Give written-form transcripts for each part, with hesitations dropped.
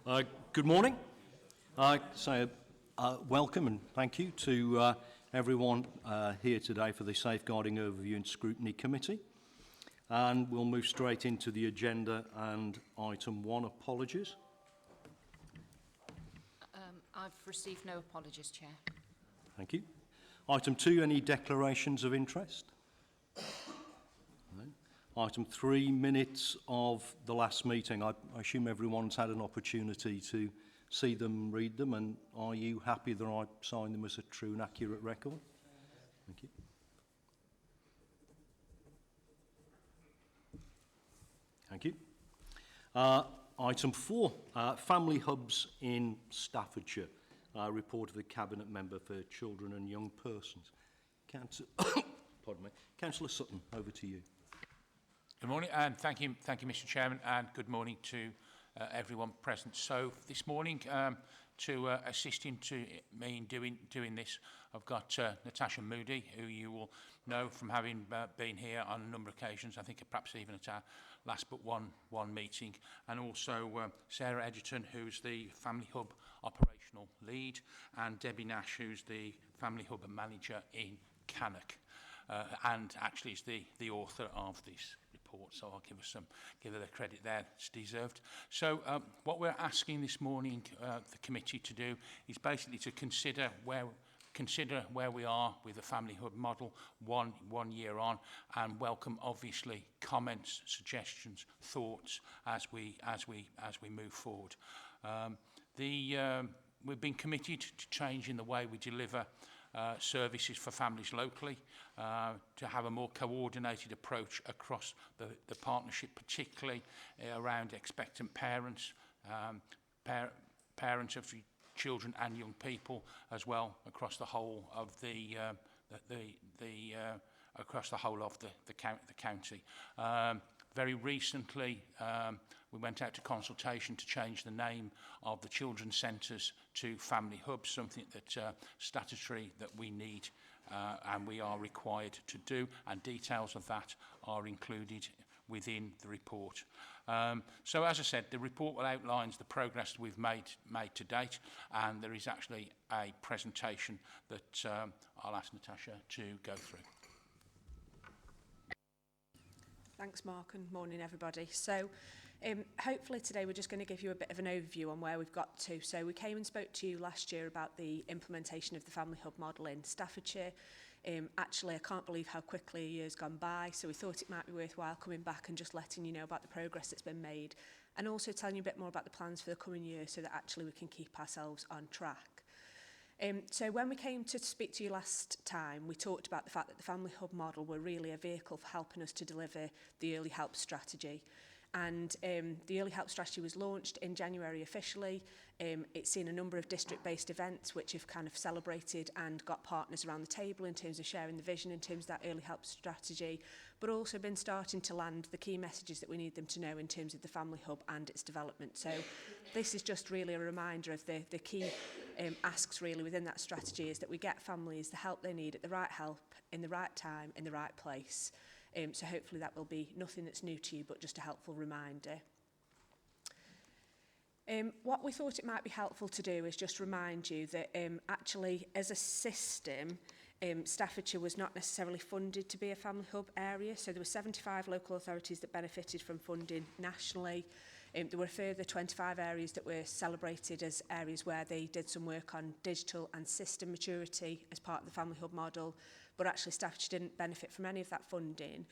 Good morning. Welcome and thank you to everyone here today for the Safeguarding Overview and Scrutiny Committee. And we'll move straight into the agenda and item 1, apologies. I've received no apologies, Chair. Thank you. Item 2, any declarations of interest? No. Item 3, minutes of the last meeting. I assume everyone's had an opportunity to see them, read them, and are you happy that I sign them as a true and accurate record? Thank you. Thank you. Item 4, family hubs in Staffordshire. Report of the Cabinet Member for Children and Young Persons. Pardon me. Councillor Sutton, over to you. Good morning, and thank you, Mr. Chairman, and good morning to everyone present. So this morning, to assist me in doing this, I've got Natasha Moody, who you will know from having been here on a number of occasions. I think perhaps even at our last but one meeting, and also Sarah Edgerton, who's the Family Hub operational lead, and Debbie Nash, who's the Family Hub manager in Cannock, and actually is the author of this report, so I'll give her the credit there it's deserved. So what we're asking this morning the committee to do is basically to consider where we are with the Family Hub model one year on, and welcome obviously comments, suggestions, thoughts as we move forward. We've been committed to changing the way we deliver services for families locally, to have a more coordinated approach across the partnership, particularly around expectant parents, parents of children and young people as well, across the whole of the county. Very recently, we went out to consultation to change the name of the children's centres to family hubs, something that statutory that we need and we are required to do, and details of that are included within the report. So as I said, the report will outline the progress we've made to date, and there is actually a presentation that I'll ask Natasha to go through. Thanks, Mark, and morning, everybody. So hopefully today we're just going to give you a bit of an overview on where we've got to. So we came and spoke to you last year about the implementation of the Family Hub model in Staffordshire. Actually, I can't believe how quickly a year's gone by, so we thought it might be worthwhile coming back and just letting you know about the progress that's been made, and also telling you a bit more about the plans for the coming year so that actually we can keep ourselves on track. So when we came to speak to you last time, we talked about the fact that the Family Hub model were really a vehicle for helping us to deliver the early help strategy. And the early help strategy was launched in January officially. It's seen a number of district-based events which have kind of celebrated and got partners around the table in terms of sharing the vision, in terms of that early help strategy, but also been starting to land the key messages that we need them to know in terms of the Family Hub and its development. So this is just really a reminder of the key asks really within that strategy, is that we get families the help they need at the right help, in the right time, in the right place. So hopefully that will be nothing that's new to you, but just a helpful reminder. What we thought it might be helpful to do is just remind you that actually as a system, Staffordshire was not necessarily funded to be a family hub area. So there were 75 local authorities that benefited from funding nationally. There were further 25 areas that were celebrated as areas where they did some work on digital and system maturity as part of the Family Hub model, but actually Staffordshire didn't benefit from any of that funding,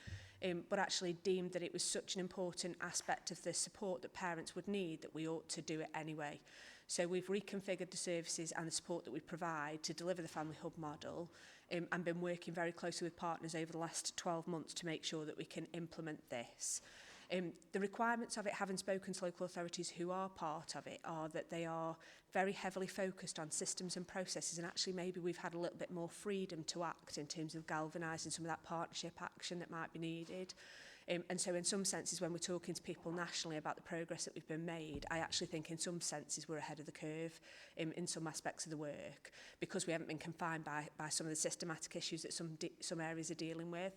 but actually deemed that it was such an important aspect of the support that parents would need that we ought to do it anyway. So we've reconfigured the services and the support that we provide to deliver the Family Hub model, and been working very closely with partners over the last 12 months to make sure that we can implement this. The requirements of it, having spoken to local authorities who are part of it, are that they are very heavily focused on systems and processes, and actually maybe we've had a little bit more freedom to act in terms of galvanising some of that partnership action that might be needed. And so in some senses, when we're talking to people nationally about the progress that we've been made, I actually think in some senses we're ahead of the curve in some aspects of the work, because we haven't been confined by some of the systematic issues that some areas are dealing with.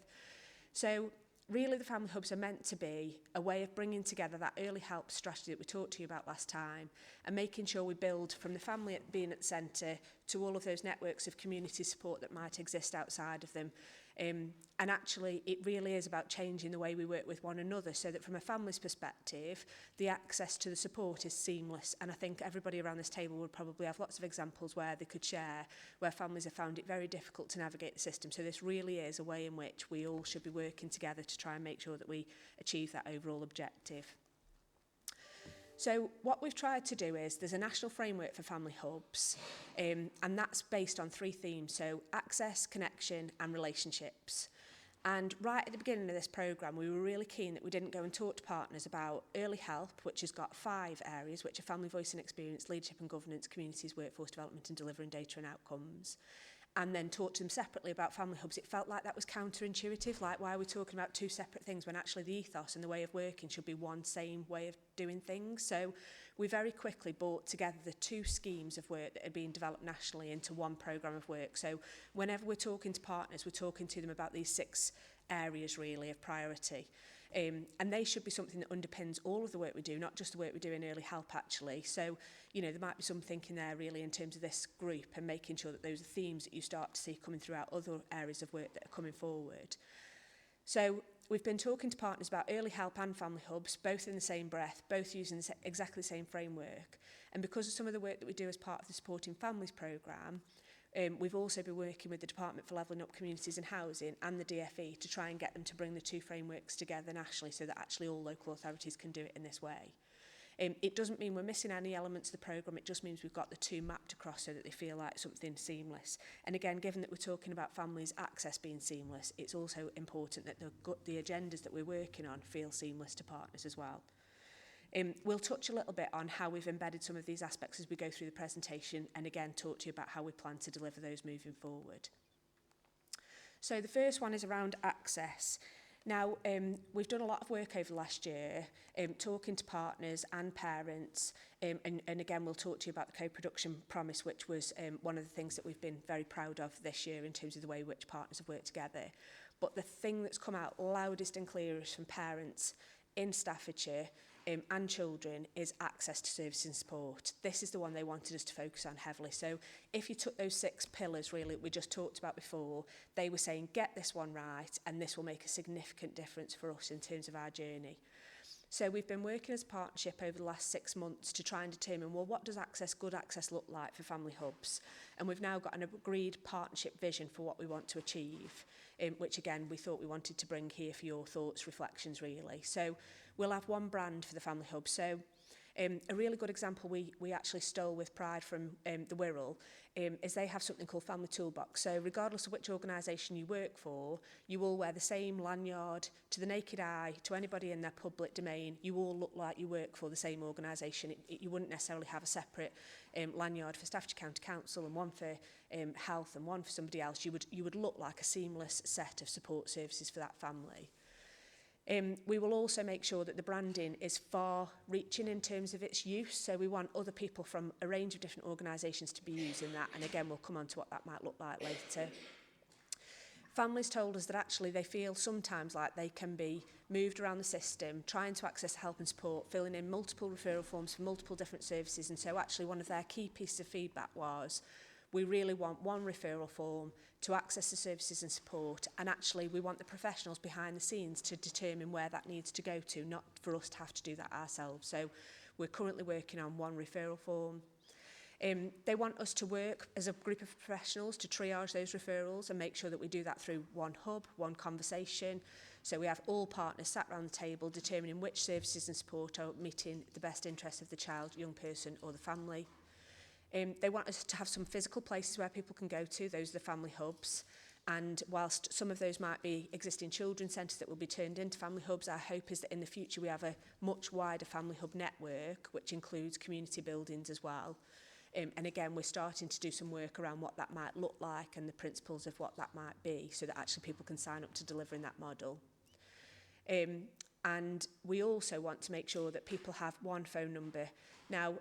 So really the family hubs are meant to be a way of bringing together that early help strategy that we talked to you about last time and making sure we build from the family being at the centre to all of those networks of community support that might exist outside of them. And actually, it really is about changing the way we work with one another so that from a family's perspective, the access to the support is seamless. And I think everybody around this table would probably have lots of examples where they could share where families have found it very difficult to navigate the system. So this really is a way in which we all should be working together to try and make sure that we achieve that overall objective. So what we've tried to do is there's a national framework for family hubs, and that's based on 3 themes, so access, connection and relationships. And right at the beginning of this programme, we were really keen that we didn't go and talk to partners about early help, which has got 5 areas, which are family voice and experience, leadership and governance, communities, workforce development and delivering data and outcomes. And then talk to them separately about family hubs. It felt like that was counterintuitive, like why are we talking about 2 separate things when actually the ethos and the way of working should be one same way of doing things. So we very quickly brought together the 2 schemes of work that had been developed nationally into one programme of work. So whenever we're talking to partners, we're talking to them about these 6 areas really of priority. And they should be something that underpins all of the work we do, not just the work we do in early help actually. So, you know, there might be some thinking there really in terms of this group and making sure that those are themes that you start to see coming throughout other areas of work that are coming forward. So we've been talking to partners about early help and family hubs, both in the same breath, both using exactly the same framework. And because of some of the work that we do as part of the Supporting Families programme, we've also been working with the Department for Levelling Up Communities and Housing and the DFE to try and get them to bring the 2 frameworks together nationally so that actually all local authorities can do it in this way. It doesn't mean we're missing any elements of the programme, it just means we've got the 2 mapped across so that they feel like something seamless. And again, given that we're talking about families' access being seamless, it's also important that the agendas that we're working on feel seamless to partners as well. We'll touch a little bit on how we've embedded some of these aspects as we go through the presentation and again talk to you about how we plan to deliver those moving forward. So the first one is around access. Now, we've done a lot of work over the last year, talking to partners and parents, and again, we'll talk to you about the co-production promise, which was one of the things that we've been very proud of this year in terms of the way in which partners have worked together. But the thing that's come out loudest and clearest from parents in Staffordshire and children is access to services and support. This is the one they wanted us to focus on heavily. So if you took those 6 pillars really we just talked about before, they were saying get this one right and this will make a significant difference for us in terms of our journey. So we've been working as a partnership over the last 6 months to try and determine, well, what does good access look like for family hubs? And we've now got an agreed partnership vision for what we want to achieve, which again, we thought we wanted to bring here for your thoughts, reflections really. So we'll have one brand for the family hub. So a really good example we actually stole with pride from the Wirral is they have something called Family Toolbox. So regardless of which organisation you work for, you all wear the same lanyard to the naked eye, to anybody in their public domain. You all look like you work for the same organisation. You wouldn't necessarily have a separate lanyard for Staffordshire County Council and one for health and one for somebody else. You would look like a seamless set of support services for that family. We will also make sure that the branding is far-reaching in terms of its use, so we want other people from a range of different organisations to be using that, and again we'll come on to what that might look like later. Families told us that actually they feel sometimes like they can be moved around the system, trying to access help and support, filling in multiple referral forms for multiple different services, and so actually one of their key pieces of feedback was we really want one referral form to access the services and support, and actually we want the professionals behind the scenes to determine where that needs to go to, not for us to have to do that ourselves. So we're currently working on one referral form. They want us to work as a group of professionals to triage those referrals and make sure that we do that through one hub, one conversation. So we have all partners sat around the table determining which services and support are meeting the best interests of the child, young person or the family. They want us to have some physical places where people can go to, those are the family hubs. And whilst some of those might be existing children's centres that will be turned into family hubs, our hope is that in the future we have a much wider family hub network, which includes community buildings as well. And again, we're starting to do some work around what that might look like and the principles of what that might be, so that actually people can sign up to delivering that model. And we also want to make sure that people have one phone number. Now,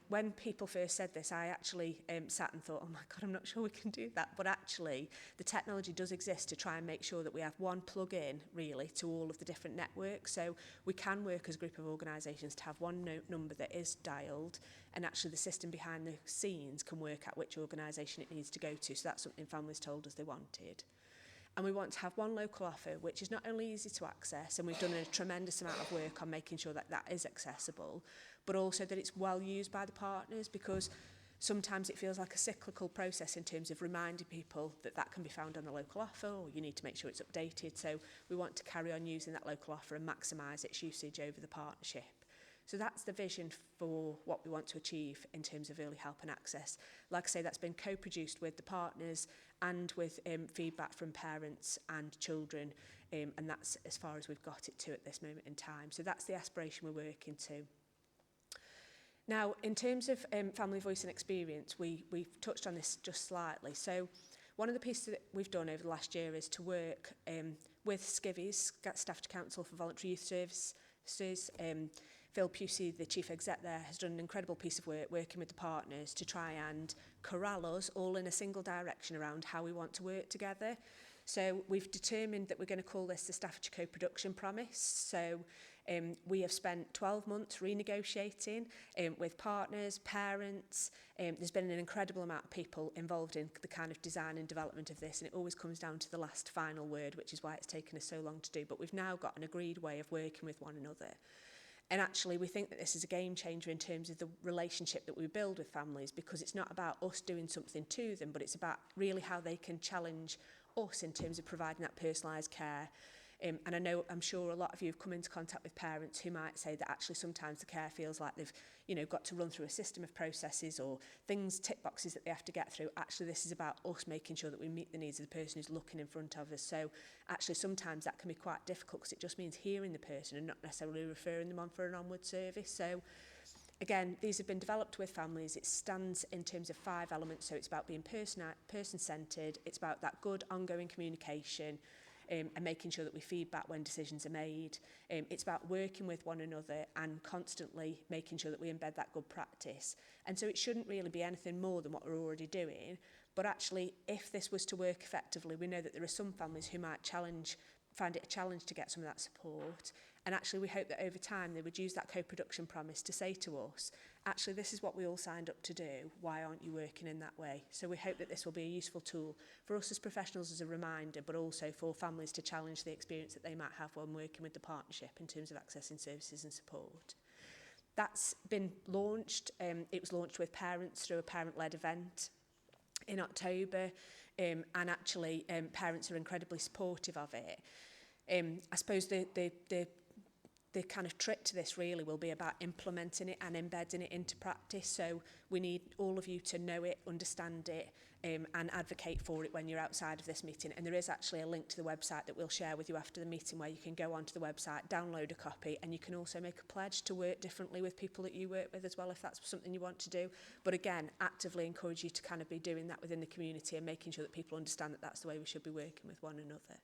when people first said this, I actually sat and thought, oh my God, I'm not sure we can do that. But actually, the technology does exist to try and make sure that we have one plug-in, really, to all of the different networks. So we can work as a group of organisations to have one number that is dialed, and actually the system behind the scenes can work out which organisation it needs to go to. So that's something families told us they wanted. And we want to have one local offer, which is not only easy to access, and we've done a tremendous amount of work on making sure that that is accessible, but also that it's well used by the partners, because sometimes it feels like a cyclical process in terms of reminding people that that can be found on the local offer, or you need to make sure it's updated. So we want to carry on using that local offer and maximise its usage over the partnership. So that's the vision for what we want to achieve in terms of early help and access. Like I say, that's been co-produced with the partners and with feedback from parents and children, and that's as far as we've got it to at this moment in time. So that's the aspiration we're working to. Now, in terms of family voice and experience, we've touched on this just slightly. So one of the pieces that we've done over the last year is to work with Skivvies, Stafford Council for Voluntary Youth Services. Phil Pusey, the chief exec there, has done an incredible piece of work working with the partners to try and corral us all in a single direction around how we want to work together. So we've determined that we're going to call this the Staffordshire Co-Production Promise. So we have spent 12 months renegotiating with partners, parents. There's been an incredible amount of people involved in the kind of design and development of this, and it always comes down to the last final word, which is why it's taken us so long to do. But we've now got an agreed way of working with one another. And actually, we think that this is a game changer in terms of the relationship that we build with families, because it's not about us doing something to them, but it's about really how they can challenge us in terms of providing that personalised care. And I'm sure a lot of you have come into contact with parents who might say that actually sometimes the care feels like they've, got to run through a system of processes or things, tick boxes that they have to get through. Actually, this is about us making sure that we meet the needs of the person who's looking in front of us. So actually, sometimes that can be quite difficult because it just means hearing the person and not necessarily referring them on for an onward service. So again, these have been developed with families. It stands in terms of 5 elements. So it's about being person-centred. It's about that good ongoing communication, and making sure that we feed back when decisions are made. It's about working with one another and constantly making sure that we embed that good practice. And so it shouldn't really be anything more than what we're already doing. But actually, if this was to work effectively, we know that there are some families who might find it a challenge to get some of that support. And actually, we hope that over time, they would use that co-production promise to say to us, actually, this is what we all signed up to do. Why aren't you working in that way? So we hope that this will be a useful tool for us as professionals as a reminder, but also for families to challenge the experience that they might have when working with the partnership in terms of accessing services and support. That's been launched. It was launched with parents through a parent-led event in October, and actually parents are incredibly supportive of it. I suppose the kind of trick to this really will be about implementing it and embedding it into practice. So we need all of you to know it, understand it, and advocate for it when you're outside of this meeting. And there is actually a link to the website that we'll share with you after the meeting, where you can go onto the website, download a copy, and you can also make a pledge to work differently with people that you work with as well, if that's something you want to do. But again, actively encourage you to kind of be doing that within the community and making sure that people understand that that's the way we should be working with one another.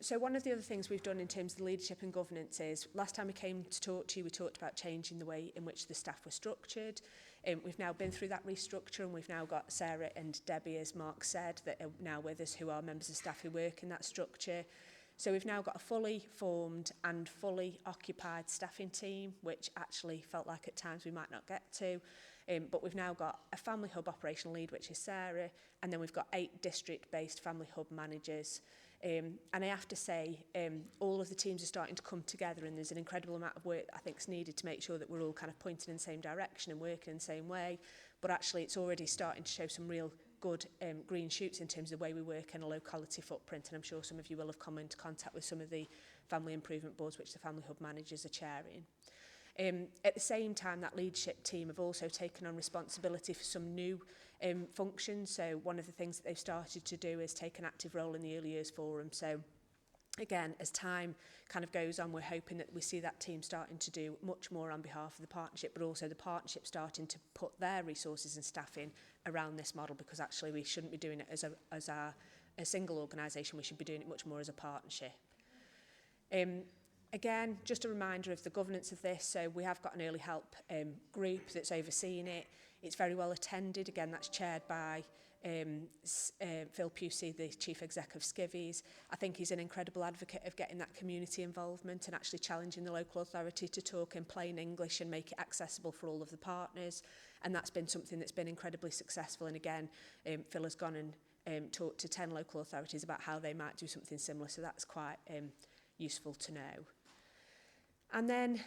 So one of the other things we've done in terms of the leadership and governance is, last time we came to talk to you, we talked about changing the way in which the staff were structured. We've now been through that restructure, and we've now got Sarah and Debbie, as Mark said, that are now with us, who are members of staff who work in that structure. So we've now got a fully formed and fully occupied staffing team, which actually felt like at times we might not get to. But we've now got a family hub operational lead, which is Sarah, and then we've got 8 district-based family hub managers. And I have to say, all of the teams are starting to come together, and there's an incredible amount of work that I think is needed to make sure that we're all kind of pointing in the same direction and working in the same way. But actually, it's already starting to show some real good green shoots in terms of the way we work in a locality footprint. And I'm sure some of you will have come into contact with some of the family improvement boards which the family hub managers are chairing. At the same time, that leadership team have also taken on responsibility for some new functions. So one of the things that they've started to do is take an active role in the Early Years Forum. So again, as time kind of goes on, we're hoping that we see that team starting to do much more on behalf of the partnership, but also the partnership starting to put their resources and staff in around this model, because actually we shouldn't be doing it as a single organisation. We should be doing it much more as a partnership. Again, just a reminder of the governance of this. So we have got an early help group that's overseeing it. It's very well attended. Again, that's chaired by Phil Pusey, the Chief Exec of Skivvies. I think he's an incredible advocate of getting that community involvement and actually challenging the local authority to talk in plain English and make it accessible for all of the partners. And that's been something that's been incredibly successful. And again, Phil has gone and talked to 10 local authorities about how they might do something similar. So that's quite useful to know. And then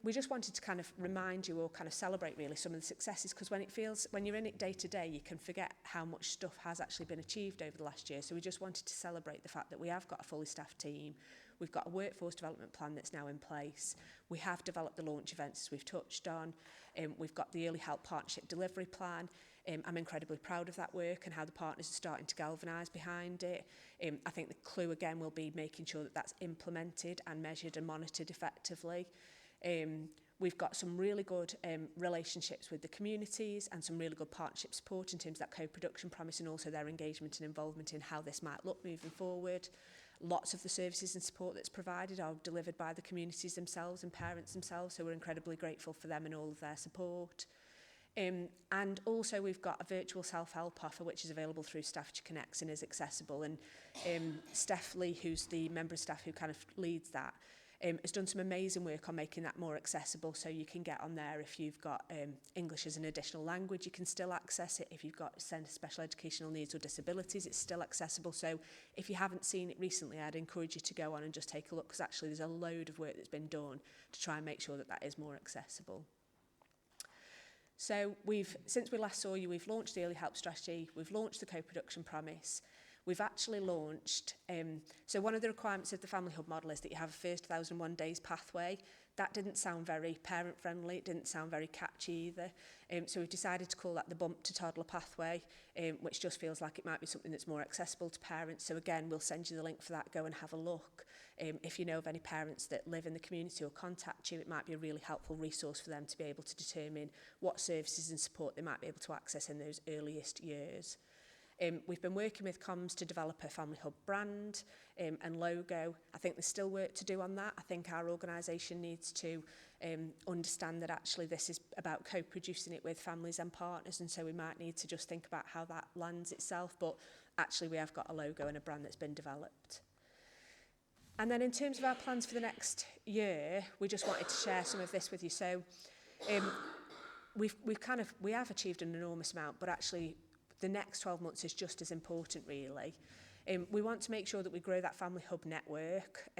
we just wanted to kind of remind you or kind of celebrate really some of the successes, because when you're in it day to day, you can forget how much stuff has actually been achieved over the last year. So we just wanted to celebrate the fact that we have got a fully staffed team. We've got a workforce development plan that's now in place. We have developed the launch events as we've touched on. We've got the early help partnership delivery plan. I'm incredibly proud of that work and how the partners are starting to galvanise behind it. I think the clue again will be making sure that that's implemented and measured and monitored effectively. We've got some really good relationships with the communities and some really good partnership support in terms of that co-production promise and also their engagement and involvement in how this might look moving forward. Lots of the services and support that's provided are delivered by the communities themselves and parents themselves, so we're incredibly grateful for them and all of their support. And also we've got a virtual self-help offer which is available through Stafford Connects and is accessible, and Steph Lee, who's the member of staff who kind of leads that, has done some amazing work on making that more accessible, so you can get on there if you've got English as an additional language, you can still access it. If you've got special educational needs or disabilities, it's still accessible. So if you haven't seen it recently, I'd encourage you to go on and just take a look, because actually there's a load of work that's been done to try and make sure that that is more accessible. So since we last saw you, we've launched the early help strategy, we've launched the co-production promise, we've actually launched, so one of the requirements of the Family Hub model is that you have a first 1,001 days pathway. That didn't sound very parent friendly, it didn't sound very catchy either. So we've decided to call that the bump to toddler pathway, which just feels like it might be something that's more accessible to parents. So again, we'll send you the link for that, go and have a look. If you know of any parents that live in the community or contact you, it might be a really helpful resource for them to be able to determine what services and support they might be able to access in those earliest years. We've been working with comms to develop a Family Hub brand and logo. I think there's still work to do on that. I think our organisation needs to understand that actually this is about co-producing it with families and partners, and so we might need to just think about how that lands itself, but actually we have got a logo and a brand that's been developed. And then in terms of our plans for the next year, we just wanted to share some of this with you. So we have achieved an enormous amount, but actually the next 12 months is just as important, really. We want to make sure that we grow that Family Hub network.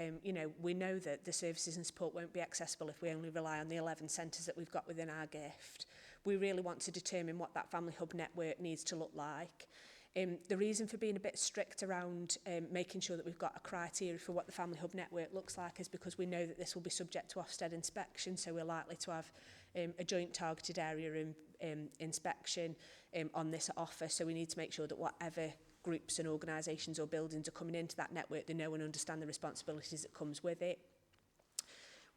We know that the services and support won't be accessible if we only rely on the 11 centres that we've got within our gift. We really want to determine what that Family Hub network needs to look like. The reason for being a bit strict around making sure that we've got a criteria for what the Family Hub network looks like is because we know that this will be subject to Ofsted inspection, so we're likely to have a joint targeted area inspection on this offer. So we need to make sure that whatever groups and organisations or buildings are coming into that network, they know and understand the responsibilities that comes with it.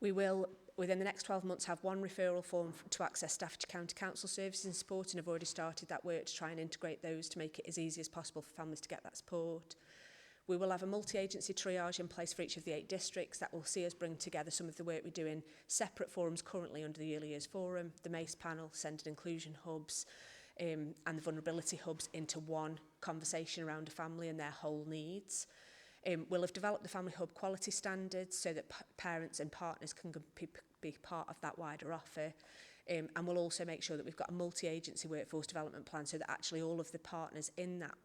We will, within the next 12 months, have one referral form to access Stafford County Council services and support, and have already started that work to try and integrate those to make it as easy as possible for families to get that support. We will have a multi-agency triage in place for each of the 8 districts that will see us bring together some of the work we do in separate forums currently under the Early Years Forum, the MACE panel, Send and Inclusion hubs, and the vulnerability hubs into one conversation around a family and their whole needs. We'll have developed the Family Hub quality standards so that parents and partners can be part of that wider offer. And we'll also make sure that we've got a multi-agency workforce development plan so that actually all of the partners in that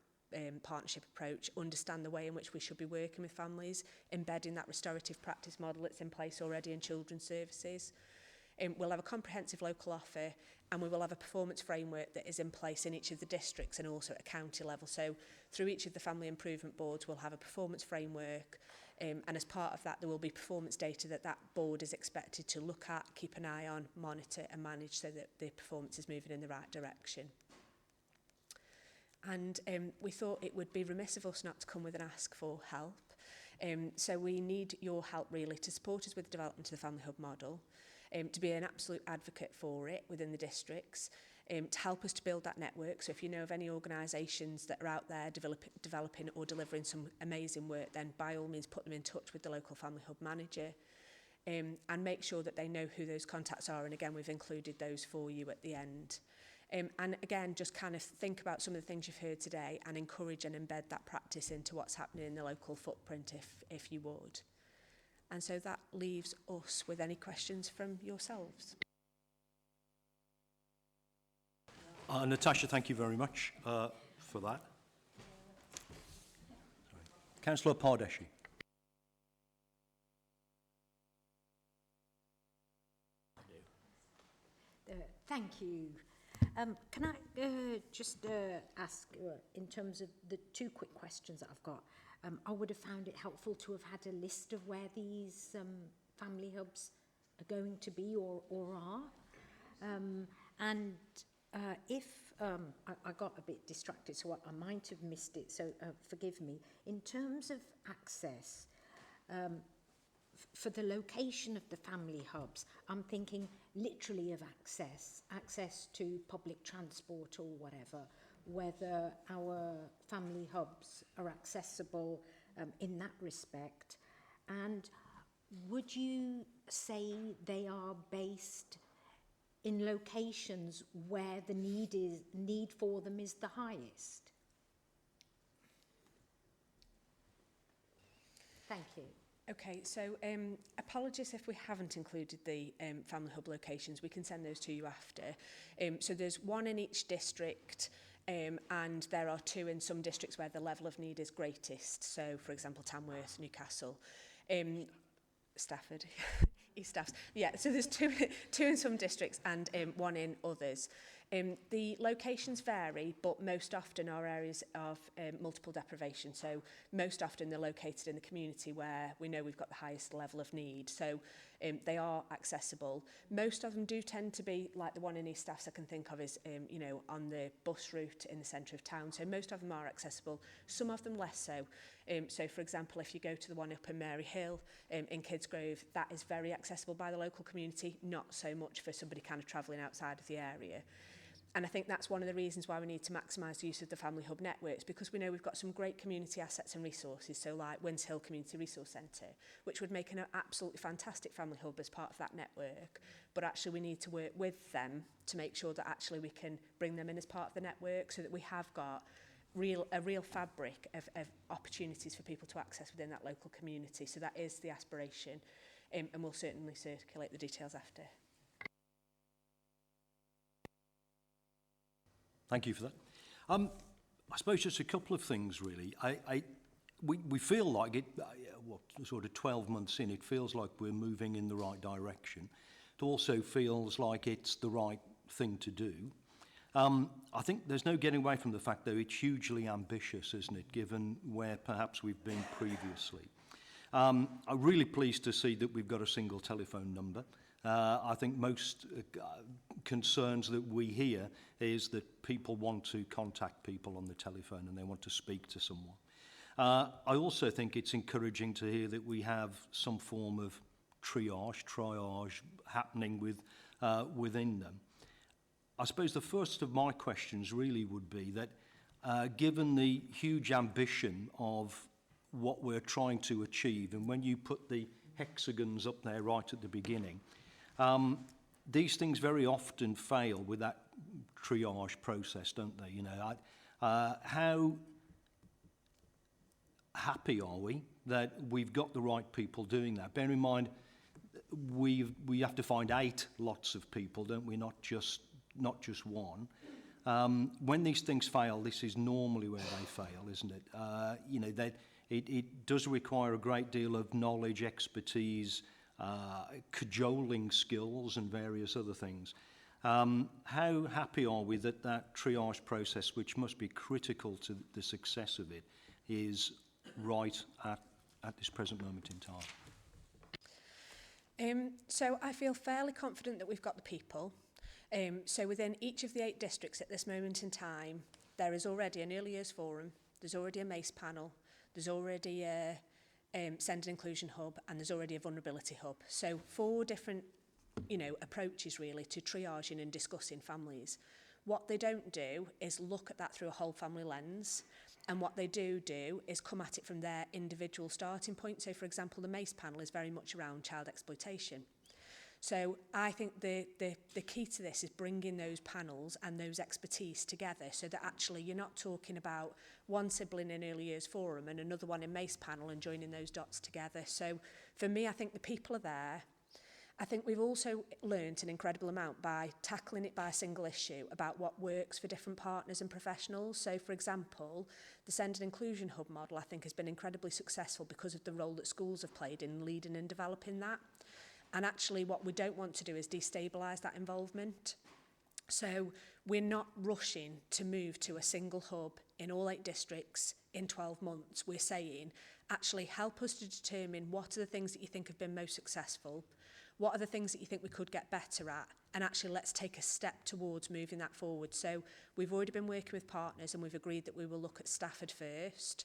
partnership approach understand the way in which we should be working with families, embedding that restorative practice model that's in place already in children's services. We'll have a comprehensive local offer, and we will have a performance framework that is in place in each of the districts and also at a county level. So through each of the family improvement boards, we'll have a performance framework, and as part of that, there will be performance data that that board is expected to look at, keep an eye on, monitor and manage so that the performance is moving in the right direction. And we thought it would be remiss of us not to come with an ask for help. So we need your help really to support us with the development of the Family Hub model, to be an absolute advocate for it within the districts, to help us to build that network. So if you know of any organisations that are out there developing or delivering some amazing work, then by all means put them in touch with the local Family Hub manager, and make sure that they know who those contacts are. And again, we've included those for you at the end. And again, just kind of think about some of the things you've heard today and encourage and embed that practice into what's happening in the local footprint if you would. And so that leaves us with any questions from yourselves. Natasha, thank you very much for that. Councillor Pardeshi. Thank you. Can I just ask, in terms of the two quick questions that I've got, I would have found it helpful to have had a list of where these family hubs are going to be or are. And if I got a bit distracted, so I might have missed it, so forgive me. In terms of access, for the location of the family hubs, I'm thinking literally of access to public transport or whatever, whether our family hubs are accessible in that respect. And would you say they are based in locations where the need for them is the highest? Thank you. Okay, so apologies if we haven't included the family hub locations. We can send those to you after. So there's one in each district, and there are two in some districts where the level of need is greatest. So, for example, Tamworth, Newcastle, Stafford, East Staffs. Yeah, so there's two in some districts and one in others. The locations vary, but most often are areas of multiple deprivation. So most often they're located in the community where we know we've got the highest level of need. So they are accessible. Most of them do tend to be, like the one in East Staffs I can think of is, you know, on the bus route in the centre of town. So most of them are accessible, some of them less so. So for example, if you go to the one up in Mary Hill in Kidsgrove, that is very accessible by the local community, not so much for somebody kind of travelling outside of the area. And I think that's one of the reasons why we need to maximise the use of the Family Hub networks, because we know we've got some great community assets and resources, so like Wins Hill Community Resource Centre, which would make an absolutely fantastic family hub as part of that network. But actually we need to work with them to make sure that actually we can bring them in as part of the network so that we have got a real fabric of opportunities for people to access within that local community. So that is the aspiration, and we'll certainly circulate the details after. Thank you for that. I suppose just a couple of things, really. We feel like it, sort of 12 months in, it feels like we're moving in the right direction. It also feels like it's the right thing to do. I think there's no getting away from the fact, though, it's hugely ambitious, isn't it, given where perhaps we've been previously. I'm really pleased to see that we've got a single telephone number. I think most concerns that we hear is that people want to contact people on the telephone and they want to speak to someone. I also think it's encouraging to hear that we have some form of triage happening within them. I suppose the first of my questions really would be that given the huge ambition of what we're trying to achieve, and when you put the hexagons up there right at the beginning, these things very often fail with that triage process, don't they? You know, how happy are we that we've got the right people doing that? Bear in mind, we have to find 8 lots of people, don't we? Not just one. When these things fail, this is normally where they fail, isn't it? You know, that it does require a great deal of knowledge, expertise, cajoling skills and various other things. How happy are we that that triage process, which must be critical to the success of it, is right at this present moment in time? So I feel fairly confident that we've got the people. So within each of the 8 districts at this moment in time, there is already an early years forum, there's already a MACE panel, there's already a Send and Inclusion Hub, and there's already a Vulnerability Hub. So 4 different, you know, approaches really to triaging and discussing families. What they don't do is look at that through a whole family lens. And what they do is come at it from their individual starting point. So, for example, the MACE panel is very much around child exploitation. So I think the key to this is bringing those panels and those expertise together so that actually you're not talking about one sibling in early years forum and another one in MACE panel and joining those dots together. So for me, I think the people are there. I think we've also learned an incredible amount by tackling it by a single issue about what works for different partners and professionals. So, for example, the Send and Inclusion Hub model, I think, has been incredibly successful because of the role that schools have played in leading and developing that. And actually what we don't want to do is destabilise that involvement. So we're not rushing to move to a single hub in all 8 districts in 12 months. We're saying, actually help us to determine what are the things that you think have been most successful, what are the things that you think we could get better at, and actually let's take a step towards moving that forward. So we've already been working with partners and we've agreed that we will look at Stafford first.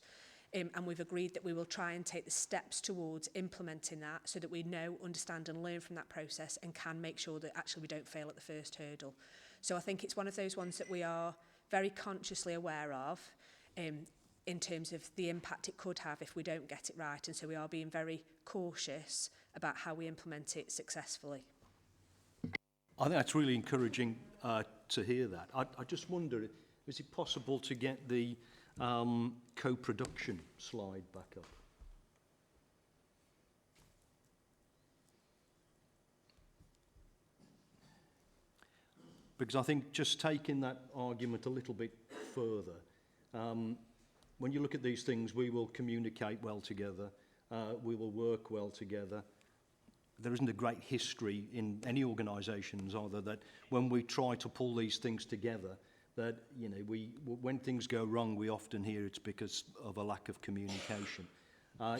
And we've agreed that we will try and take the steps towards implementing that so that we know, understand and learn from that process and can make sure that actually we don't fail at the first hurdle. So I think it's one of those ones that we are very consciously aware of in terms of the impact it could have if we don't get it right. And so we are being very cautious about how we implement it successfully. I think that's really encouraging to hear that. I just wonder, is it possible to get the co-production slide back up? Because I think just taking that argument a little bit further, when you look at these things, we will communicate well together, we will work well together. There isn't a great history in any organisations either that when we try to pull these things together, that, you know, when things go wrong, we often hear it's because of a lack of communication.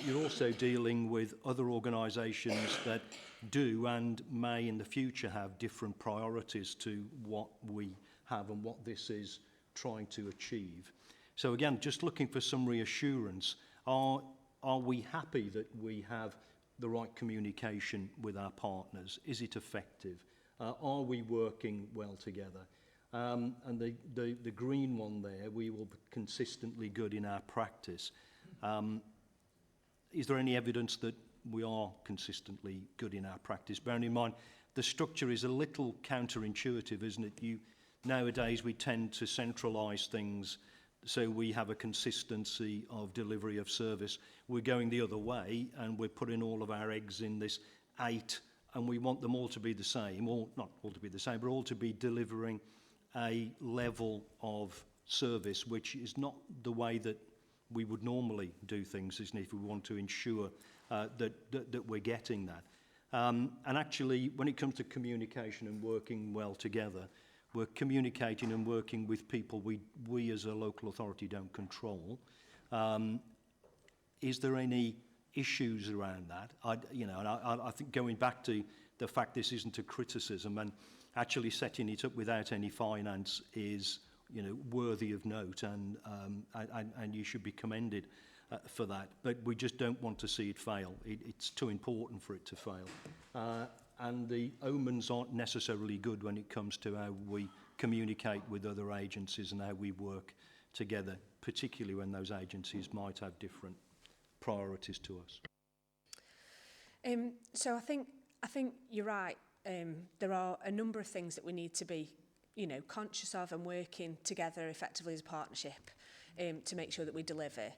You're also dealing with other organisations that do and may in the future have different priorities to what we have and what this is trying to achieve. So again, just looking for some reassurance, are we happy that we have the right communication with our partners? Is it effective? Are we working well together? And the green one there, we will be consistently good in our practice. Is there any evidence that we are consistently good in our practice? Bearing in mind, the structure is a little counterintuitive, isn't it? Nowadays, we tend to centralise things so we have a consistency of delivery of service. We're going the other way, and we're putting all of our eggs in this 8, and we want them all to be the same, or not all to be the same, but all to be delivering a level of service which is not the way that we would normally do things, isn't it, if we want to ensure that we're getting that. And actually, when it comes to communication and working well together, we're communicating and working with people we as a local authority don't control. Is there any issues around that? I think going back to the fact this isn't a criticism, and actually setting it up without any finance is, you know, worthy of note, and you should be commended for that. But we just don't want to see it fail. It's too important for it to fail. And the omens aren't necessarily good when it comes to how we communicate with other agencies and how we work together, particularly when those agencies might have different priorities to us. So I think you're right. There are a number of things that we need to be, you know, conscious of and working together effectively as a partnership to make sure that we deliver.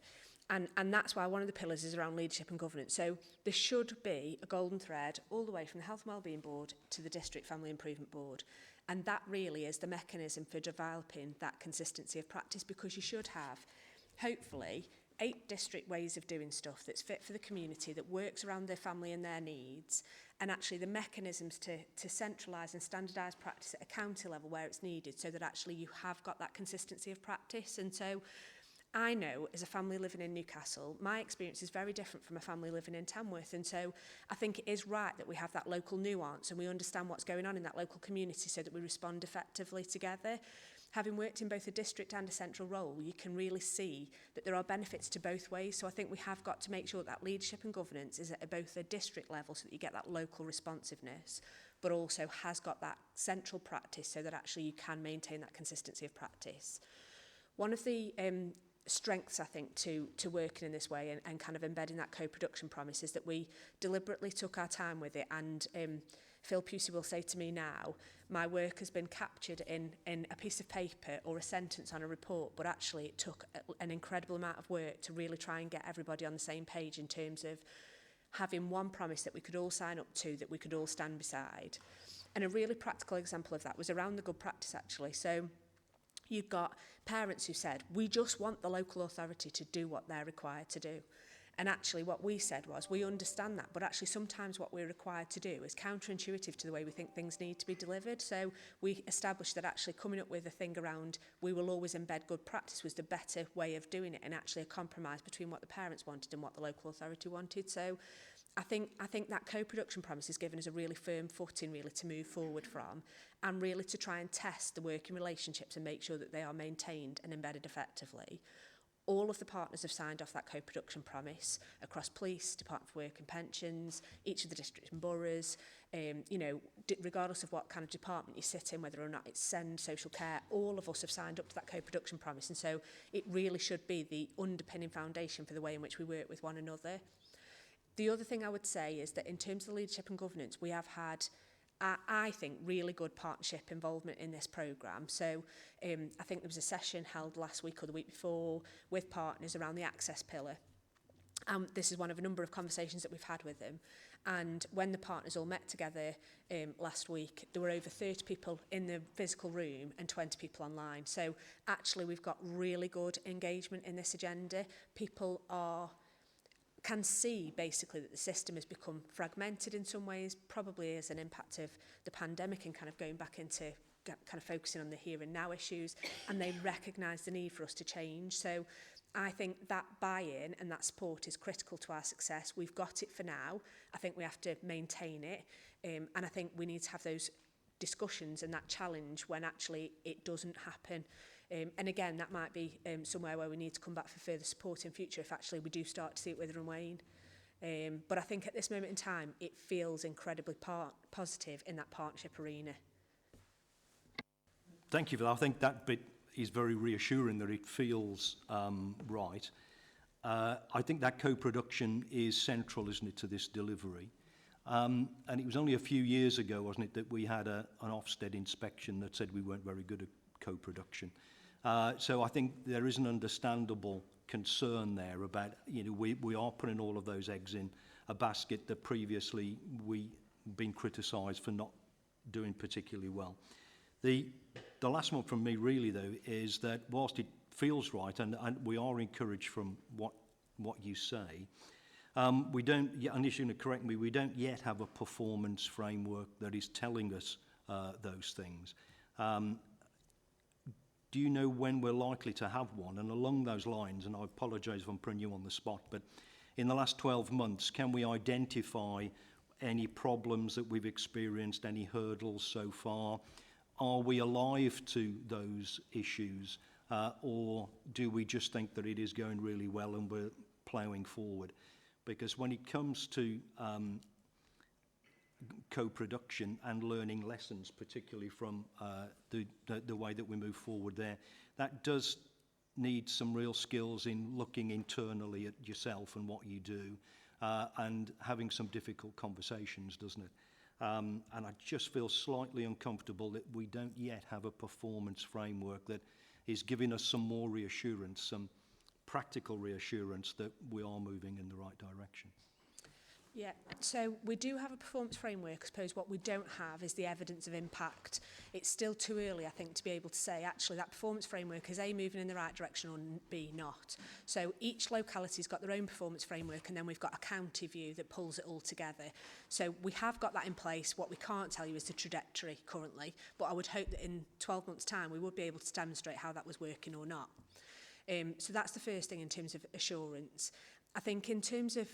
And that's why one of the pillars is around leadership and governance. So there should be a golden thread all the way from the Health and Wellbeing Board to the District Family Improvement Board. And that really is the mechanism for developing that consistency of practice, because you should have, hopefully, 8 district ways of doing stuff that's fit for the community, that works around their family and their needs, and actually the mechanisms to centralise and standardise practice at a county level where it's needed, so that actually you have got that consistency of practice. And so I know, as a family living in Newcastle, my experience is very different from a family living in Tamworth, and so I think it is right that we have that local nuance and we understand what's going on in that local community so that we respond effectively together. Having worked in both a district and a central role, you can really see that there are benefits to both ways. So I think we have got to make sure that leadership and governance is at both a district level so that you get that local responsiveness, but also has got that central practice so that actually you can maintain that consistency of practice. One of the strengths, I think, to working in this way and kind of embedding that co-production promise is that we deliberately took our time with it, and Phil Pusey will say to me now, my work has been captured in a piece of paper or a sentence on a report, but actually it took an incredible amount of work to really try and get everybody on the same page in terms of having one promise that we could all sign up to, that we could all stand beside. And a really practical example of that was around the good practice, actually. So you've got parents who said, we just want the local authority to do what they're required to do. And actually what we said was, we understand that, but actually sometimes what we're required to do is counterintuitive to the way we think things need to be delivered. So we established that actually coming up with a thing around, we will always embed good practice, was the better way of doing it, and actually a compromise between what the parents wanted and what the local authority wanted. So I think that co-production promise has given us a really firm footing really to move forward from, and really to try and test the working relationships and make sure that they are maintained and embedded effectively. All of the partners have signed off that co-production promise across police, Department for Work and Pensions, each of the districts and boroughs, you know, regardless of what kind of department you sit in, whether or not it's SEND, social care, all of us have signed up to that co-production promise. And so it really should be the underpinning foundation for the way in which we work with one another. The other thing I would say is that in terms of leadership and governance, we have had, I think, really good partnership involvement in this programme. So I think there was a session held last week or the week before with partners around the access pillar. This is one of a number of conversations that we've had with them. And when the partners all met together last week, there were over 30 people in the physical room and 20 people online. So actually we've got really good engagement in this agenda. People can see basically that the system has become fragmented in some ways, probably as an impact of the pandemic and kind of going back into kind of focusing on the here and now issues, and they recognise the need for us to change. So I think that buy-in and that support is critical to our success. We've got it for now. I think we have to maintain it, and I think we need to have those discussions and that challenge when actually it doesn't happen. And again, that might be somewhere where we need to come back for further support in future if actually we do start to see it wither and wane. But I think at this moment in time, it feels incredibly positive in that partnership arena. Thank you for that. I think that bit is very reassuring that it feels right. I think that co-production is central, isn't it, to this delivery. And it was only a few years ago, wasn't it, that we had an Ofsted inspection that said we weren't very good at co-production. So I think there is an understandable concern there about, you know, we are putting all of those eggs in a basket that previously we've been criticised for not doing particularly well. The last one from me really though is that whilst it feels right, and we are encouraged from what you say, we don't, and you're going to correct me, we don't yet have a performance framework that is telling us those things. Do you know when we're likely to have one? And along those lines, and I apologise if I'm putting you on the spot, but in the last 12 months, can we identify any problems that we've experienced, any hurdles so far? Are we alive to those issues, or do we just think that it is going really well and we're ploughing forward? Because when it comes to co-production and learning lessons, particularly from the way that we move forward there, that does need some real skills in looking internally at yourself and what you do, and having some difficult conversations, doesn't it? And I just feel slightly uncomfortable that we don't yet have a performance framework that is giving us some more reassurance, some practical reassurance that we are moving in the right direction. Yeah, so we do have a performance framework. I suppose what we don't have is the evidence of impact. It's still too early, I think, to be able to say, actually, that performance framework is A, moving in the right direction, or B, not. So each locality's got their own performance framework, and then we've got a county view that pulls it all together. So we have got that in place. What we can't tell you is the trajectory currently, but I would hope that in 12 months' time, we would be able to demonstrate how that was working or not. So that's the first thing in terms of assurance. I think in terms of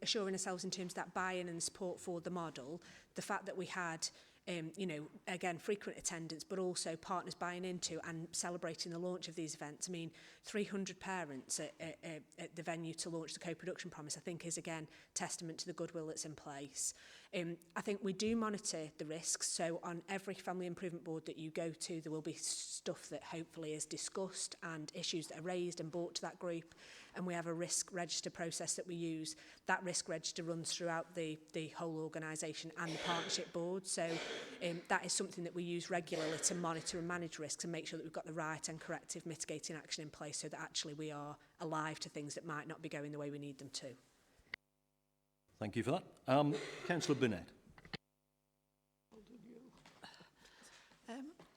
assuring ourselves in terms of that buy-in and support for the model, the fact that we had, you know, again, frequent attendance, but also partners buying into and celebrating the launch of these events. I mean, 300 parents at the venue to launch the co-production promise, I think is, again, testament to the goodwill that's in place. I think we do monitor the risks, so on every family improvement board that you go to, there will be stuff that hopefully is discussed and issues that are raised and brought to that group, and we have a risk register process that we use. That risk register runs throughout the whole organisation and the partnership board, so that is something that we use regularly to monitor and manage risks and make sure that we've got the right and corrective mitigating action in place so that actually we are alive to things that might not be going the way we need them to. Thank you for that. Councillor Burnett.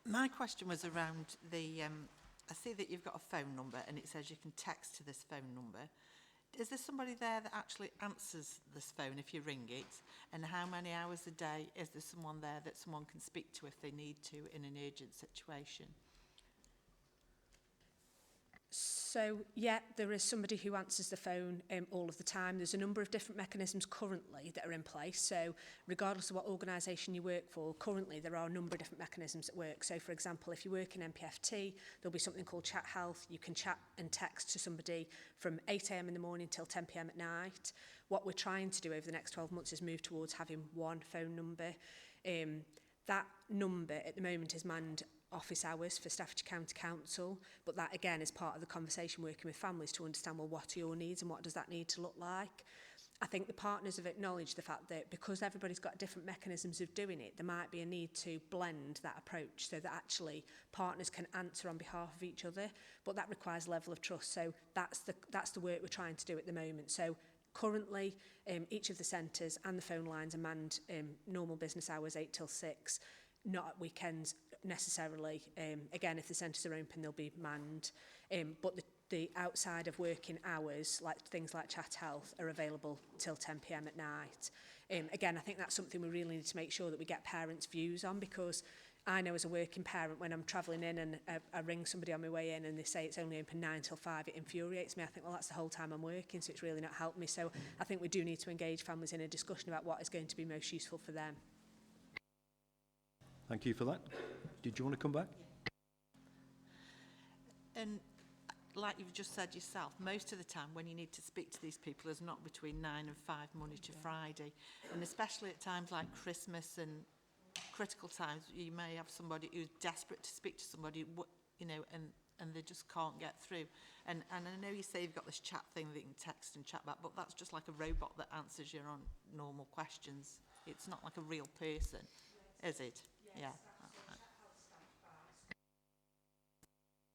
My question was around the, I see that you've got a phone number and it says you can text to this phone number. Is there somebody there that actually answers this phone if you ring it? And how many hours a day is there someone there that someone can speak to if they need to in an urgent situation? So, yeah, there is somebody who answers the phone all of the time. There's a number of different mechanisms currently that are in place. So, regardless of what organisation you work for, currently there are a number of different mechanisms that work. So, for example, if you work in MPFT, there'll be something called Chat Health. You can chat and text to somebody from 8 a.m. in the morning till 10 p.m. at night. What we're trying to do over the next 12 months is move towards having one phone number. That number at the moment is manned office hours for Staffordshire County Council, but that again is part of the conversation working with families to understand, well, what are your needs and what does that need to look like? I think the partners have acknowledged the fact that because everybody's got different mechanisms of doing it, there might be a need to blend that approach so that actually partners can answer on behalf of each other, but that requires a level of trust. So that's the work we're trying to do at the moment. So currently, each of the centres and the phone lines are manned normal business hours 8 till 6, not at weekends necessarily. Again, if the centres are open, they'll be manned. But the outside of working hours, like things like Chat Health, are available till 10 p.m. at night. Again, I think that's something we really need to make sure that we get parents' views on, because I know as a working parent, when I'm travelling in and I ring somebody on my way in and they say it's only open 9 till 5, it infuriates me. I think, well, that's the whole time I'm working, so it's really not helped me. So I think we do need to engage families in a discussion about what is going to be most useful for them. Thank you for that. Did you want to come back? And like you've just said yourself, most of the time when you need to speak to these people is not between 9 and 5 Monday to Friday, and especially at times like Christmas and critical times, you may have somebody who's desperate to speak to somebody, you know, and they just can't get through. And I know you say you've got this chat thing that you can text and chat back, but that's just like a robot that answers your own normal questions. It's not like a real person, is it? Yeah.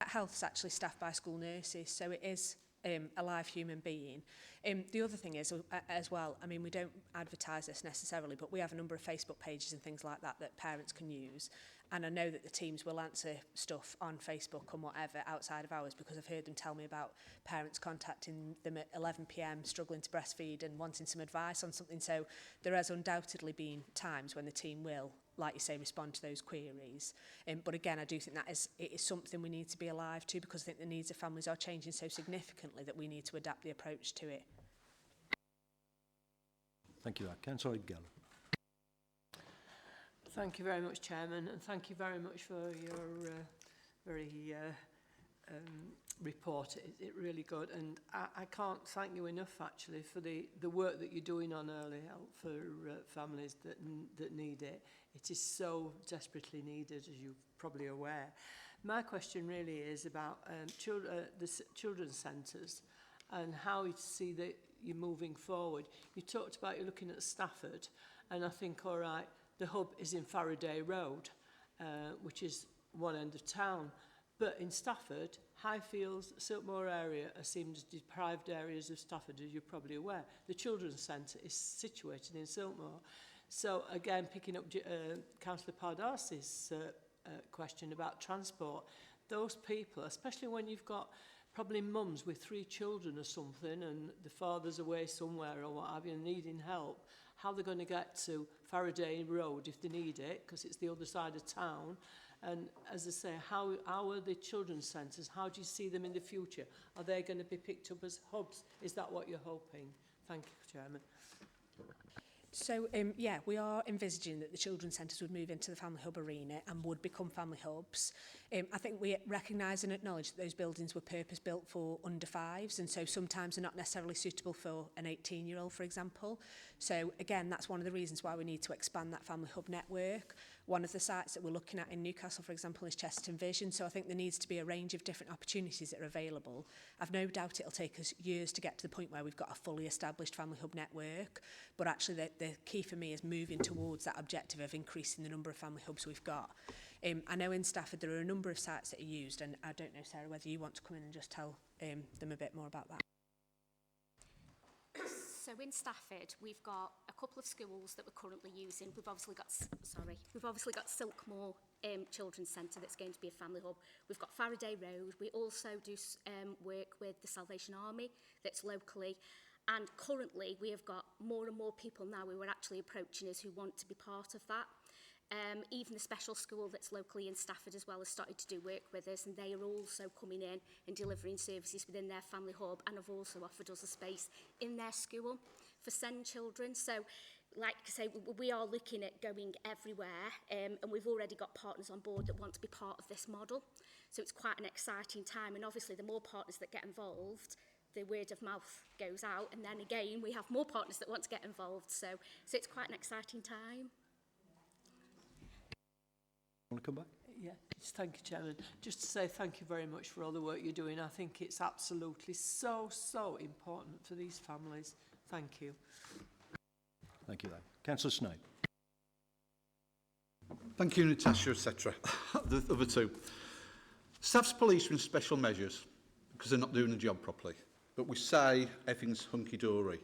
Health's actually staffed by school nurses, so it is a live human being. The other thing is, as well, I mean, we don't advertise this necessarily, but we have a number of Facebook pages and things like that that parents can use. And I know that the teams will answer stuff on Facebook and whatever outside of hours, because I've heard them tell me about parents contacting them at 11 p.m, struggling to breastfeed and wanting some advice on something. So there has undoubtedly been times when the team will, like you say, respond to those queries. But again, I do think that it is something we need to be alive to, because I think the needs of families are changing so significantly that we need to adapt the approach to it. Thank you. Councillor Geller. Thank you very much, Chairman, and thank you very much for your very report. It's really good, and I can't thank you enough, actually, for the work that you're doing on early help for families that need it. It is so desperately needed, as you're probably aware. My question really is about the children's centres and how you see that you're moving forward. You talked about you're looking at Stafford, and I think, all right, the hub is in Faraday Road, which is one end of town. But in Stafford, Highfields, Silkmoor area are seen as deprived areas of Stafford, as you're probably aware. The Children's Centre is situated in Silkmoor. So again, picking up Councillor Pardarsi's question about transport, those people, especially when you've got probably mums with 3 children or something and the father's away somewhere or what have you, needing help, how they're going to get to Faraday Road if they need it, because it's the other side of town. And as I say, how are the children's centres? How do you see them in the future? Are they going to be picked up as hubs? Is that what you're hoping? Thank you, Chairman. So, yeah, we are envisaging that the children's centres would move into the family hub arena and would become family hubs. I think we recognise and acknowledge that those buildings were purpose-built for under fives, and so sometimes they're not necessarily suitable for an 18-year-old, for example. So again, that's one of the reasons why we need to expand that family hub network. One of the sites that we're looking at in Newcastle, for example, is Chesterton Vision. So I think there needs to be a range of different opportunities that are available. I've no doubt it'll take us years to get to the point where we've got a fully established family hub network. But actually the key for me is moving towards that objective of increasing the number of family hubs we've got. I know in Stafford there are a number of sites that are used, and I don't know, Sarah, whether you want to come in and just tell them a bit more about that. So in Stafford, we've got a couple of schools that we're currently using. We've obviously got Silkmoor Children's Centre that's going to be a family hub. We've got Faraday Road. We also do work with the Salvation Army that's locally. And currently, we have got more and more people now who are actually approaching us who want to be part of that. Even the special school that's locally in Stafford as well has started to do work with us, and they are also coming in and delivering services within their family hub, and have also offered us a space in their school for SEND children. So, like I say, we are looking at going everywhere, and we've already got partners on board that want to be part of this model. So it's quite an exciting time, and obviously the more partners that get involved, the word of mouth goes out, and then again we have more partners that want to get involved. So it's quite an exciting time. Want to come back? Yeah, just thank you, Chairman. Just to say thank you very much for all the work you're doing. I think it's absolutely so important for these families. Thank you. Thank you, though. Councillor Snape. Thank you, Natasha, etc. The other two. Staff's police are in special measures because they're not doing the job properly. But we say everything's hunky-dory.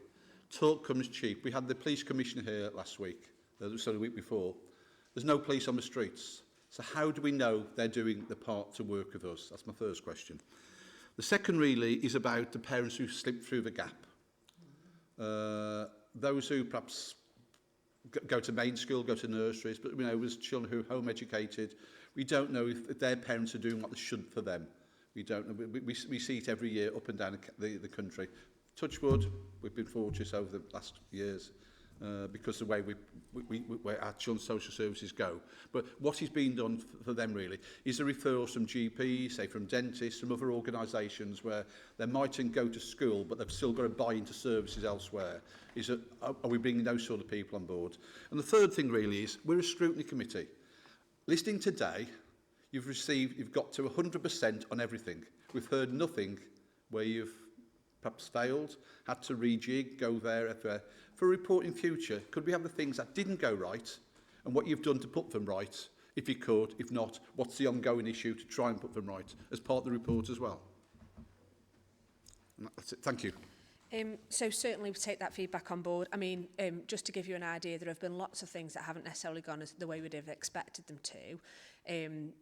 Talk comes cheap. We had the police commissioner here last week, so the week before. There's no police on the streets. So how do we know they're doing the part to work with us? That's my first question. The second really is about the parents who slipped through the gap. Those who perhaps go to main school, go to nurseries, but there's children who are home educated. We don't know if their parents are doing what they should for them. We don't know. We see it every year up and down the country. Touch wood, we've been fortunate over the last years. Because the way where our children's social services go. But what is being done for them really is a referral from GPs, say from dentists, from other organisations where they mightn't go to school but they've still got to buy into services elsewhere. Are we bringing those sort of people on board? And the third thing really is we're a scrutiny committee. Listening today, you've got to 100% on everything. We've heard nothing where you've perhaps failed, had to rejig, go there, everywhere. For a report in future, could we have the things that didn't go right and what you've done to put them right, if you could, if not, what's the ongoing issue to try and put them right as part of the report as well? And that's it. Thank you. So certainly we take that feedback on board. I mean, just to give you an idea, there have been lots of things that haven't necessarily gone as the way we'd have expected them to.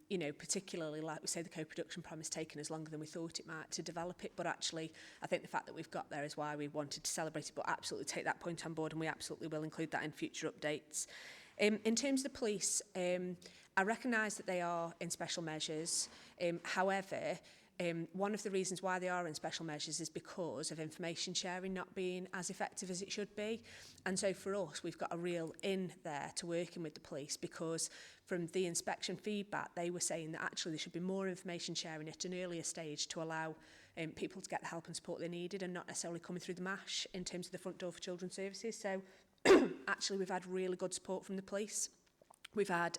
You know, particularly like we say, the co-production promise taken us longer than we thought it might to develop it. But actually, I think the fact that we've got there is why we wanted to celebrate it. But absolutely take that point on board, and we absolutely will include that in future updates. In terms of the police, I recognise that they are in special measures. However, one of the reasons why they are in special measures is because of information sharing not being as effective as it should be. And so for us, we've got a real in there to working with the police, because from the inspection feedback, they were saying that actually there should be more information sharing at an earlier stage to allow people to get the help and support they needed, and not necessarily coming through the MASH in terms of the front door for children's services. So actually we've had really good support from the police. We've had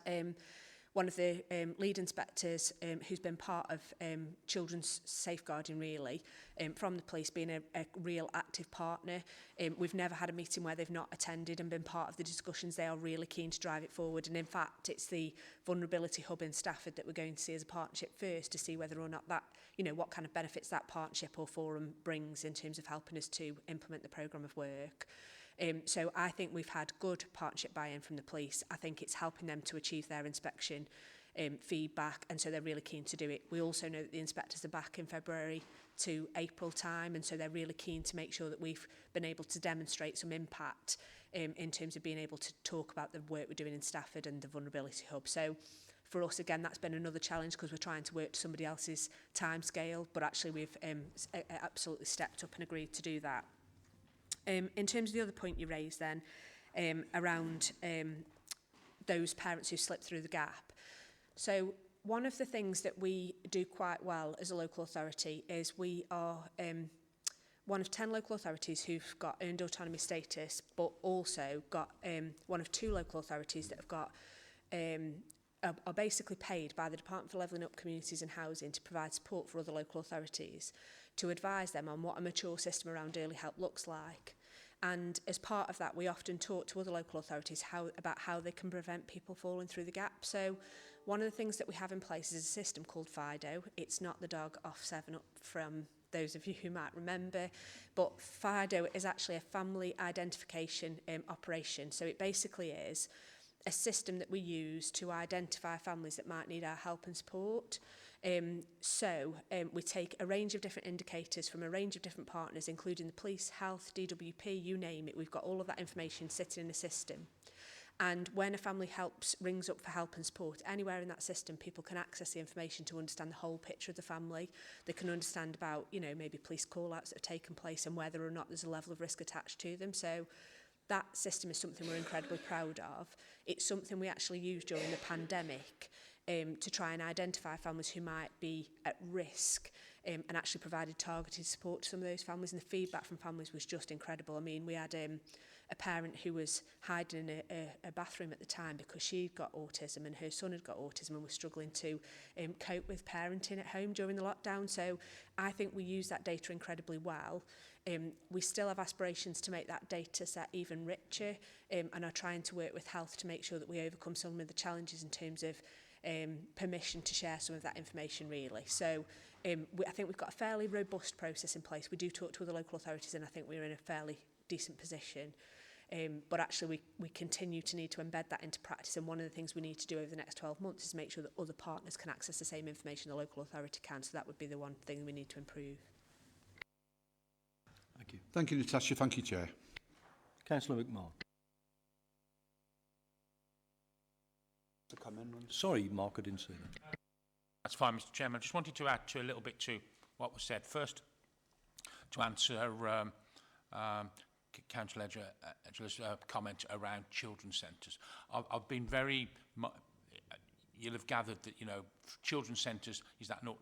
one of the lead inspectors who's been part of children's safeguarding really, from the police, being a real active partner. We've never had a meeting where they've not attended and been part of the discussions. They are really keen to drive it forward, and in fact it's the vulnerability hub in Stafford that we're going to see as a partnership first, to see whether or not that, you know, what kind of benefits that partnership or forum brings in terms of helping us to implement the programme of work. So I think we've had good partnership buy-in from the police. I think it's helping them to achieve their inspection feedback, and so they're really keen to do it. We also know that the inspectors are back in February to April time, and so they're really keen to make sure that we've been able to demonstrate some impact in terms of being able to talk about the work we're doing in Stafford and the vulnerability hub. So for us, again, that's been another challenge, because we're trying to work to somebody else's time scale, but actually we've absolutely stepped up and agreed to do that. In terms of the other point you raised then, around those parents who slipped through the gap. So one of the things that we do quite well as a local authority is we are one of 10 local authorities who've got earned autonomy status, but also got one of 2 local authorities that have got are basically paid by the Department for Levelling Up Communities and Housing to provide support for other local authorities, to advise them on what a mature system around early help looks like. And as part of that, we often talk to other local authorities about how they can prevent people falling through the gap. So one of the things that we have in place is a system called FIDO. It's not the dog off 7-Up from those of you who might remember, but FIDO is actually a family identification operation. So it basically is a system that we use to identify families that might need our help and support. We take a range of different indicators from a range of different partners, including the police, health, DWP, you name it. We've got all of that information sitting in the system. And when a family rings up for help and support, anywhere in that system, people can access the information to understand the whole picture of the family. They can understand about, maybe police call-outs that have taken place and whether or not there's a level of risk attached to them. So that system is something we're incredibly proud of. It's something we actually used during the pandemic to try and identify families who might be at risk and actually provided targeted support to some of those families. And the feedback from families was just incredible. I mean, we had a parent who was hiding in a bathroom at the time because she'd got autism and her son had got autism and was struggling to cope with parenting at home during the lockdown. So I think we use that data incredibly well. We still have aspirations to make that data set even richer and are trying to work with health to make sure that we overcome some of the challenges in terms of permission to share some of that information, really. So I think we've got a fairly robust process in place. We do talk to other local authorities and I think we're in a fairly decent position. But actually we continue to need to embed that into practice, and one of the things we need to do over the next 12 months is make sure that other partners can access the same information the local authority can. So that would be the one thing we need to improve. Thank you. Thank you, Natasha. Thank you, Chair. Councillor McMahon. To come in. Sorry, Mark, I didn't see that. That's fine, Mr. Chairman. I just wanted to add to a little bit to what was said. First, to answer Councillor Edger's comment around children's centres. I've been very... You'll have gathered that, children's centres was that 0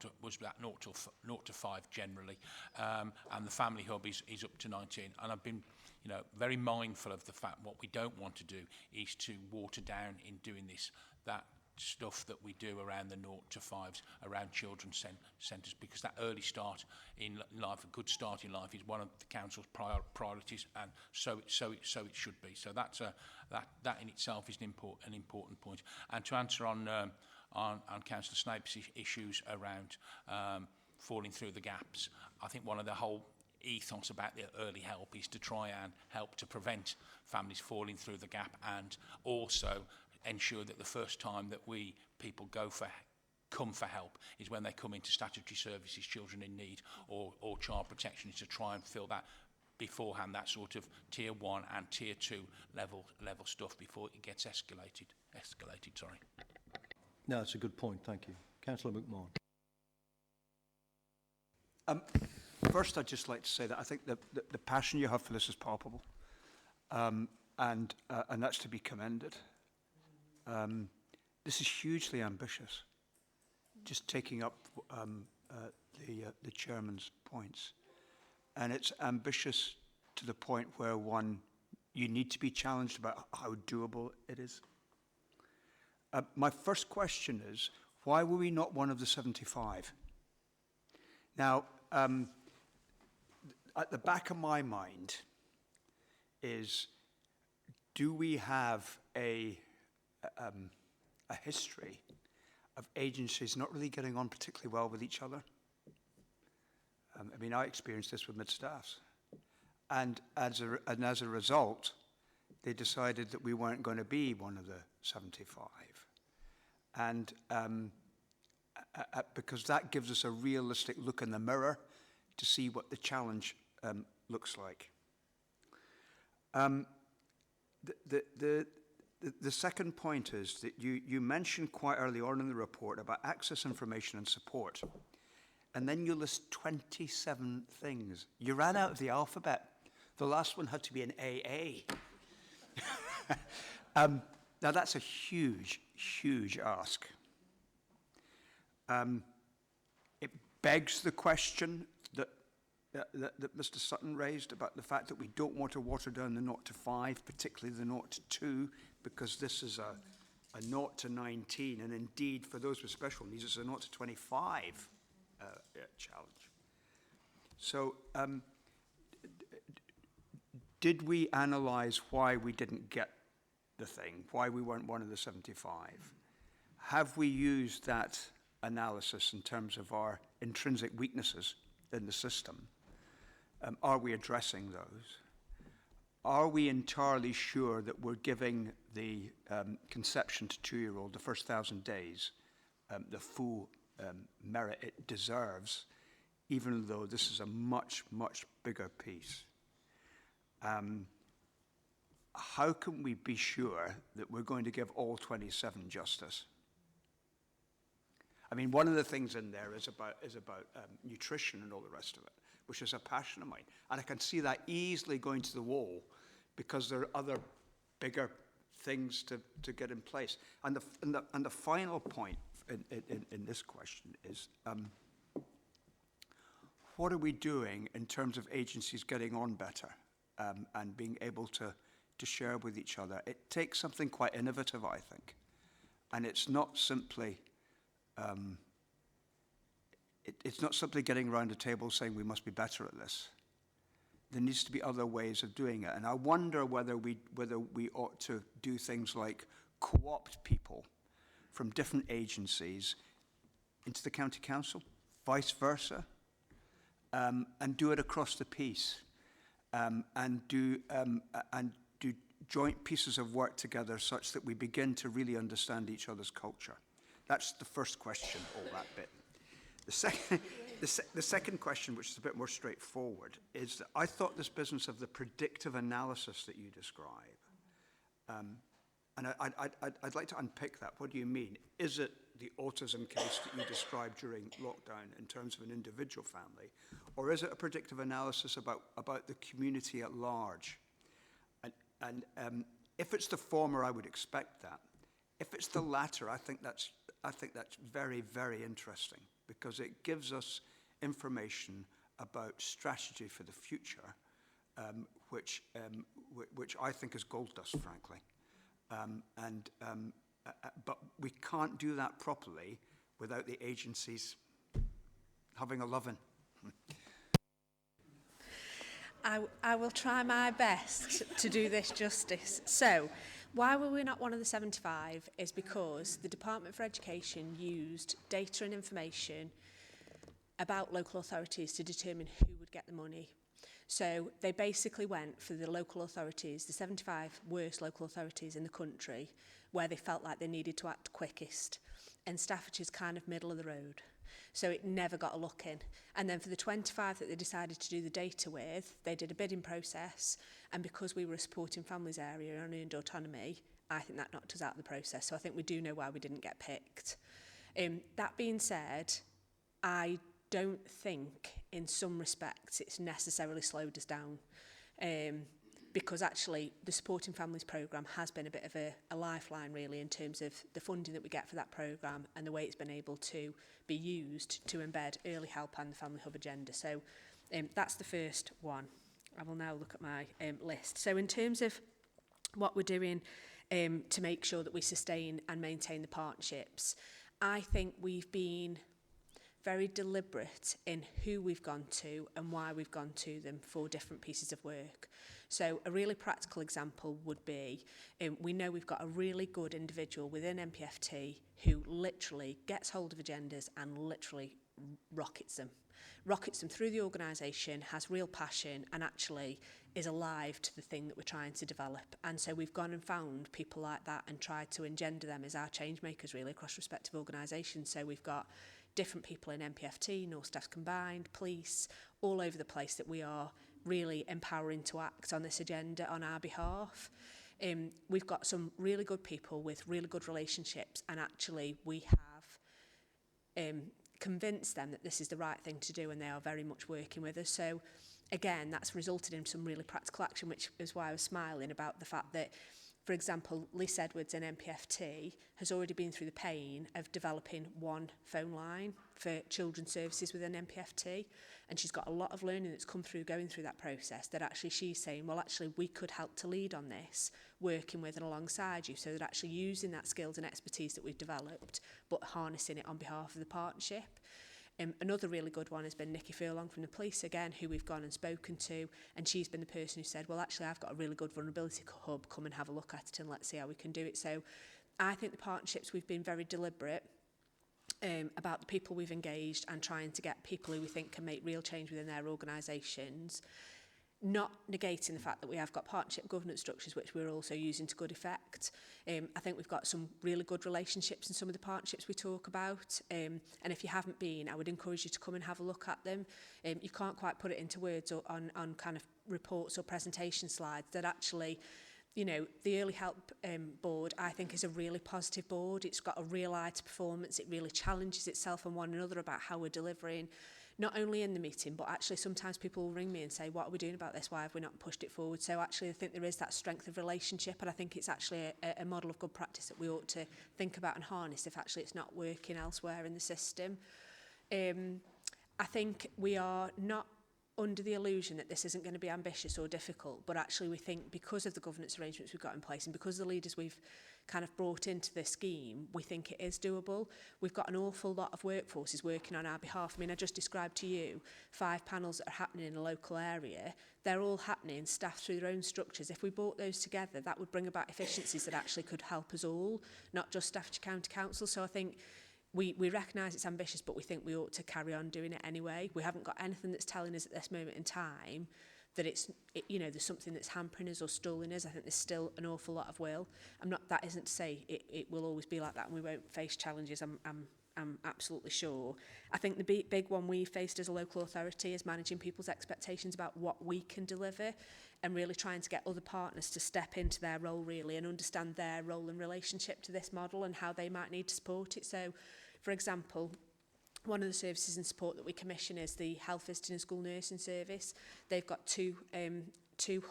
to 5 generally, and the family hub is up to 19. And I've been, very mindful of the fact what we don't want to do is to water down in doing this, that stuff that we do around the 0 to 5s around children's centres, because that early start in life, a good start in life, is one of the council's priorities, and so it should be. So that's that in itself is an important point. And to answer on Councillor Snape's issues around falling through the gaps, I think one of the whole ethos about the early help is to try and help to prevent families falling through the gap, and also ensure that the first time that people come for help is when they come into statutory services, children in need or child protection, is to try and fill that beforehand, that sort of tier 1 and tier 2 level stuff before it gets escalated. Sorry. No, that's a good point. Thank you. Councillor McMahon. First, I'd just like to say that I think the passion you have for this is palpable, and that's to be commended. This is hugely ambitious, just taking up the chairman's points. And it's ambitious to the point where you need to be challenged about how doable it is. My first question is, why were we not one of the 75? Now, at the back of my mind is, do we have a history of agencies not really getting on particularly well with each other? I experienced this with mid-staffs. And as a result, they decided that we weren't going to be one of the 75. And because that gives us a realistic look in the mirror to see what the challenge looks like. The second point is that you mentioned quite early on in the report about access, information and support. And then you list 27 things. You ran out of the alphabet. The last one had to be an AA. Now that's a huge, huge ask. It begs the question that Mr. Sutton raised about the fact that we don't want to water down the 0 to 5, particularly the 0 to 2, because this is a 0 to 19, and indeed for those with special needs, it's a 0 to 25 challenge. So, did we analyse why we didn't get the thing, why we weren't one of the 75? Have we used that analysis in terms of our intrinsic weaknesses in the system? Are we addressing those? Are we entirely sure that we're giving the conception to 2-year-old, the first 1,000 days, the full merit it deserves, even though this is a much, much bigger piece? How can we be sure that we're going to give all 27 justice? I mean, one of the things in there is about nutrition and all the rest of it, which is a passion of mine. And I can see that easily going to the wall because there are other bigger things to get in place. And the final point in this question is, what are we doing in terms of agencies getting on better and being able to share with each other? It takes something quite innovative, I think. And it's not simply it's not simply getting around a table saying we must be better at this. There needs to be other ways of doing it. And I wonder whether we ought to do things like co-opt people from different agencies into the county council, vice versa, and do it across the piece, and do joint pieces of work together such that we begin to really understand each other's culture. That's the first question, all that bit. The second question, which is a bit more straightforward, is that I thought this business of the predictive analysis that you describe, and I'd like to unpick that. What do you mean? Is it the autism case that you described during lockdown in terms of an individual family, or is it a predictive analysis about the community at large? And if it's the former, I would expect that. If it's the latter, I think that's very, very interesting, because it gives us information about strategy for the future, which I think is gold dust, frankly. But we can't do that properly without the agencies having a loving. I will try my best to do this justice. So, why were we not one of the 75 is because the Department for Education used data and information about local authorities to determine who would get the money. So they basically went for the local authorities, the 75 worst local authorities in the country, where they felt like they needed to act quickest. And Staffordshire's kind of middle of the road. So it never got a look in. And then for the 25 that they decided to do the data with, they did a bidding process. And because we were a supporting families area and earned autonomy, I think that knocked us out of the process. So I think we do know why we didn't get picked. That being said, I don't think in some respects it's necessarily slowed us down. Because actually the Supporting Families programme has been a bit of a lifeline really in terms of the funding that we get for that programme and the way it's been able to be used to embed early help and the Family Hub agenda. So that's the first one. I will now look at my list. So in terms of what we're doing to make sure that we sustain and maintain the partnerships, I think we've been very deliberate in who we've gone to and why we've gone to them for different pieces of work. So a really practical example would be, we know we've got a really good individual within MPFT who literally gets hold of agendas and literally rockets them through the organisation, has real passion and actually is alive to the thing that we're trying to develop. And so we've gone and found people like that and tried to engender them as our change makers really across respective organisations. So we've got different people in MPFT, North Staff Combined, police, all over the place that we are really empowering to act on this agenda on our behalf. We've got some really good people with really good relationships, and actually we have convinced them that this is the right thing to do, and they are very much working with us. So again, that's resulted in some really practical action, which is why I was smiling about the fact that For example, Liz Edwards in NPFT has already been through the pain of developing one phone line for children's services within NPFT, and she's got a lot of learning that's come through going through that process, that actually she's saying, well, actually we could help to lead on this, working with and alongside you, so that actually using that skills and expertise that we've developed, but harnessing it on behalf of the partnership. Another really good one has been Nikki Furlong from the police, again, who we've gone and spoken to, and she's been the person who said, well, actually, I've got a really good vulnerability hub, come and have a look at it and let's see how we can do it. So I think the partnerships, we've been very deliberate about the people we've engaged and trying to get people who we think can make real change within their organisations, not negating the fact that we have got partnership governance structures which we're also using to good effect. I think we've got some really good relationships in some of the partnerships we talk about, and if you haven't been, I would encourage you to come and have a look at them. You can't quite put it into words or on kind of reports or presentation slides that actually, you know, the Early Help board, I think, is a really positive board. It's got a real eye to performance. It really challenges itself and one another about how we're delivering, not only in the meeting, but actually sometimes people will ring me and say, what are we doing about this? Why have we not pushed it forward? So actually I think there is that strength of relationship, and I think it's actually a model of good practice that we ought to think about and harness if actually it's not working elsewhere in the system. I think we are not under the illusion that this isn't going to be ambitious or difficult, but actually we think because of the governance arrangements we've got in place and because of the leaders we've kind of brought into this scheme, we think it is doable. We've got an awful lot of workforces working on our behalf. I mean, I just described to you 5 panels that are happening in a local area. They're all happening, staffed through their own structures. If we brought those together, that would bring about efficiencies that actually could help us all, not just Staffordshire County Council. So I think we recognise it's ambitious, but we think we ought to carry on doing it anyway. We haven't got anything that's telling us at this moment in time that you know, there's something that's hampering us or stalling us. I think there's still an awful lot of will. That isn't to say it will always be like that and we won't face challenges. I'm absolutely sure. I think the big one we faced as a local authority is managing people's expectations about what we can deliver and really trying to get other partners to step into their role really and understand their role in relationship to this model and how they might need to support it. So, for example, one of the services and support that we commission is the health visiting and school nursing service. They've got two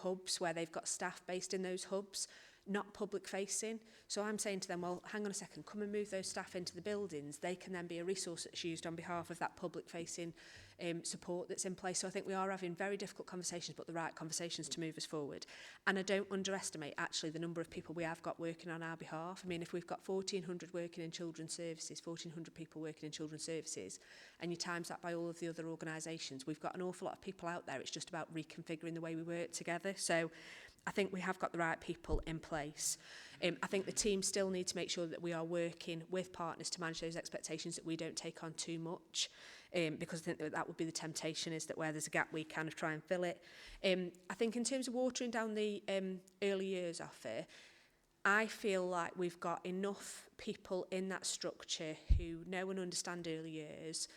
hubs where they've got staff based in those hubs, not public facing. So I'm saying to them, well, hang on a second, come and move those staff into the buildings. They can then be a resource that's used on behalf of that public facing support that's in place. So I think we are having very difficult conversations, but the right conversations to move us forward. And I don't underestimate actually the number of people we have got working on our behalf. I mean, if we've got 1,400 working in children's services, 1,400 people working in children's services, and you times that by all of the other organisations, we've got an awful lot of people out there. It's just about reconfiguring the way we work together. So I think we have got the right people in place. I think the team still need to make sure that we are working with partners to manage those expectations, that we don't take on too much, because I think that would be the temptation, is that where there's a gap we kind of try and fill it. I think in terms of watering down the early years offer, I feel like we've got enough people in that structure who know and understand early years,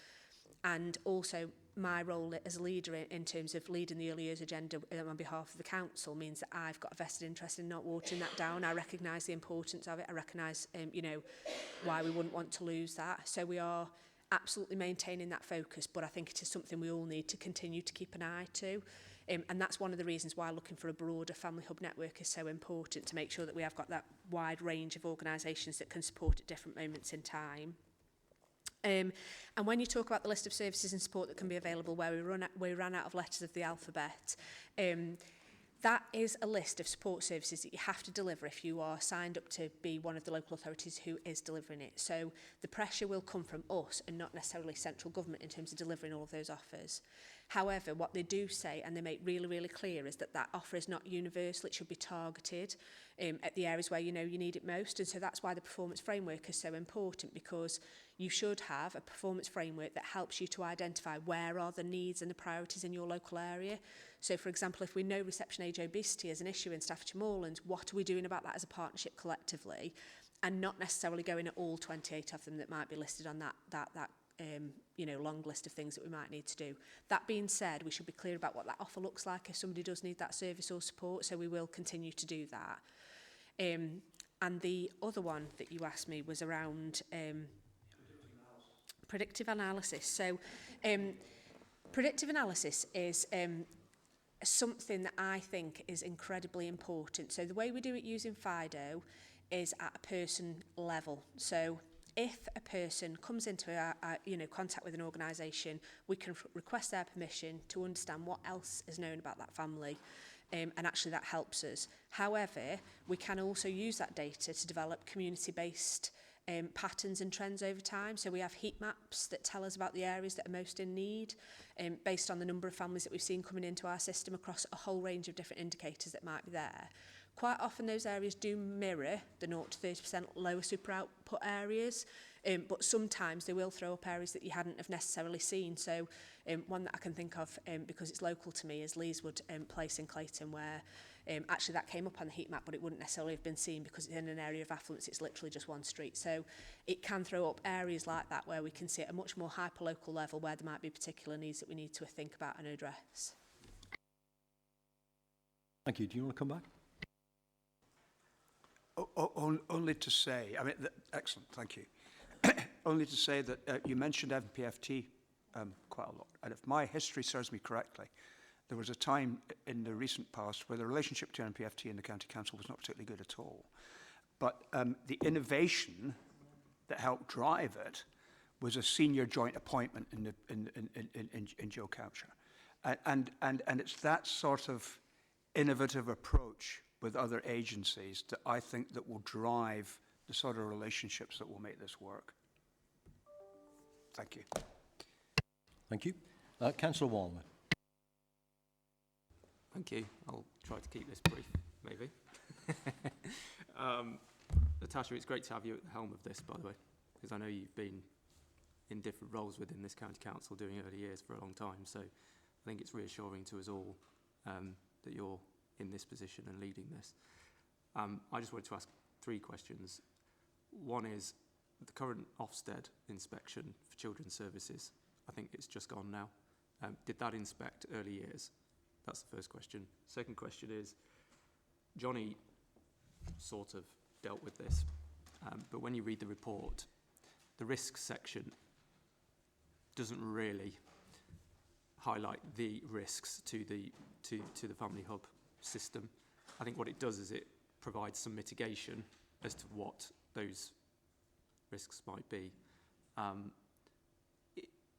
and also my role as a leader in terms of leading the early years agenda on behalf of the council means that I've got a vested interest in not watering that down. I recognise the importance of it. I recognise, you know, why we wouldn't want to lose that. So we are absolutely maintaining that focus, but I think it is something we all need to continue to keep an eye to. And that's one of the reasons why looking for a broader family hub network is so important, to make sure that we have got that wide range of organisations that can support at different moments in time. And when you talk about the list of services and support that can be available, where we ran out of letters of the alphabet, that is a list of support services that you have to deliver if you are signed up to be one of the local authorities who is delivering it. So the pressure will come from us and not necessarily central government in terms of delivering all of those offers. However, what they do say, and they make really, really clear, is that that offer is not universal. It should be targeted at the areas where you know you need it most. And so that's why the performance framework is so important, because you should have a performance framework that helps you to identify where are the needs and the priorities in your local area. So, for example, if we know reception age obesity is an issue in Staffordshire Moorlands, what are we doing about that as a partnership collectively, and not necessarily going at all 28 of them that might be listed on that you know, long list of things that we might need to do. That being said, we should be clear about what that offer looks like if somebody does need that service or support, so we will continue to do that. And the other one that you asked me was around predictive analysis. So predictive analysis is something that I think is incredibly important. So the way we do it using FIDO is at a person level. So if a person comes into contact with an organisation, we can request their permission to understand what else is known about that family, and actually that helps us. However, we can also use that data to develop community-based patterns and trends over time. So we have heat maps that tell us about the areas that are most in need, based on the number of families that we've seen coming into our system across a whole range of different indicators that might be there. Quite often those areas do mirror the 0 to 30% lower super output areas, but sometimes they will throw up areas that you hadn't have necessarily seen. So one that I can think of, because it's local to me, is Leeswood Place in Clayton, where actually that came up on the heat map, but it wouldn't necessarily have been seen because it's in an area of affluence. It's literally just one street. So it can throw up areas like that where we can see at a much more hyper-local level where there might be particular needs that we need to think about and address. Thank you. Do you want to come back? Only to say, I mean, excellent, thank you. Only to say that you mentioned MPFT quite a lot. And if my history serves me correctly, there was a time in the recent past where the relationship between MPFT and the County Council was not particularly good at all. But the innovation that helped drive it was a senior joint appointment in Joe Coucher. And it's that sort of innovative approach with other agencies that I think that will drive the sort of relationships that will make this work. Thank you. Thank you. Councillor Walmer. Thank you. I'll try to keep this brief, maybe. Natasha, it's great to have you at the helm of this, by the way, because I know you've been in different roles within this county council doing early years for a long time, so I think it's reassuring to us all that you're in this position and leading this. I just wanted to ask 3 questions. One is the current Ofsted inspection for children's services. I think it's just gone now. Did that inspect early years? That's the first question. Second question is, Johnny sort of dealt with this, but when you read the report, the risks section doesn't really highlight the risks to the family hub system. I think what it does is it provides some mitigation as to what those risks might be.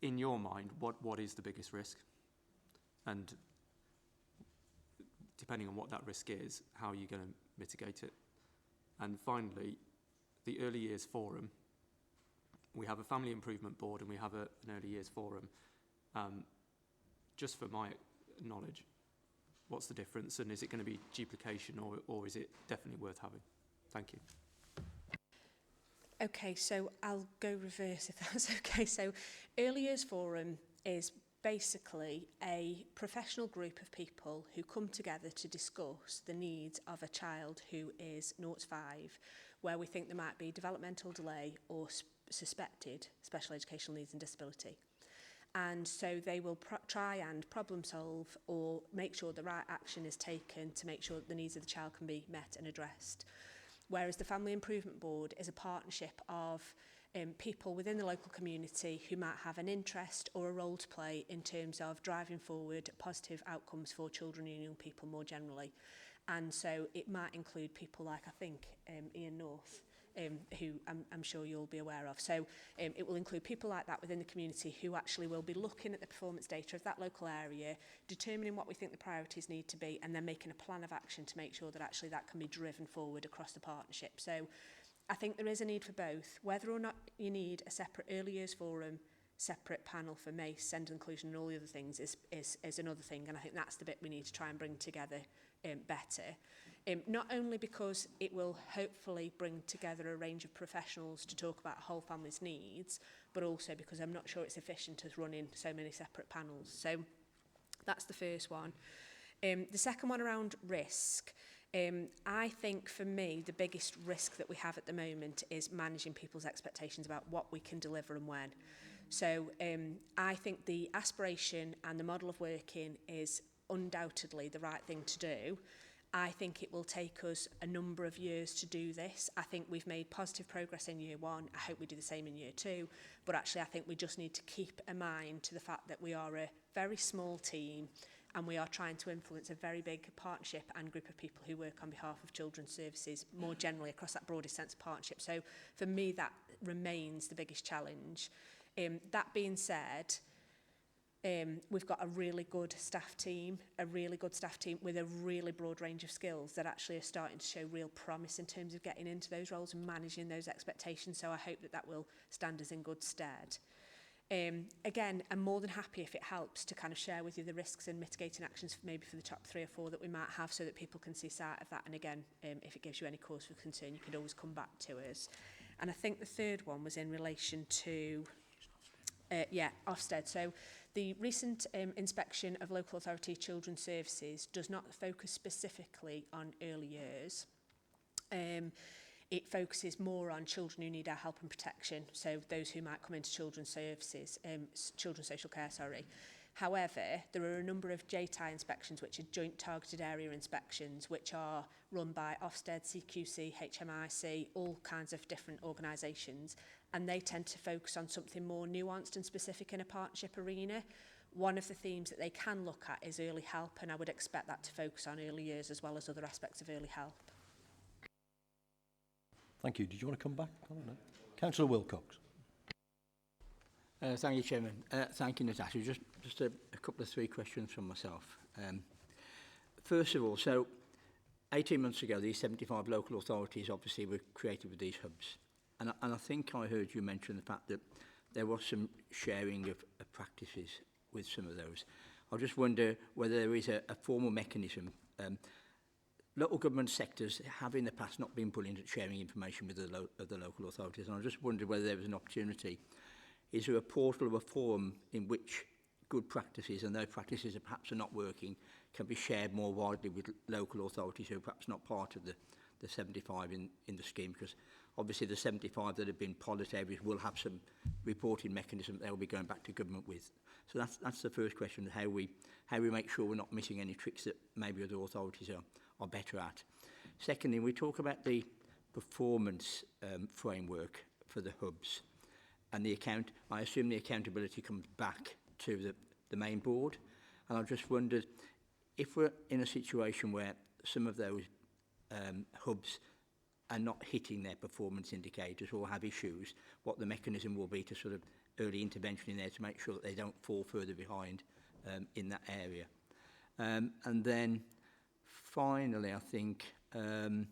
In your mind, what is the biggest risk? And depending on what that risk is, how are you going to mitigate it? And finally, the Early Years Forum. We have a Family Improvement Board and we have an Early Years Forum. Just for my knowledge, what's the difference, and is it going to be duplication or is it definitely worth having? Thank you. Okay, so I'll go reverse if that's okay. So Early Years Forum is basically a professional group of people who come together to discuss the needs of a child who is 0 to 5, where we think there might be developmental delay or suspected special educational needs and disability. And so they will try and problem solve or make sure the right action is taken to make sure that the needs of the child can be met and addressed. Whereas the Family Improvement Board is a partnership of people within the local community who might have an interest or a role to play in terms of driving forward positive outcomes for children and young people more generally. And so it might include people like, I think, Ian North, who I'm sure you'll be aware of. So it will include people like that within the community who actually will be looking at the performance data of that local area, determining what we think the priorities need to be, and then making a plan of action to make sure that actually that can be driven forward across the partnership. So I think there is a need for both. Whether or not you need a separate Early Years Forum, separate panel for MACE, SEND inclusion and all the other things is another thing, and I think that's the bit we need to try and bring together better. Not only because it will hopefully bring together a range of professionals to talk about a whole family's needs, but also because I'm not sure it's efficient as running so many separate panels. So that's the first one. The second one around risk. I think for me, the biggest risk that we have at the moment is managing people's expectations about what we can deliver and when. So I think the aspiration and the model of working is undoubtedly the right thing to do. I think it will take us a number of years to do this. I think we've made positive progress in year 1. I hope we do the same in year 2. But actually, I think we just need to keep a mind to the fact that we are a very small team and we are trying to influence a very big partnership and group of people who work on behalf of children's services more generally across that broader sense of partnership. So for me, that remains the biggest challenge. That being said, we've got a really good staff team with a really broad range of skills that actually are starting to show real promise in terms of getting into those roles and managing those expectations. So I hope that that will stand us in good stead. Again, I'm more than happy if it helps to kind of share with you the risks and mitigating actions maybe for the top 3 or 4 that we might have, so that people can see sight of that. And again, if it gives you any cause for concern, you can always come back to us. And I think the third one was in relation to Ofsted. So the recent inspection of local authority children's services does not focus specifically on early years. It focuses more on children who need our help and protection, so those who might come into children's services, children's social care, sorry. However, there are a number of JTI inspections, which are joint targeted area inspections, which are run by Ofsted, CQC, HMIC, all kinds of different organisations, and they tend to focus on something more nuanced and specific in a partnership arena. One of the themes that they can look at is early help, and I would expect that to focus on early years as well as other aspects of early help. Thank you. Did you want to come back? I don't know. Councillor Wilcox. Thank you, Chairman. Thank you, Natasha. Just a couple of 3 questions from myself. First of all, so 18 months ago, these 75 local authorities obviously were created with these hubs. And I think I heard you mention the fact that there was some sharing of practices with some of those. I just wonder whether there is a formal mechanism. Local government sectors have in the past not been brilliant at sharing information with the local authorities, and I just wondered whether there was an opportunity. Is there a portal or a forum in which good practices, and those practices that perhaps are not working, can be shared more widely with local authorities who are perhaps not part of the 75 in the scheme? Because obviously the 75 that have been pilot areas will have some reporting mechanism that they'll be going back to government with. So that's the first question, how we make sure we're not missing any tricks that maybe other authorities are better at. Secondly, we talk about the performance framework for the hubs and I assume the accountability comes back to the main board. And I just wondered if we're in a situation where some of those hubs are not hitting their performance indicators or have issues, what the mechanism will be to sort of early intervention in there to make sure that they don't fall further behind in that area. And then finally, I think the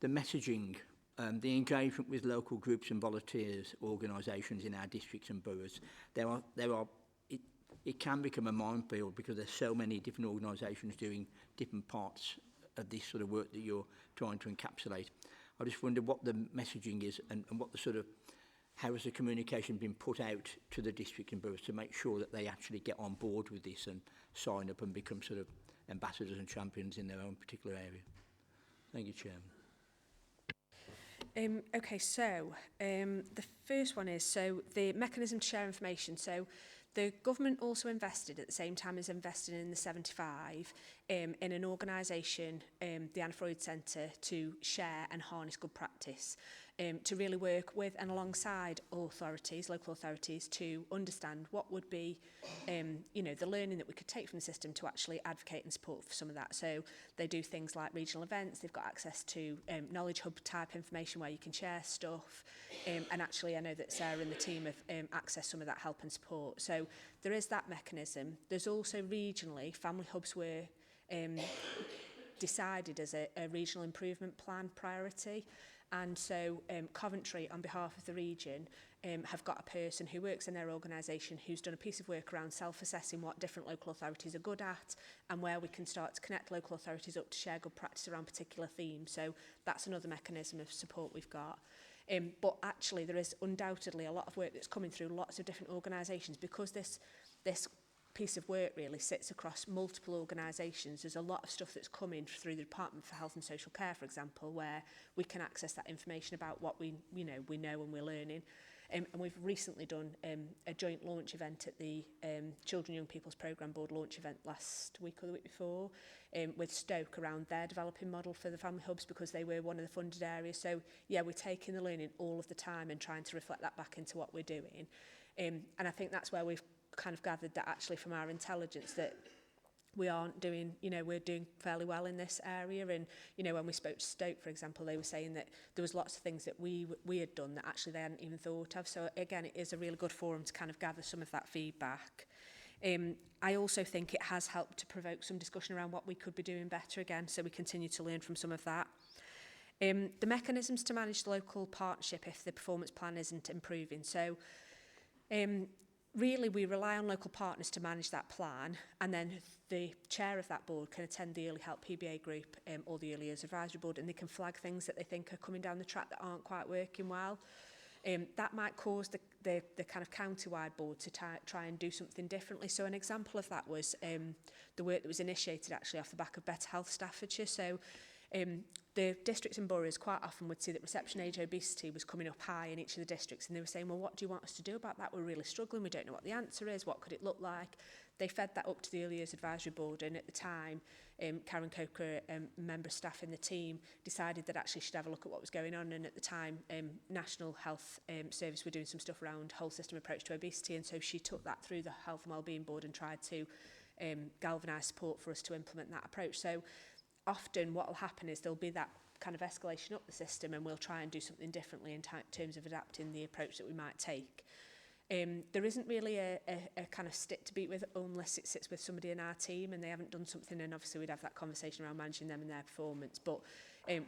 messaging, the engagement with local groups and volunteers, organisations in our districts and boroughs, it can become a minefield because there's so many different organisations doing different parts of this sort of work that you're trying to encapsulate. I just wonder what the messaging is and what the sort of, how has the communication been put out to the district and boroughs to make sure that they actually get on board with this and sign up and become sort of ambassadors and champions in their own particular area. Thank you, Chairman. Okay, so the first one is, so the mechanism to share information. So the government also invested at the same time as investing in the 75 in an organisation, the Anna Freud Centre, to share and harness good practice, to really work with and alongside authorities, local authorities, to understand what would be, the learning that we could take from the system to actually advocate and support for some of that. So they do things like regional events, they've got access to knowledge hub type information where you can share stuff, and actually I know that Sarah and the team have accessed some of that help and support. So there is that mechanism. There's also regionally, family hubs were decided as a regional improvement plan priority. And so Coventry, on behalf of the region, have got a person who works in their organisation who's done a piece of work around self-assessing what different local authorities are good at and where we can start to connect local authorities up to share good practice around particular themes. So that's another mechanism of support we've got. But actually there is undoubtedly a lot of work that's coming through lots of different organisations because this piece of work really sits across multiple organisations. There's a lot of stuff that's coming through the Department for Health and Social Care, for example, where we can access that information about what we know and we're learning. And we've recently done a joint launch event at the Children and Young People's Programme Board launch event last week or the week before with Stoke around their developing model for the family hubs because they were one of the funded areas. So, yeah, we're taking the learning all of the time and trying to reflect that back into what we're doing. And I think that's where we've kind of gathered that actually from our intelligence that we aren't doing, you know, we're doing fairly well in this area. And, you know, when we spoke to Stoke, for example, they were saying that there was lots of things that we had done that actually they hadn't even thought of. So again, it is a really good forum to kind of gather some of that feedback. I also think it has helped to provoke some discussion around what we could be doing better again, so we continue to learn from some of that. The mechanisms to manage the local partnership if the performance plan isn't improving. So really, we rely on local partners to manage that plan, and then the chair of that board can attend the Early Help PBA group or the Early Years Advisory Board, and they can flag things that they think are coming down the track that aren't quite working well. That might cause the kind of county-wide board to try and do something differently. So an example of that was the work that was initiated actually off the back of Better Health Staffordshire. So the districts and boroughs quite often would see that reception age obesity was coming up high in each of the districts, and they were saying, well, what do you want us to do about that? We're really struggling, we don't know what the answer is, what could it look like? They fed that up to the Early Years Advisory Board, and at the time, Karen Coker, member of staff in the team, decided that actually she'd have a look at what was going on, and at the time, National Health Service were doing some stuff around whole system approach to obesity, and so she took that through the Health and Wellbeing Board and tried to galvanise support for us to implement that approach. So often what will happen is there'll be that kind of escalation up the system, and we'll try and do something differently in terms of adapting the approach that we might take. There isn't really a kind of stick to beat with unless it sits with somebody in our team and they haven't done something, and obviously we'd have that conversation around managing them and their performance. But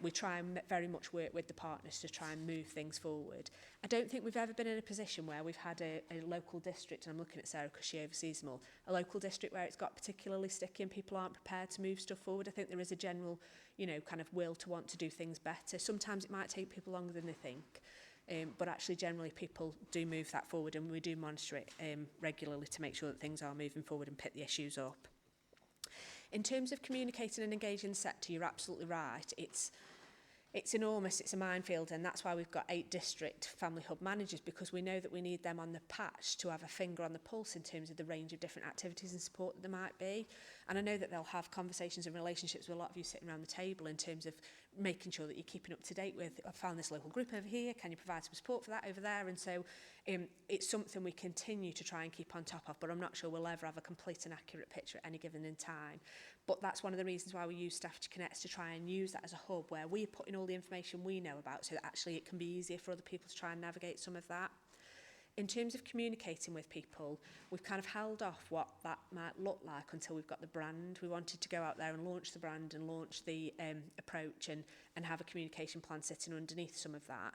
we try and very much work with the partners to try and move things forward. I don't think we've ever been in a position where we've had a local district, and I'm looking at Sarah because she oversees them all, a local district where it's got particularly sticky and people aren't prepared to move stuff forward. I think there is a general, you know, kind of will to want to do things better. Sometimes it might take people longer than they think. But actually generally people do move that forward, and we do monitor it regularly to make sure that things are moving forward and pick the issues up. In terms of communicating and engaging the sector, you're absolutely right. It's enormous, it's a minefield, and that's why we've got 8 district family hub managers, because we know that we need them on the patch to have a finger on the pulse in terms of the range of different activities and support that there might be. And I know that they'll have conversations and relationships with a lot of you sitting around the table in terms of making sure that you're keeping up to date with, I found this local group over here, can you provide some support for that over there? And so it's something we continue to try and keep on top of, but I'm not sure we'll ever have a complete and accurate picture at any given in time. But that's one of the reasons why we use Stafford Connects, to try and use that as a hub where we're putting all the information we know about, so that actually it can be easier for other people to try and navigate some of that. In terms of communicating with people, we've kind of held off what that might look like until we've got the brand. We wanted to go out there and launch the brand and launch the approach and have a communication plan sitting underneath some of that.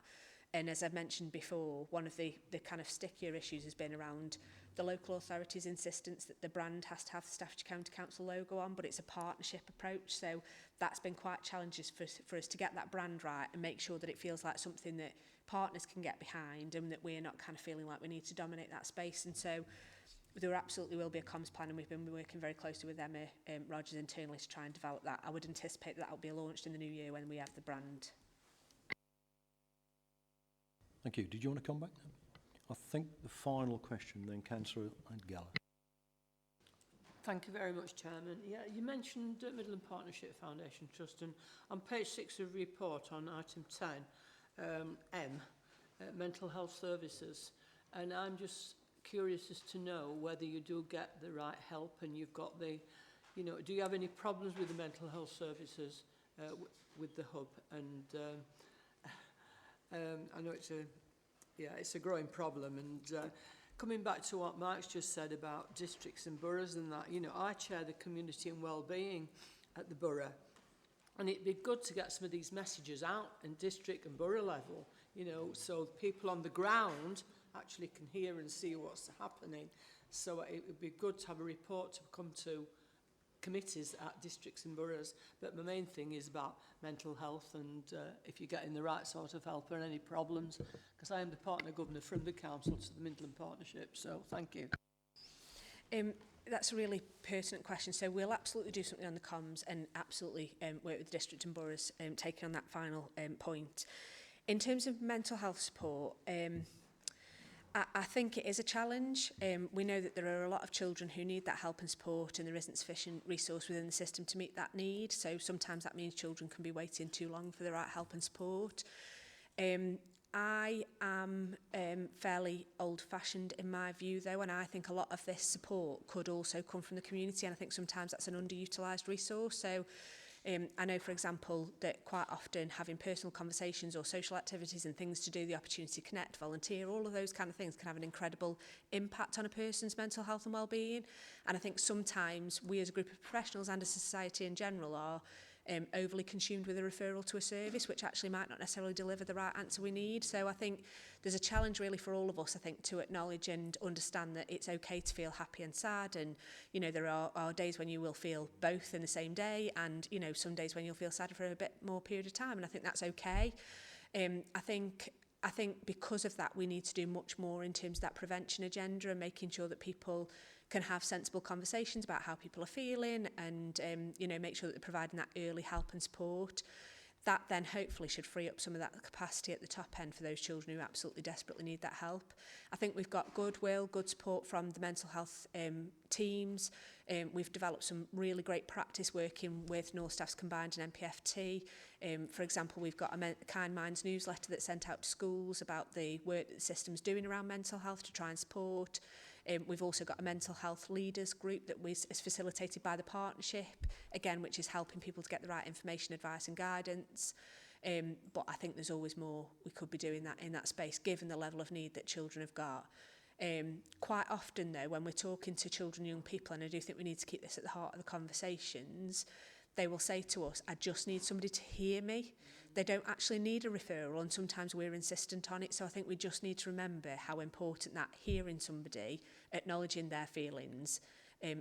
And as I've mentioned before, one of the kind of stickier issues has been around the local authorities' insistence that the brand has to have the Staffordshire County Council logo on, but it's a partnership approach. So that's been quite challenging for us to get that brand right and make sure that it feels like something that partners can get behind, and that we're not kind of feeling like we need to dominate that space. And so there absolutely will be a comms plan, and we've been working very closely with Emma Rogers internally to try and develop that. I would anticipate that will be launched in the new year when we have the brand. Thank you. Did you want to come back now? I think the final question, then Councillor Geller. Thank you very much, Chairman. Yeah, you mentioned Midland Partnership Foundation Trust, and on page 6 of the report on item 10, mental health services, and I'm just curious as to know whether you do get the right help, and you've got the, you know, do you have any problems with the mental health services with the hub? And I know it's a growing problem, and coming back to what Mark's just said about districts and boroughs and that, you know, I chair the community and wellbeing at the borough, and it'd be good to get some of these messages out in district and borough level, you know, so people on the ground actually can hear and see what's happening. So it would be good to have a report to come to committees at districts and boroughs. But my main thing is about mental health, and if you're getting the right sort of help or any problems, because I am the partner governor from the council to the Midland Partnership. So thank you. That's a really pertinent question. So we'll absolutely do something on the comms, and absolutely work with the district and boroughs, taking on that final point. In terms of mental health support, I think it is a challenge. We know that there are a lot of children who need that help and support, and there isn't sufficient resource within the system to meet that need. So sometimes that means children can be waiting too long for the right help and support. I am fairly old-fashioned in my view, though, and I think a lot of this support could also come from the community, and I think sometimes that's an underutilised resource. So I know, for example, that quite often having personal conversations or social activities and things to do, the opportunity to connect, volunteer, all of those kind of things can have an incredible impact on a person's mental health and well-being. And I think sometimes we as a group of professionals and as a society in general are overly consumed with a referral to a service which actually might not necessarily deliver the right answer we need. So I think there's a challenge really for all of us, I think, to acknowledge and understand that it's okay to feel happy and sad, and you know there are days when you will feel both in the same day, and you know some days when you'll feel sad for a bit more period of time, and I think that's okay. I think because of that we need to do much more in terms of that prevention agenda and making sure that people can have sensible conversations about how people are feeling, and you know, make sure that they're providing that early help and support. That then hopefully should free up some of that capacity at the top end for those children who absolutely desperately need that help. I think we've got goodwill, good support from the mental health teams. We've developed some really great practice working with North Staffs Combined and MPFT. For example, we've got a Kind Minds newsletter that's sent out to schools about the work that the system's doing around mental health to try and support. We've also got a mental health leaders group that is facilitated by the partnership, again, which is helping people to get the right information, advice and guidance. But I think there's always more we could be doing that in that space, given the level of need that children have got. Quite often, though, when we're talking to children and young people, and I do think we need to keep this at the heart of the conversations, they will say to us, I just need somebody to hear me. They don't actually need a referral, and sometimes we're insistent on it. So I think we just need to remember how important that hearing somebody, acknowledging their feelings,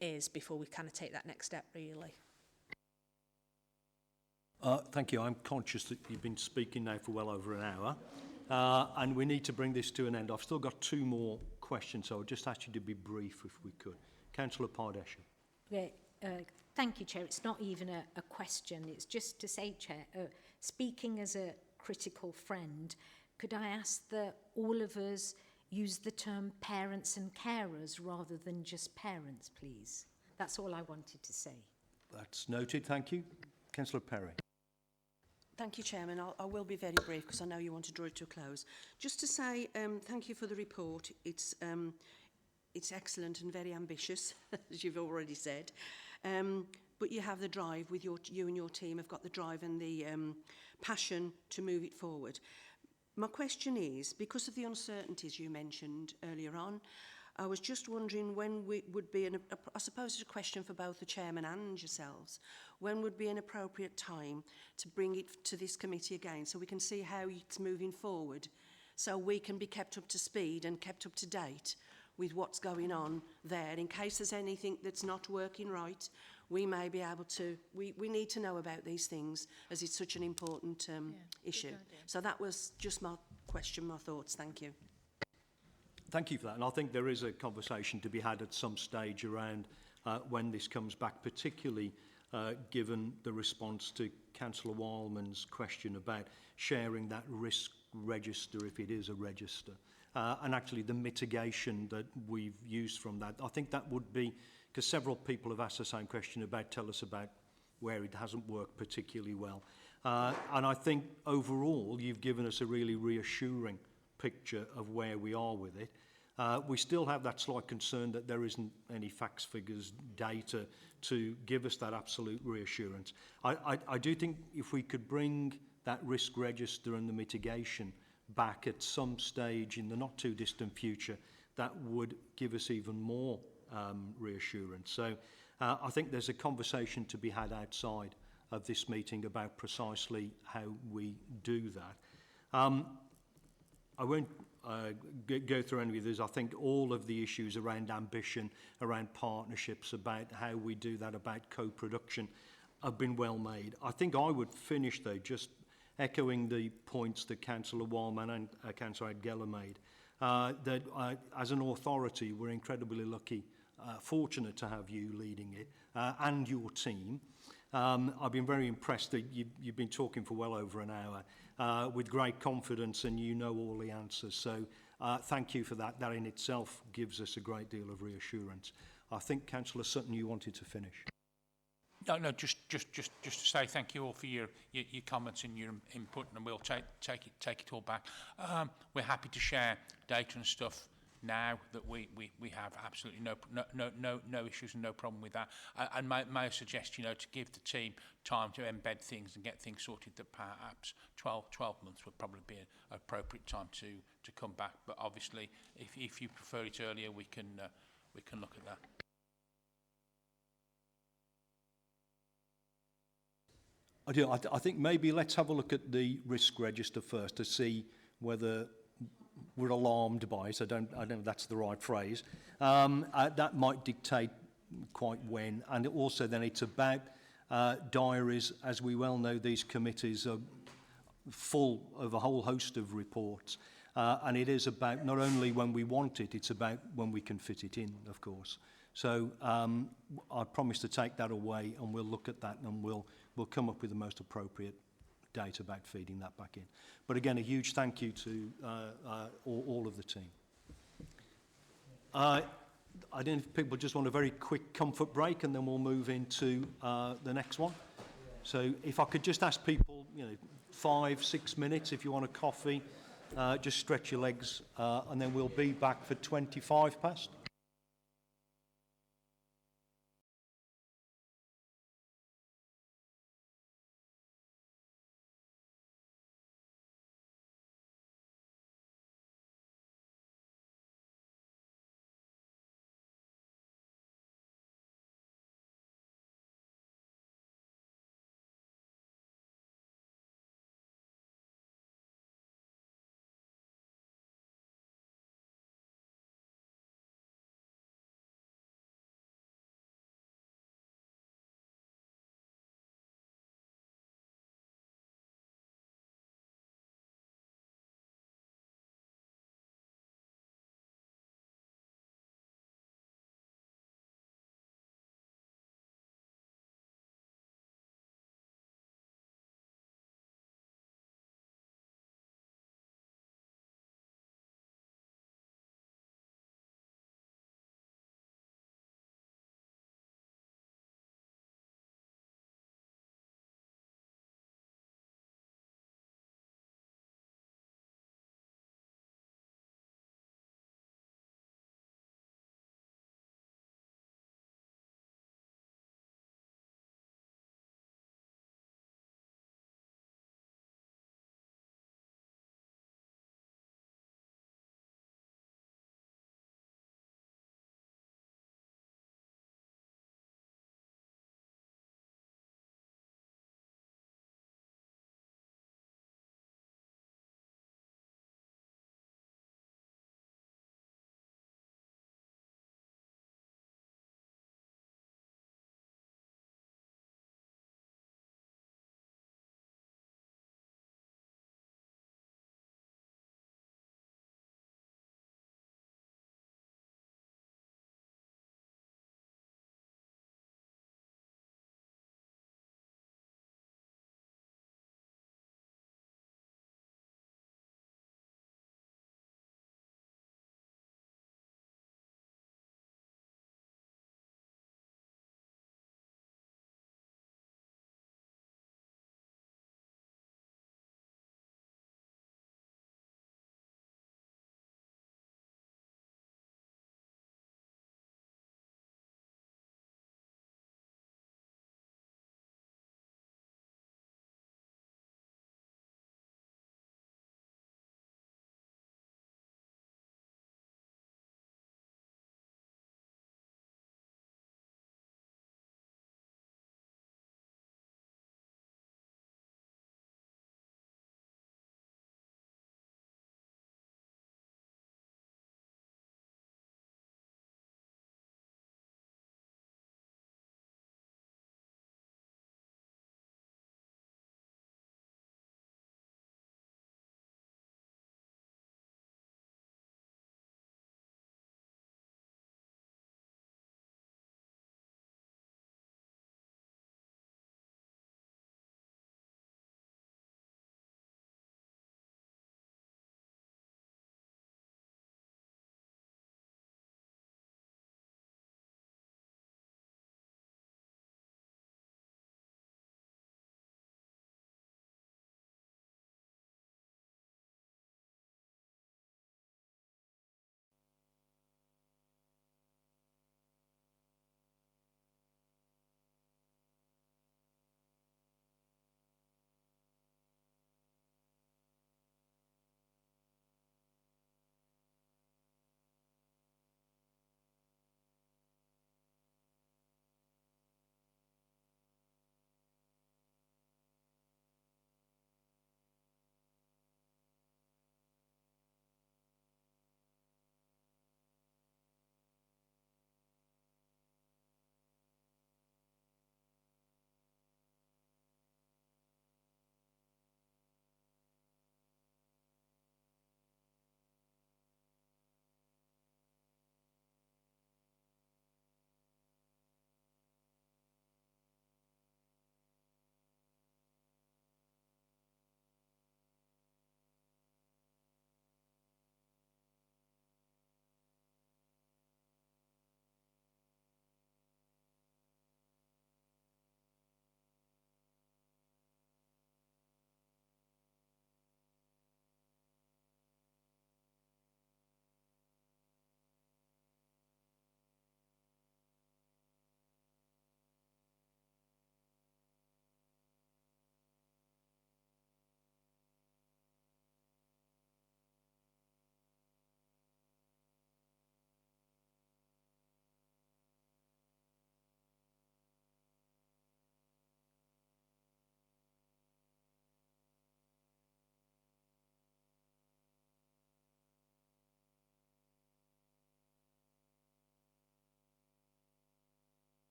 is before we kind of take that next step, really. Thank you. I'm conscious that you've been speaking now for well over an hour, and we need to bring this to an end. I've still got two more questions, so I'll just ask you to be brief if we could. Councillor Pardesha. Thank you, Chair. It's not even a question. It's just to say, Chair, speaking as a critical friend, could I ask that all of us use the term parents and carers rather than just parents, please? That's all I wanted to say. That's noted. Thank you. Councillor Perry. Thank you, Chairman. I will be very brief because I know you want to draw it to a close. Just to say thank you for the report. It's excellent and very ambitious, as you've already said. But you have the drive with you and your team have got the drive and the passion to move it forward. My question is, because of the uncertainties you mentioned earlier on, I was just wondering when would be, I suppose it's a question for both the chairman and yourselves, when would be an appropriate time to bring it to this committee again so we can see how it's moving forward, so we can be kept up to speed and kept up to date with what's going on there. In case there's anything that's not working right, we may be able to, we need to know about these things as it's such an important issue. So that was just my question, my thoughts. Thank you. Thank you for that. And I think there is a conversation to be had at some stage around when this comes back, particularly given the response to Councillor Wildman's question about sharing that risk register, if it is a register, and actually the mitigation that we've used from that. I think that would be, because several people have asked the same question about, tell us about where it hasn't worked particularly well. And I think overall you've given us a really reassuring picture of where we are with it. We still have that slight concern that there isn't any facts, figures, data to give us that absolute reassurance. I do think if we could bring that risk register and the mitigation back at some stage in the not too distant future, that would give us even more reassurance. So I think there's a conversation to be had outside of this meeting about precisely how we do that. I won't go through any of these. I think all of the issues around ambition, around partnerships, about how we do that, about co-production, have been well made. I think I would finish, though, just echoing the points that Councillor Wildman and Councillor Geller made, that as an authority, we're incredibly lucky, fortunate to have you leading it, and your team. I've been very impressed that you've been talking for well over an hour with great confidence, and you know all the answers. So thank you for that. That in itself gives us a great deal of reassurance. I think, Councillor Sutton, you wanted to finish. No, just to say thank you all for your comments and your input, and we'll take it all back. We're happy to share data and stuff now that we have absolutely no issues and no problem with that. And may I suggest, you know, to give the team time to embed things and get things sorted, that perhaps 12 months would probably be an appropriate time to come back. But obviously, if you prefer it earlier, we can look at that. I do. I think maybe let's have a look at the risk register first to see whether we're alarmed by it. I don't know if that's the right phrase. That might dictate quite when. And also then it's about diaries. As we well know, these committees are full of a whole host of reports. And it is about not only when we want it, it's about when we can fit it in, of course. So I promise to take that away, and we'll look at that, and we'll come up with the most appropriate data about feeding that back in. But again, a huge thank you to all of the team. I don't know if people just want a very quick comfort break, and then we'll move into the next one. So if I could just ask people, 5-6 minutes, if you want a coffee, just stretch your legs, and then we'll be back for 25 past.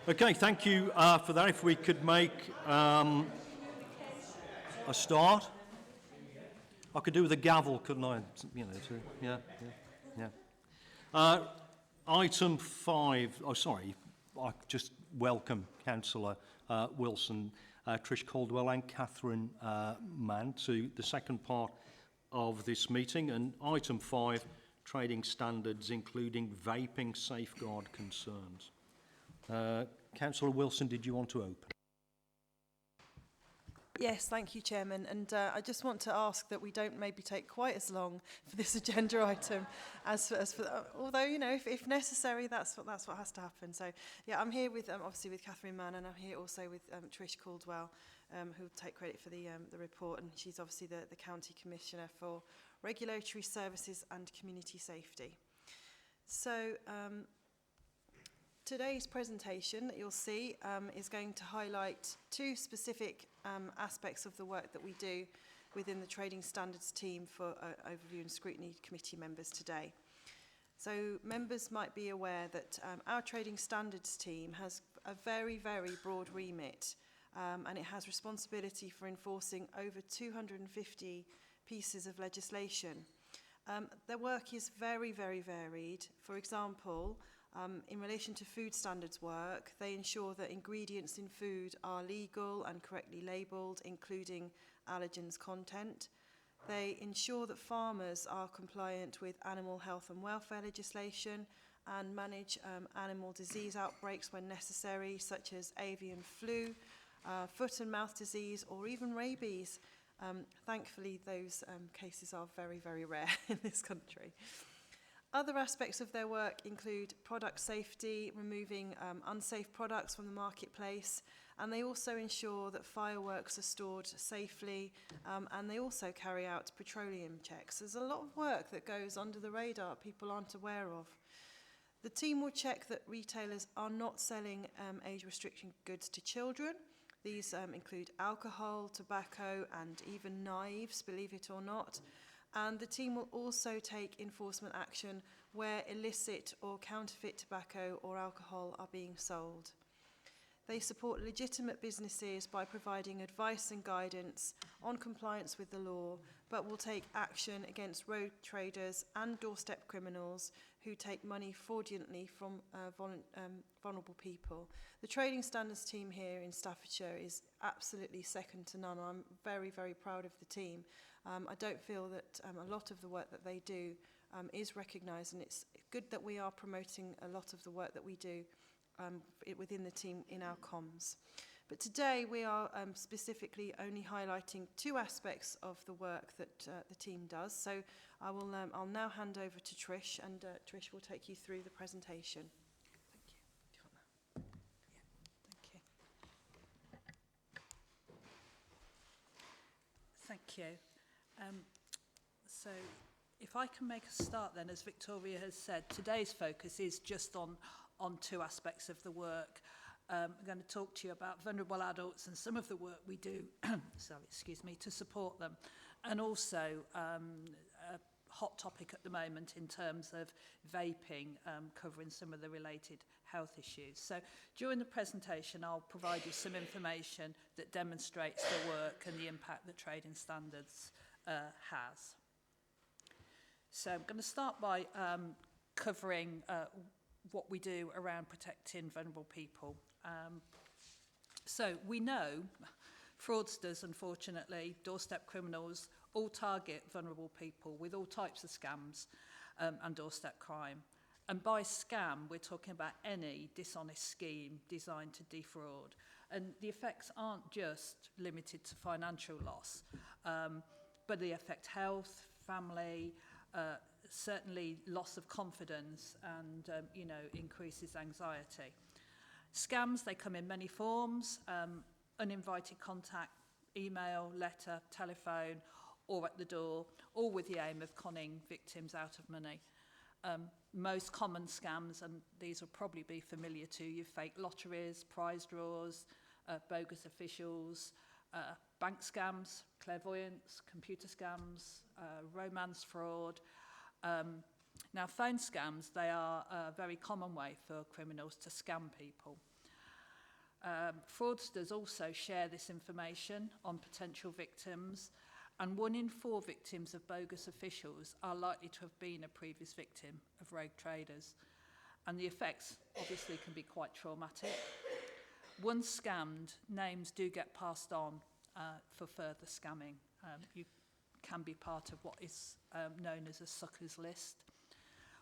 Okay, thank you for that. If we could make a start. I could do with a gavel, couldn't I? You know, yeah. Item 5, I just welcome Councillor Wilson, Trish Caldwell and Catherine Mann to the second part of this meeting. And item 5, trading standards, including vaping safeguard concerns. Councillor Wilson, did you want to open? Yes, thank you, Chairman. And I just want to ask that we don't maybe take quite as long for this agenda item as for although, you know, if necessary, that's what has to happen. So, yeah, I'm here with, obviously with Catherine Mann, and I'm here also with Trish Caldwell, who will take credit for the report. And she's obviously the County Commissioner for Regulatory Services and Community Safety. So, today's presentation that you'll see is going to highlight two specific aspects of the work that we do within the Trading Standards team for Overview and Scrutiny Committee members today. So members might be aware that our Trading Standards team has a very, very broad remit and it has responsibility for enforcing over 250 pieces of legislation. Their work is very, very varied. For example, in relation to food standards work, they ensure that ingredients in food are legal and correctly labelled, including allergens content. They ensure that farmers are compliant with animal health and welfare legislation and manage animal disease outbreaks when necessary, such as avian flu, foot and mouth disease, or even rabies. Thankfully, those cases are very, very rare in this country. Other aspects of their work include product safety, removing unsafe products from the marketplace, and they also ensure that fireworks are stored safely, and they also carry out petroleum checks. There's a lot of work that goes under the radar people aren't aware of. The team will check that retailers are not selling age-restricting goods to children. These include alcohol, tobacco, and even knives, believe it or not. And the team will also take enforcement action where illicit or counterfeit tobacco or alcohol are being sold. They support legitimate businesses by providing advice and guidance on compliance with the law, but will take action against road traders and doorstep criminals who take money fraudulently from vulnerable people. The Trading Standards team here in Staffordshire is absolutely second to none. I'm very, very proud of the team. I don't feel that a lot of the work that they do is recognised, and it's good that we are promoting a lot of the work that we do within the team in our comms. But today we are specifically only highlighting two aspects of the work that the team does. So I'll now hand over to Trish, and Trish will take you through the presentation. Thank you. So if I can make a start then, as Victoria has said, today's focus is just on two aspects of the work. I'm going to talk to you about vulnerable adults and some of the work we do to support them, and also a hot topic at the moment in terms of vaping, covering some of the related health issues. So during the presentation I'll provide you some information that demonstrates the work and the impact that Trading Standards has. So I'm going to start by covering what we do around protecting vulnerable people. So we know fraudsters, unfortunately, doorstep criminals, all target vulnerable people with all types of scams and doorstep crime. And by scam, we're talking about any dishonest scheme designed to defraud. And the effects aren't just limited to financial loss, but they affect health, family, certainly loss of confidence, and increases anxiety. Scams, they come in many forms: uninvited contact, email, letter, telephone, or at the door, all with the aim of conning victims out of money. Most common scams, and these will probably be familiar to you: fake lotteries, prize draws, bogus officials, bank scams, clairvoyance, computer scams, romance fraud. Now, phone scams, they are a very common way for criminals to scam people. Fraudsters also share this information on potential victims, and 1 in 4 victims of bogus officials are likely to have been a previous victim of rogue traders. And the effects obviously can be quite traumatic. Once scammed, names do get passed on for further scamming. You can be part of what is known as a suckers list.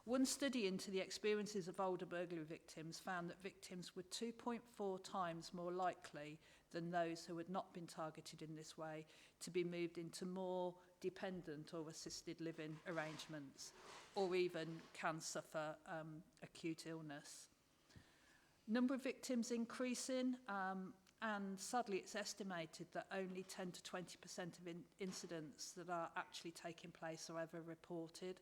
One study into the experiences of older burglary victims found that victims were 2.4 times more likely than those who had not been targeted in this way to be moved into more dependent or assisted living arrangements, or even can suffer acute illness. Number of victims increasing, and sadly it's estimated that only 10 to 20% of incidents that are actually taking place are ever reported.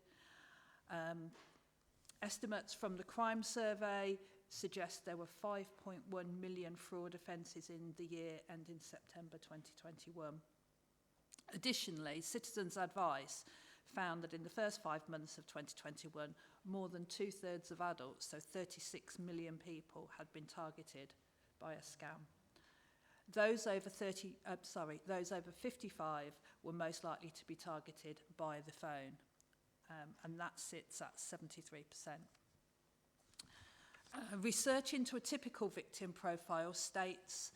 Estimates from the crime survey suggest there were 5.1 million fraud offences in the year ending September 2021. Additionally, Citizens Advice found that in the first 5 months of 2021, more than 2/3 of adults, so 36 million people, had been targeted by a scam. Those over 55 were most likely to be targeted by the phone, and that sits at 73%. Research into a typical victim profile states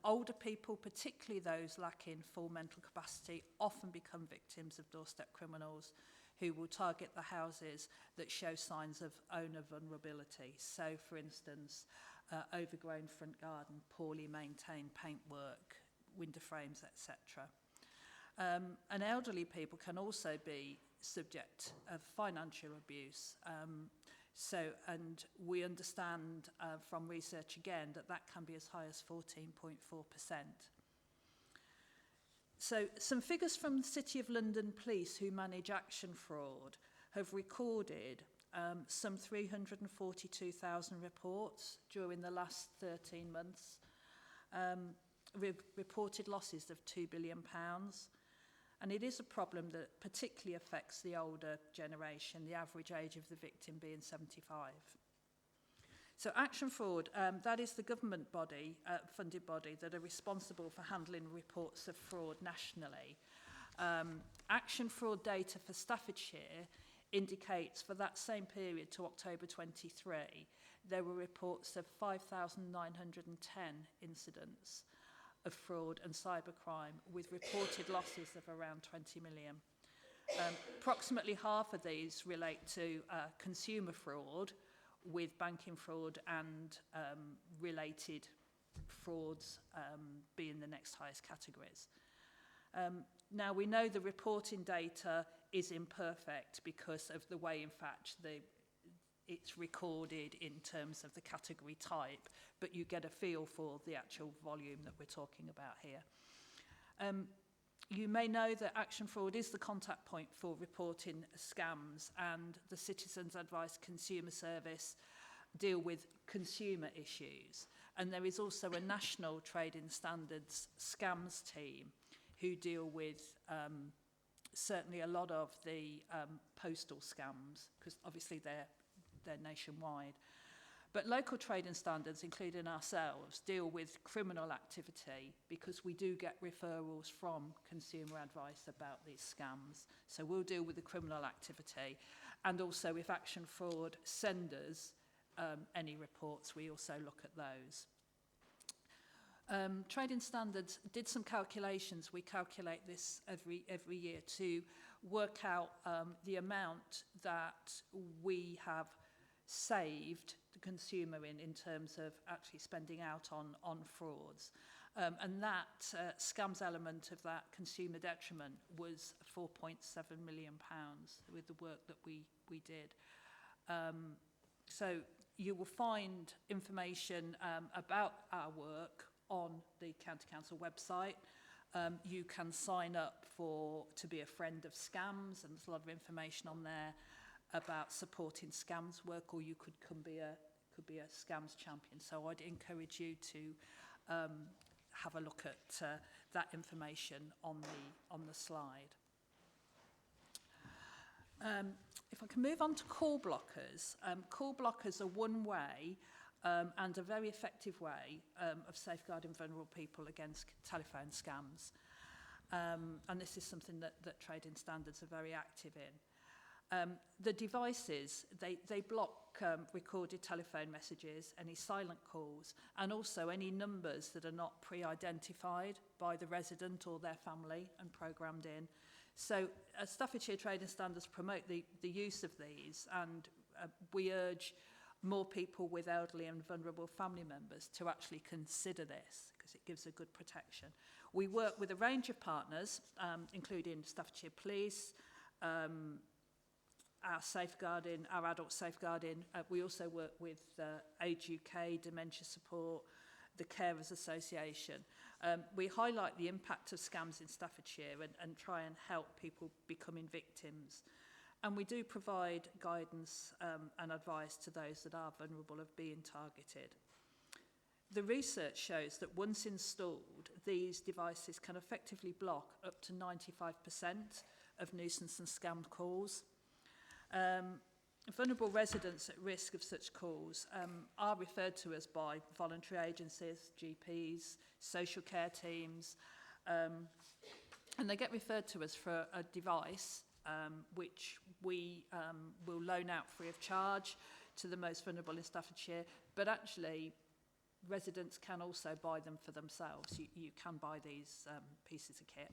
older people, particularly those lacking full mental capacity, often become victims of doorstep criminals who will target the houses that show signs of owner vulnerability. So, for instance, overgrown front garden, poorly maintained paintwork, window frames, etc. And elderly people can also be subject of financial abuse. And we understand from research again that can be as high as 14.4%. So some figures from the City of London Police, who manage action fraud, have recorded some 342,000 reports during the last 13 months, reported losses of £2 billion. And it is a problem that particularly affects the older generation, the average age of the victim being 75. So Action Fraud, that is the government body, funded body, that are responsible for handling reports of fraud nationally. Action Fraud data for Staffordshire indicates for that same period to October 23, there were reports of 5,910 incidents of fraud and cybercrime, with reported losses of around 20 million. Approximately half of these relate to consumer fraud, with banking fraud and related frauds being the next highest categories. Now, we know the reporting data is imperfect because of the way, in fact, it's recorded in terms of the category type, but you get a feel for the actual volume that we're talking about here. You may know that Action Fraud is the contact point for reporting scams, and the Citizens Advice Consumer Service deal with consumer issues. And there is also a national trading standards scams team who deal with certainly a lot of the postal scams, because obviously they're nationwide. But local trading standards, including ourselves, deal with criminal activity because we do get referrals from consumer advice about these scams. So we'll deal with the criminal activity. And also, if Action Fraud send us any reports, we also look at those. Trading Standards did some calculations. We calculate this every year to work out the amount that we have saved the consumer in terms of actually spending out on frauds. And that scams element of that consumer detriment was £4.7 million with the work that we did. So you will find information about our work on the County Council website. You can sign up to be a friend of scams, and there's a lot of information on there about supporting scams work, or you could be a scams champion. So I'd encourage you to have a look at that information on the slide. If I can move on to call blockers. Call blockers are one way and a very effective way of safeguarding vulnerable people against telephone scams. And this is something that trading standards are very active in. The devices, they block recorded telephone messages, any silent calls, and also any numbers that are not pre-identified by the resident or their family and programmed in. So Staffordshire Trading Standards promote the use of these, and we urge more people with elderly and vulnerable family members to actually consider this, because it gives a good protection. We work with a range of partners, including Staffordshire Police, our adult safeguarding. We also work with Age UK, Dementia Support, the Carers Association. We highlight the impact of scams in Staffordshire and try and help people becoming victims. And we do provide guidance and advice to those that are vulnerable of being targeted. The research shows that once installed, these devices can effectively block up to 95% of nuisance and scam calls. Vulnerable residents at risk of such calls are referred to us by voluntary agencies, GPs, social care teams, and they get referred to us for a device which we will loan out free of charge to the most vulnerable in Staffordshire, but actually residents can also buy them for themselves. You can buy these pieces of kit.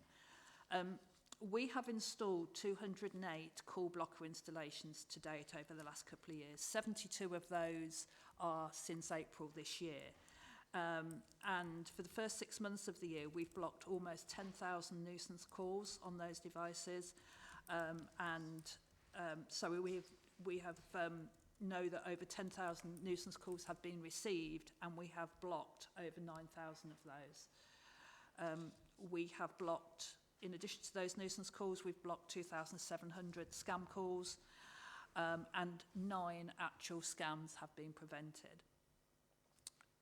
We have installed 208 call blocker installations to date over the last couple of years. 72 of those are since April this year. And for the first 6 months of the year, we've blocked almost 10,000 nuisance calls on those devices. So we have know that over 10,000 nuisance calls have been received, and we have blocked over 9,000 of those. We have blocked, in addition to those nuisance calls, we've blocked 2,700 scam calls, and 9 actual scams have been prevented.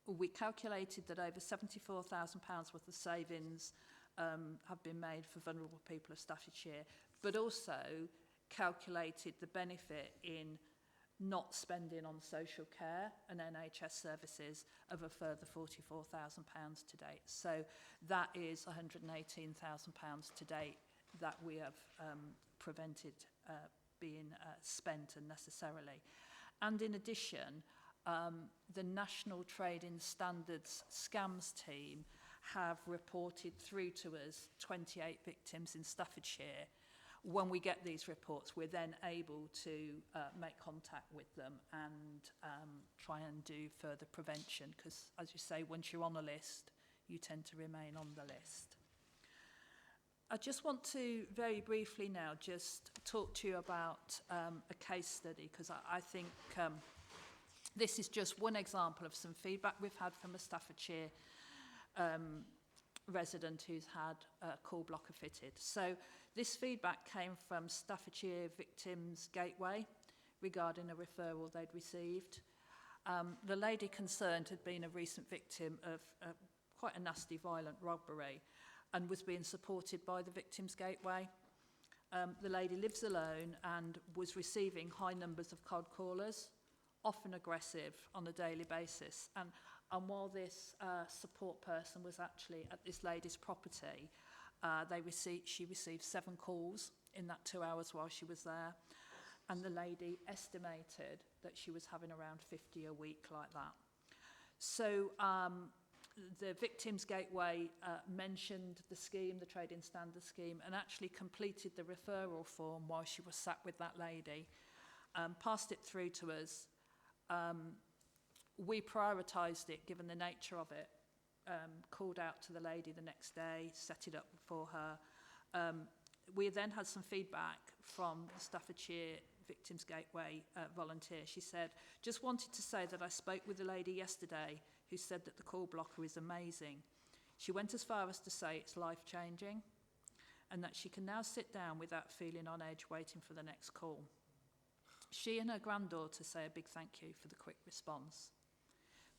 We calculated that over £74,000 worth of savings have been made for vulnerable people of Staffordshire, but also calculated the benefit in not spending on social care and NHS services of a further £44,000 to date. So that is £118,000 to date that we have prevented being spent unnecessarily. And in addition, the National Trading Standards Scams team have reported through to us 28 victims in Staffordshire. When we get these reports, we're then able to make contact with them and try and do further prevention, because, as you say, once you're on a list, you tend to remain on the list. I just want to very briefly now just talk to you about a case study, because I think this is just one example of some feedback we've had from a Staffordshire resident who's had a call blocker fitted. So this feedback came from Staffordshire Victims Gateway regarding a referral they'd received. The lady concerned had been a recent victim of quite a nasty violent robbery and was being supported by the Victims Gateway. The lady lives alone and was receiving high numbers of cold callers, often aggressive on a daily basis. And while this support person was actually at this lady's property, she received 7 calls in that 2 hours while she was there. And the lady estimated that she was having around 50 a week like that. So the Victims Gateway mentioned the scheme, the Trading Standards scheme, and actually completed the referral form while she was sat with that lady, passed it through to us. We prioritised it given the nature of it, called out to the lady the next day, set it up for her. We then had some feedback from the Staffordshire Victims Gateway volunteer. She said, just wanted to say that I spoke with a lady yesterday who said that the call blocker is amazing. She went as far as to say it's life-changing and that she can now sit down without feeling on edge waiting for the next call. She and her granddaughter say a big thank you for the quick response.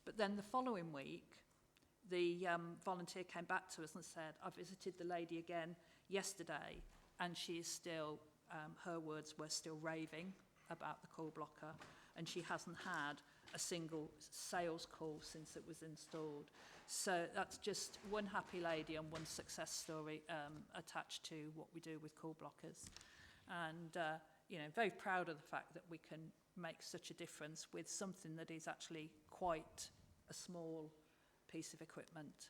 But then the following week, the volunteer came back to us and said, I visited the lady again yesterday and she is still, her words were still raving about the call blocker, and she hasn't had a single sales call since it was installed. So that's just one happy lady and one success story attached to what we do with call blockers. And, you know, very proud of the fact that we can make such a difference with something that is actually quite a small piece of equipment.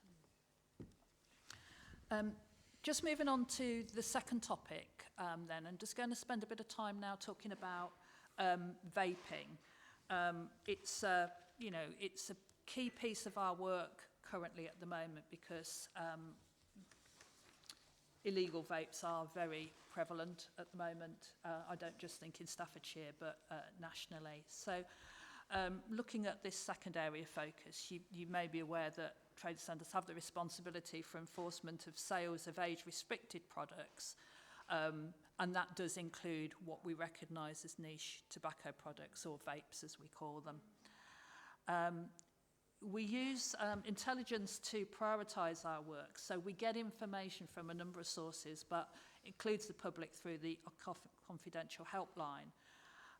Just moving on to the second topic then, I'm just going to spend a bit of time now talking about vaping. It's a key piece of our work currently at the moment because illegal vapes are very prevalent at the moment. I don't just think in Staffordshire, but nationally. So looking at this second area of focus, you may be aware that trade standards have the responsibility for enforcement of sales of age-restricted products, and that does include what we recognise as niche tobacco products, or vapes as we call them. We use intelligence to prioritise our work, so we get information from a number of sources, but includes the public through the confidential helpline.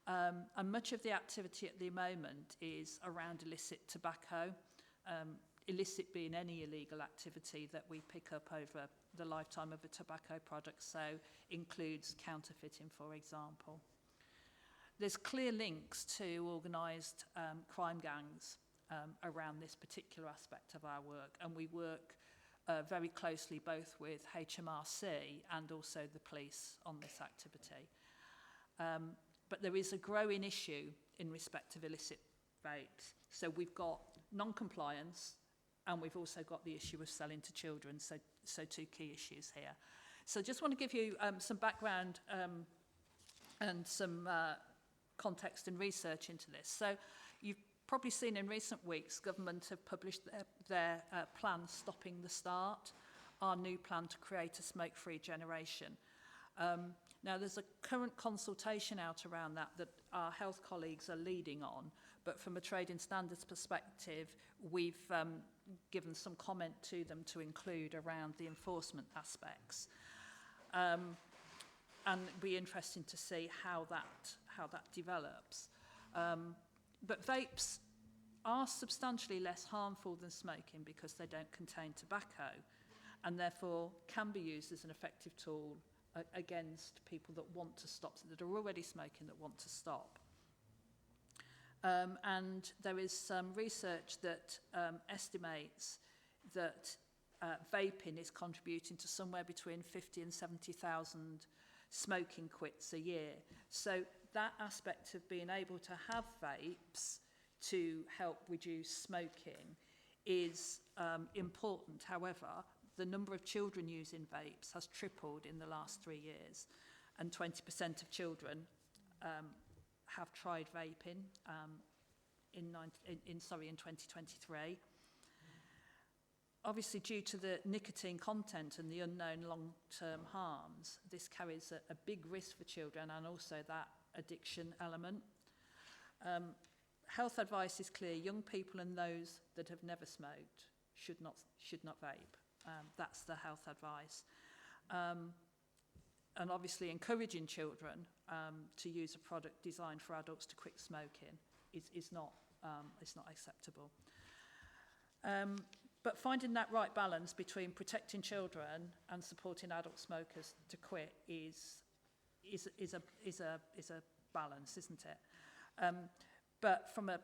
And much of the activity at the moment is around illicit tobacco, illicit being any illegal activity that we pick up over the lifetime of a tobacco product, so includes counterfeiting, for example. There's clear links to organised crime gangs around this particular aspect of our work, and we work very closely both with HMRC and also the police on this activity. But there is a growing issue in respect of illicit vapes. So we've got non-compliance, and we've also got the issue of selling to children, so two key issues here. So just want to give you some background and some context and research into this. So you've probably seen in recent weeks, government have published their plan Stopping the Start, our new plan to create a smoke-free generation. Now, there's a current consultation out around that our health colleagues are leading on, but from a trading standards perspective, we've given some comment to them to include around the enforcement aspects. And it'll be interesting to see how that develops. But vapes are substantially less harmful than smoking because they don't contain tobacco, and therefore can be used as an effective tool against people that want to stop, that are already smoking that want to stop. And there is some research that estimates that vaping is contributing to somewhere between 50 and 70,000 smoking quits a year. So that aspect of being able to have vapes to help reduce smoking is important. However, the number of children using vapes has tripled in the last 3 years, and 20% of children have tried vaping in 2023. Obviously, due to the nicotine content and the unknown long-term harms, this carries a big risk for children, and also that addiction element. Health advice is clear: young people and those that have never smoked should not vape. That's the health advice. And obviously encouraging children to use a product designed for adults to quit smoking is not acceptable. But finding that right balance between protecting children and supporting adult smokers to quit is a balance, isn't it? But from a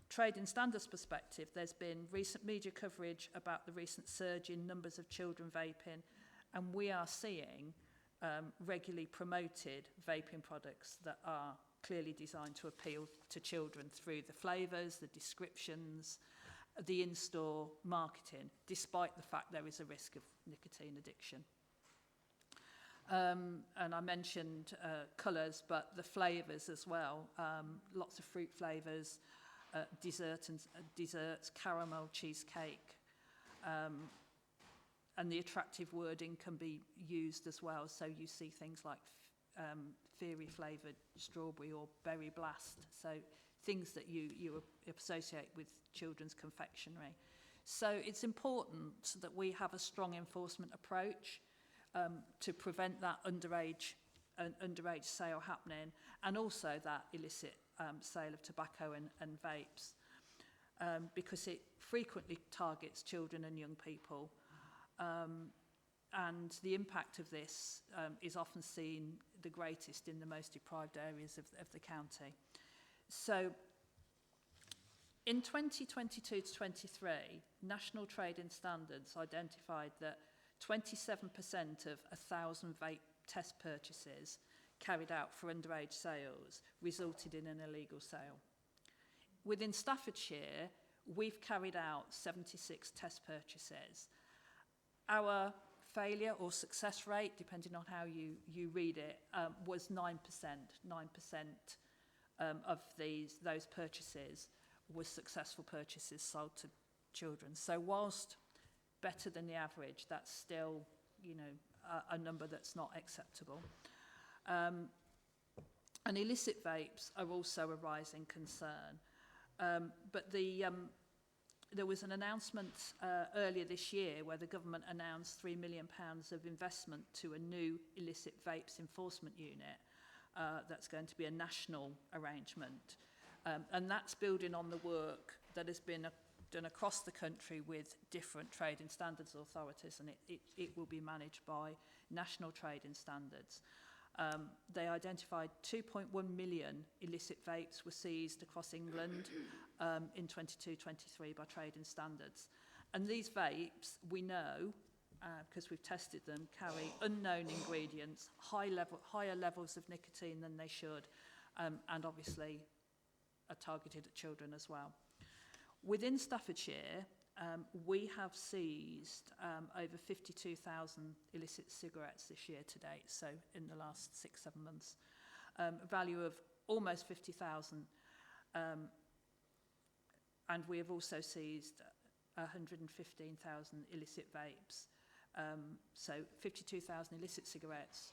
trading standards perspective, there's been recent media coverage about the recent surge in numbers of children vaping, and we are seeing regularly promoted vaping products that are clearly designed to appeal to children through the flavours, the descriptions, the in-store marketing, despite the fact there is a risk of nicotine addiction. And I mentioned colours, but the flavours as well, lots of fruit flavours, desserts, caramel, cheesecake, and the attractive wording can be used as well. So you see things like fairy flavoured strawberry or berry blast, so things that you associate with children's confectionery. So it's important that we have a strong enforcement approach to prevent that underage an underage sale happening, and also that illicit sale of tobacco and vapes, because it frequently targets children and young people. And the impact of this is often seen the greatest in the most deprived areas of the county. So in 2022 to 23, National Trading Standards identified that 27% of 1,000 vape test purchases carried out for underage sales resulted in an illegal sale. Within Staffordshire, we've carried out 76 test purchases. Our failure or success rate, depending on how you read it, was 9%. 9% of those purchases was successful purchases sold to children. So whilst better than the average, that's still, you know, a number that's not acceptable. And illicit vapes are also a rising concern. But there was an announcement earlier this year where the government announced £3 million of investment to a new illicit vapes enforcement unit that's going to be a national arrangement. And that's building on the work that has been done across the country with different trading standards authorities, and it will be managed by national trading standards. They identified 2.1 million illicit vapes were seized across England in 22-23 by trading standards. And these vapes, we know, because we've tested them, carry unknown ingredients, higher levels of nicotine than they should, and obviously are targeted at children as well. Within Staffordshire, we have seized over 52,000 illicit cigarettes this year to date, so in the last 6-7 months, a value of almost 50,000. And we have also seized 115,000 illicit vapes. So 52,000 illicit cigarettes,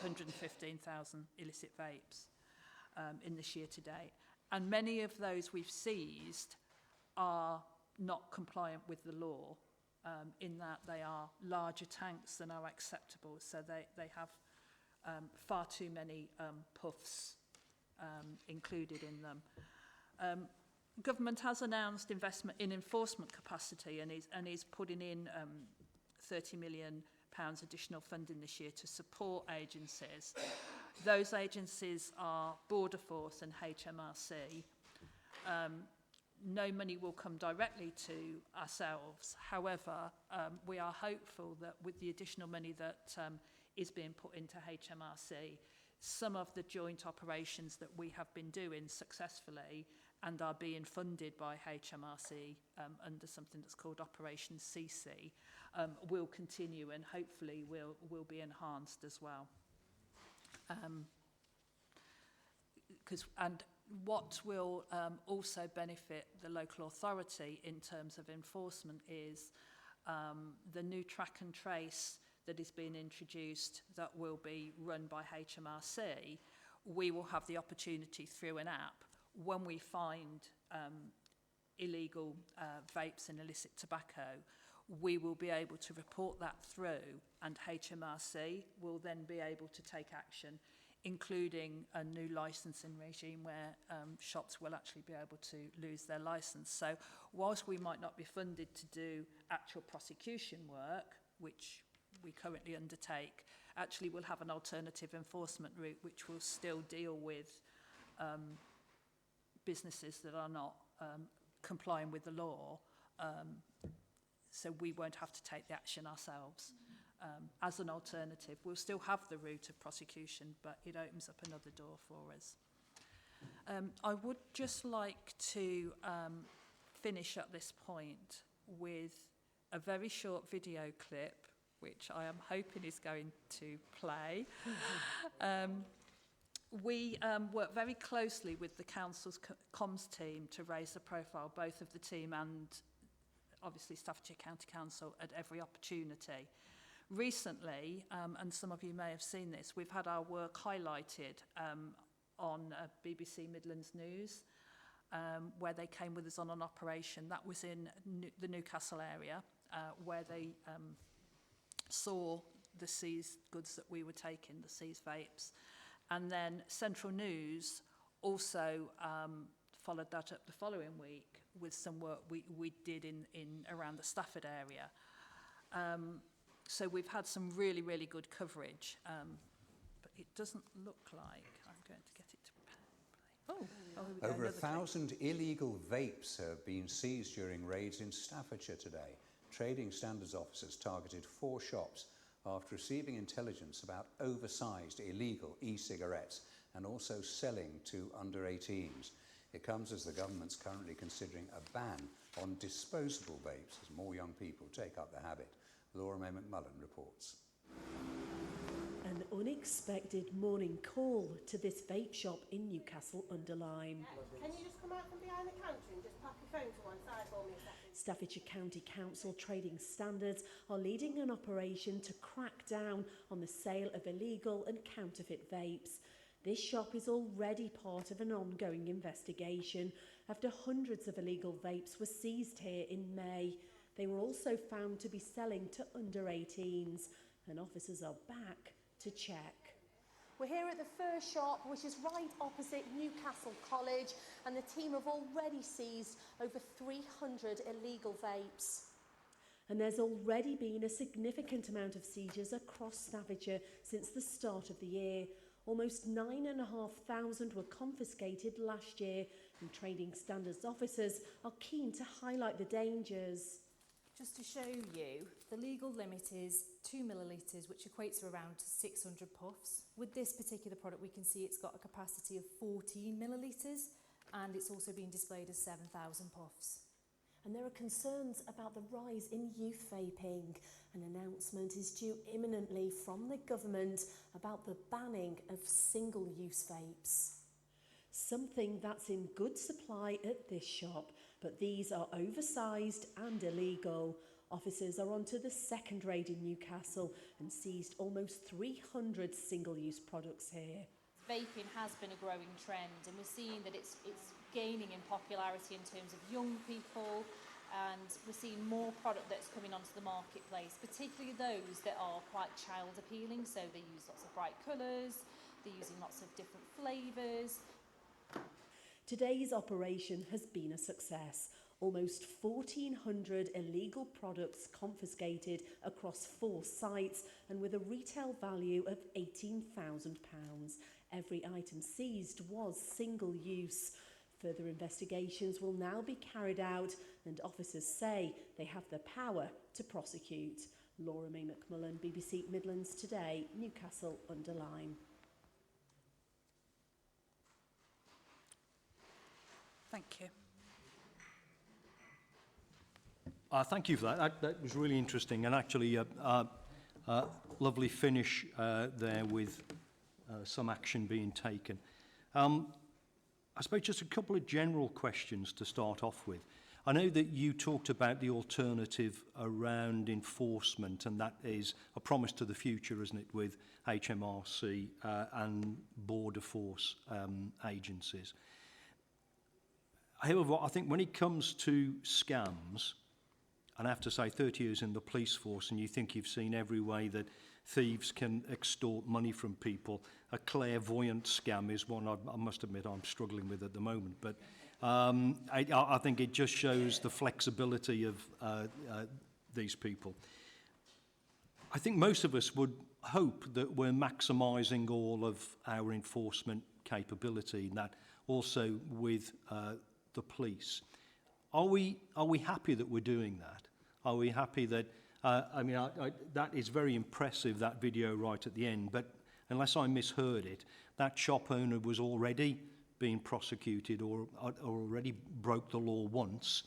115,000 illicit vapes in this year to date. And many of those we've seized are not compliant with the law, in that they are larger tanks than are acceptable. So they have far too many puffs included in them. Government has announced investment in enforcement capacity and is putting in £30 million additional funding this year to support agencies. Those agencies are Border Force and HMRC. No money will come directly to ourselves. However, we are hopeful that with the additional money that is being put into HMRC, some of the joint operations that we have been doing successfully and are being funded by HMRC under something that's called Operation CC will continue and hopefully will be enhanced as well. And what will also benefit the local authority in terms of enforcement is the new track and trace that is being introduced that will be run by HMRC. We will have the opportunity through an app when we find illegal vapes and illicit tobacco, we will be able to report that through, and HMRC will then be able to take action, including a new licensing regime where shops will actually be able to lose their license. So whilst we might not be funded to do actual prosecution work, which we currently undertake, actually we'll have an alternative enforcement route which will still deal with businesses that are not complying with the law, so we won't have to take the action ourselves. As an alternative, we'll still have the route of prosecution, but it opens up another door for us. I would just like to finish at this point with a very short video clip, which I am hoping is going to play. We work very closely with the council's comms team to raise the profile, both of the team and obviously Staffordshire County Council at every opportunity. Recently, and some of you may have seen this, we've had our work highlighted on BBC Midlands News, where they came with us on an operation that was in the Newcastle area, where they saw the seized goods that we were taking, the seized vapes. And then Central News also followed that up the following week with some work we did in around the Stafford area. So we've had some really, really good coverage, but it doesn't look like I'm going to get it to play. Over 1,000 illegal vapes have been seized during raids in Staffordshire today. Trading Standards officers targeted 4 shops after receiving intelligence about oversized illegal e-cigarettes and also selling to under 18s. It comes as the government's currently considering a ban on disposable vapes as more young people take up the habit. Laura May McMullen reports. An unexpected morning call to this vape shop in Newcastle under Lyme. Can you just come out from behind the counter and just pop your phone to one side for me a second? Staffordshire County Council Trading Standards are leading an operation to crack down on the sale of illegal and counterfeit vapes. This shop is already part of an ongoing investigation after hundreds of illegal vapes were seized here in May. They were also found to be selling to under 18s, and officers are back to check. We're here at the first shop, which is right opposite Newcastle College, and the team have already seized over 300 illegal vapes. And there's already been a significant amount of seizures across Staffordshire since the start of the year. Almost 9,500 were confiscated last year, and Trading Standards officers are keen to highlight the dangers. Just to show you, the legal limit is 2 millilitres, which equates to around 600 puffs. With this particular product, we can see it's got a capacity of 14 millilitres, and it's also being displayed as 7,000 puffs. And there are concerns about the rise in youth vaping. An announcement is due imminently from the government about the banning of single-use vapes. Something that's in good supply at this shop, but these are oversized and illegal. Officers are onto the second raid in Newcastle and seized almost 300 single-use products here. Vaping has been a growing trend, and we're seeing that it's gaining in popularity in terms of young people, and we're seeing more product that's coming onto the marketplace, particularly those that are quite child appealing. So they use lots of bright colours, they're using lots of different flavours. Today's operation has been a success. Almost 1,400 illegal products confiscated across 4 sites and with a retail value of £18,000. Every item seized was single use. Further investigations will now be carried out, and officers say they have the power to prosecute. Laura May McMullen, BBC Midlands Today, Newcastle under Lyme. Thank you. Thank you for that. That was really interesting, and actually lovely finish there with some action being taken. I suppose just a couple of general questions to start off with. I know that you talked about the alternative around enforcement, and that is a promise to the future, isn't it, with HMRC and border force agencies. However, I think when it comes to scams, and I have to say 30 years in the police force, and you think you've seen every way that thieves can extort money from people, a clairvoyant scam is one I must admit I'm struggling with at the moment. But I think it just shows the flexibility of these people. I think most of us would hope that we're maximising all of our enforcement capability, and that also with the police. Are we happy that we're doing that? Are we happy that, that is very impressive, that video right at the end, but unless I misheard it, that shop owner was already being prosecuted or already broke the law once,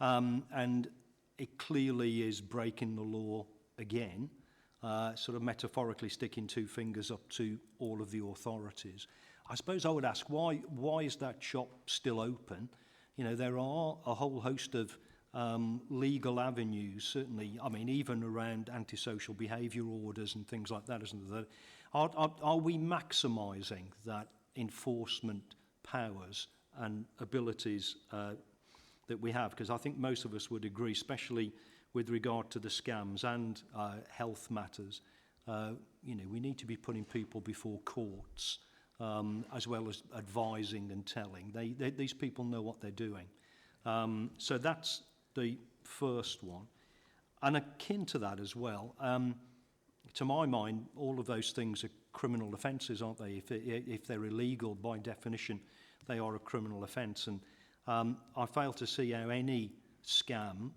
and it clearly is breaking the law again, sort of metaphorically sticking 2 fingers up to all of the authorities. I suppose I would ask, why is that shop still open? You know, there are a whole host of legal avenues, certainly, even around antisocial behaviour orders and things like that, isn't there? Are we maximising that enforcement powers and abilities that we have? Because I think most of us would agree, especially with regard to the scams and health matters, You know, we need to be putting people before courts, as well as advising and telling. These people know what they're doing. So that's the first one. And akin to that as well, to my mind, all of those things are criminal offences, aren't they? If they're illegal, by definition, they are a criminal offence. And I fail to see how any scam,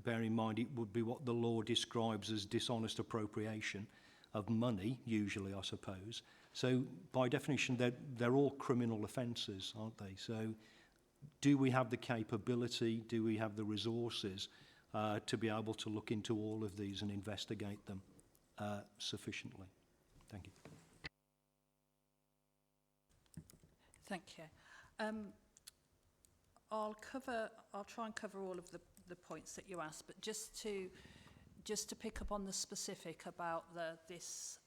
bear in mind it would be what the law describes as dishonest appropriation of money, usually, I suppose. So by definition, they're all criminal offences, aren't they? So do we have the capability, do we have the resources to be able to look into all of these and investigate them sufficiently? Thank you. Thank you. I'll try and cover all of the points that you asked, but just to pick up on the specific about this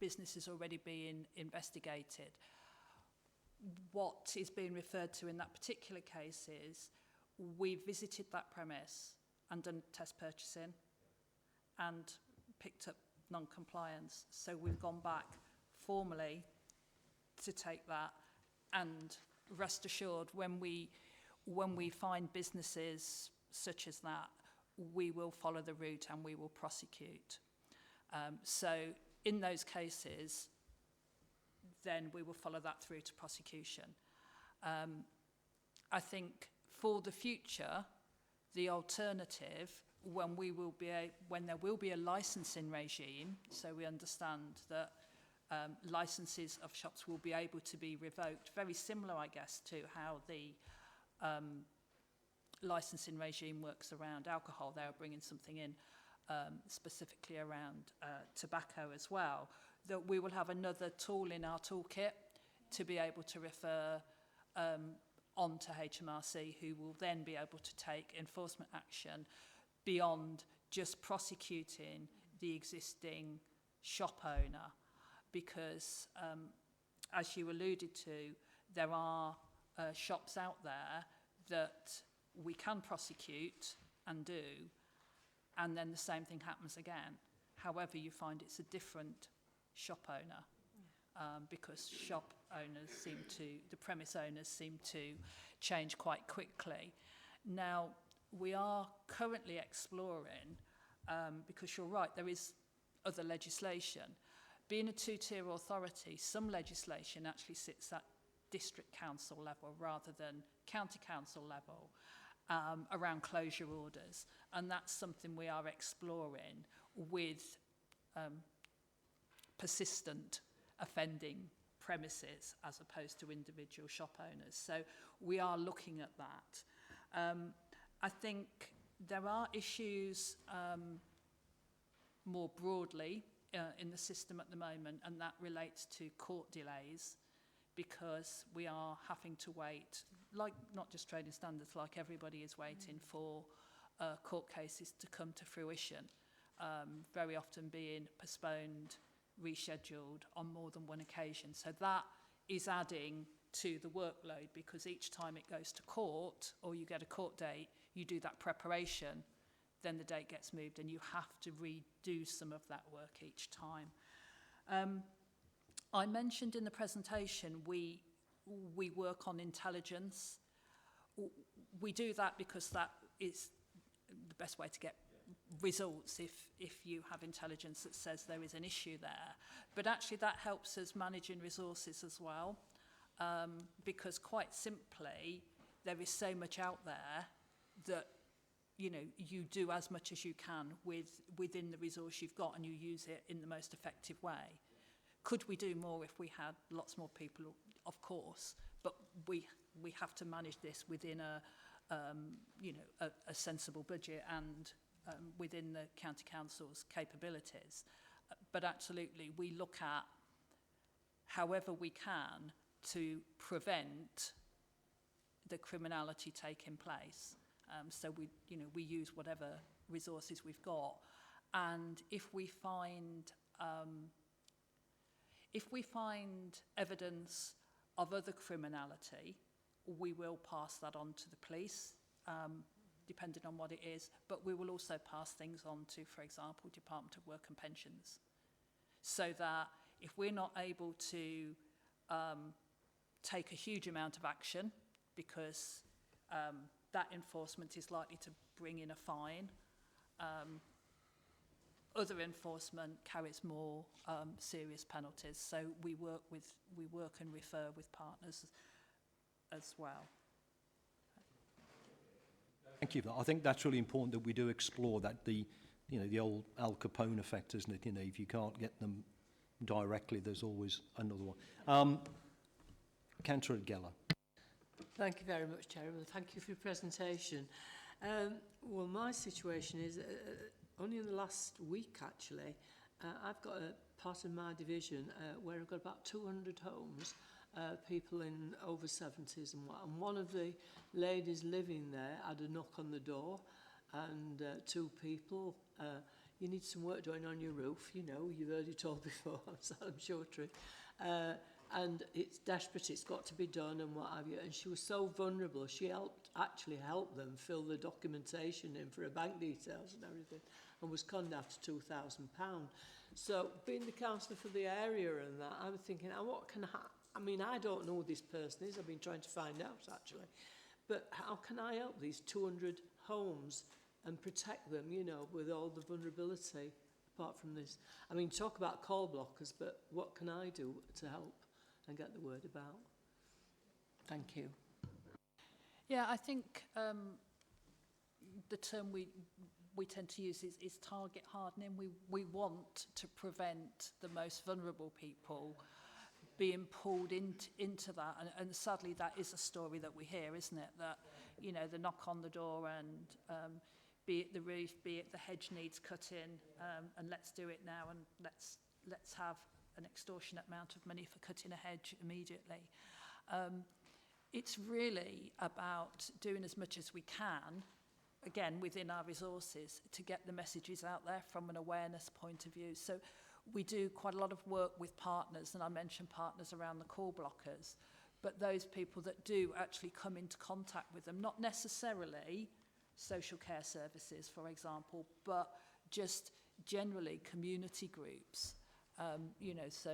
business is already being investigated. What is being referred to in that particular case is we visited that premise and done test purchasing and picked up non-compliance. So we've gone back formally to take that, and rest assured, when we find businesses such as that, we will follow the route and we will prosecute. So in those cases, then we will follow that through to prosecution. I think for the future, the alternative, when there will be a licensing regime, so we understand that licenses of shops will be able to be revoked, very similar, I guess, to how the licensing regime works around alcohol. They are bringing something in specifically around tobacco as well, that we will have another tool in our toolkit to be able to refer on to HMRC, who will then be able to take enforcement action beyond just prosecuting the existing shop owner. Because, as you alluded to, there are shops out there that we can prosecute and do, and then the same thing happens again. However, you find it's a different shop owner, because shop owners the premise owners seem to change quite quickly. Now, we are currently exploring, because you're right, there is other legislation. Being a two-tier authority, some legislation actually sits at district council level rather than county council level around closure orders. And that's something we are exploring with persistent offending premises as opposed to individual shop owners. So we are looking at that. I think there are issues more broadly in the system at the moment, and that relates to court delays, because we are having to wait, like not just trading standards, like everybody is waiting for court cases to come to fruition, very often being postponed, rescheduled on more than one occasion. So that is adding to the workload, because each time it goes to court or you get a court date, you do that preparation, then the date gets moved and you have to redo some of that work each time. I mentioned in the presentation we work on intelligence. We do that because that is the best way to get results if you have intelligence that says there is an issue there. But actually that helps us managing resources as well, because quite simply there is so much out there that you do as much as you can within the resource you've got, and you use it in the most effective way. Could we do more if we had lots more people? Of course, but we have to manage this within a sensible budget and within the county council's capabilities. But absolutely, we look at however we can to prevent the criminality taking place. So we use whatever resources we've got, and if we find evidence of other criminality, we will pass that on to the police, depending on what it is, but we will also pass things on to, for example, Department of Work and Pensions, so that if we're not able to take a huge amount of action, because that enforcement is likely to bring in a fine, other enforcement carries more serious penalties. So we work and refer with partners as well. Thank you for that. I think that's really important that we do explore that, the old Al Capone effect, isn't it? If you can't get them directly, there's always another one. Councillor Geller. Thank you very much, Chairman. Thank you for your presentation. Well, my situation is only in the last week, actually, I've got a part of my division where I've got about 200 homes, people in over 70s and what. And one of the ladies living there had a knock on the door, and two people, you need some work done on your roof, you've heard it all before, I'm sure true. And it's desperate, it's got to be done and what have you. And she was so vulnerable, she actually helped them fill the documentation in for her bank details and everything, and was conned after £2,000. So being the councillor for the area and that, I was thinking, what can I don't know who this person is, I've been trying to find out actually. But how can I help these 200 homes and protect them, with all the vulnerability apart from this? Talk about call blockers, but what can I do to help and get the word about? Thank you. Yeah, I think the term we tend to use is target hardening. We want to prevent the most vulnerable people being pulled into that, and sadly that is a story that we hear, isn't it? That the knock on the door and be it the roof, be it the hedge needs cutting, and let's do it now, and let's have an extortionate amount of money for cutting a hedge immediately. It's really about doing as much as we can, again, within our resources, to get the messages out there from an awareness point of view. So we do quite a lot of work with partners, and I mentioned partners around the call blockers, but those people that do actually come into contact with them, not necessarily social care services, for example, but just generally community groups, so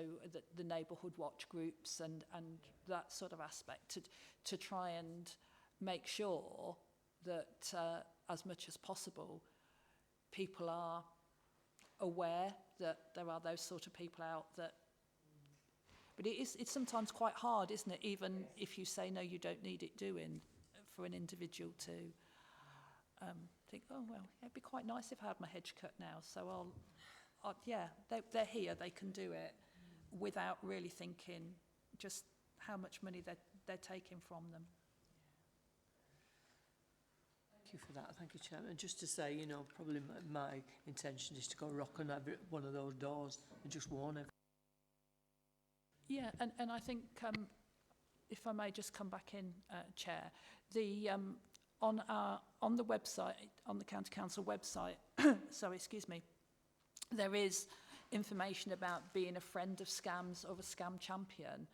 the neighbourhood watch groups and that sort of aspect, to try and make sure that as much as possible people are aware that there are those sort of people out that. But it's sometimes quite hard, isn't it, even if you say no, you don't need it doing, for an individual to think, oh well, it'd be quite nice if I had my hedge cut now, so they're here, they can do it, without really thinking just how much money they're taking from them. Thank you for that. Thank you, Chairman. And just to say, probably my intention is to go rock on every one of those doors and just warn everyone. Yeah, and I think, if I may just come back in, Chair, the on the website, on the County Council website, sorry, excuse me, there is information about being a friend of scams or a scam champion,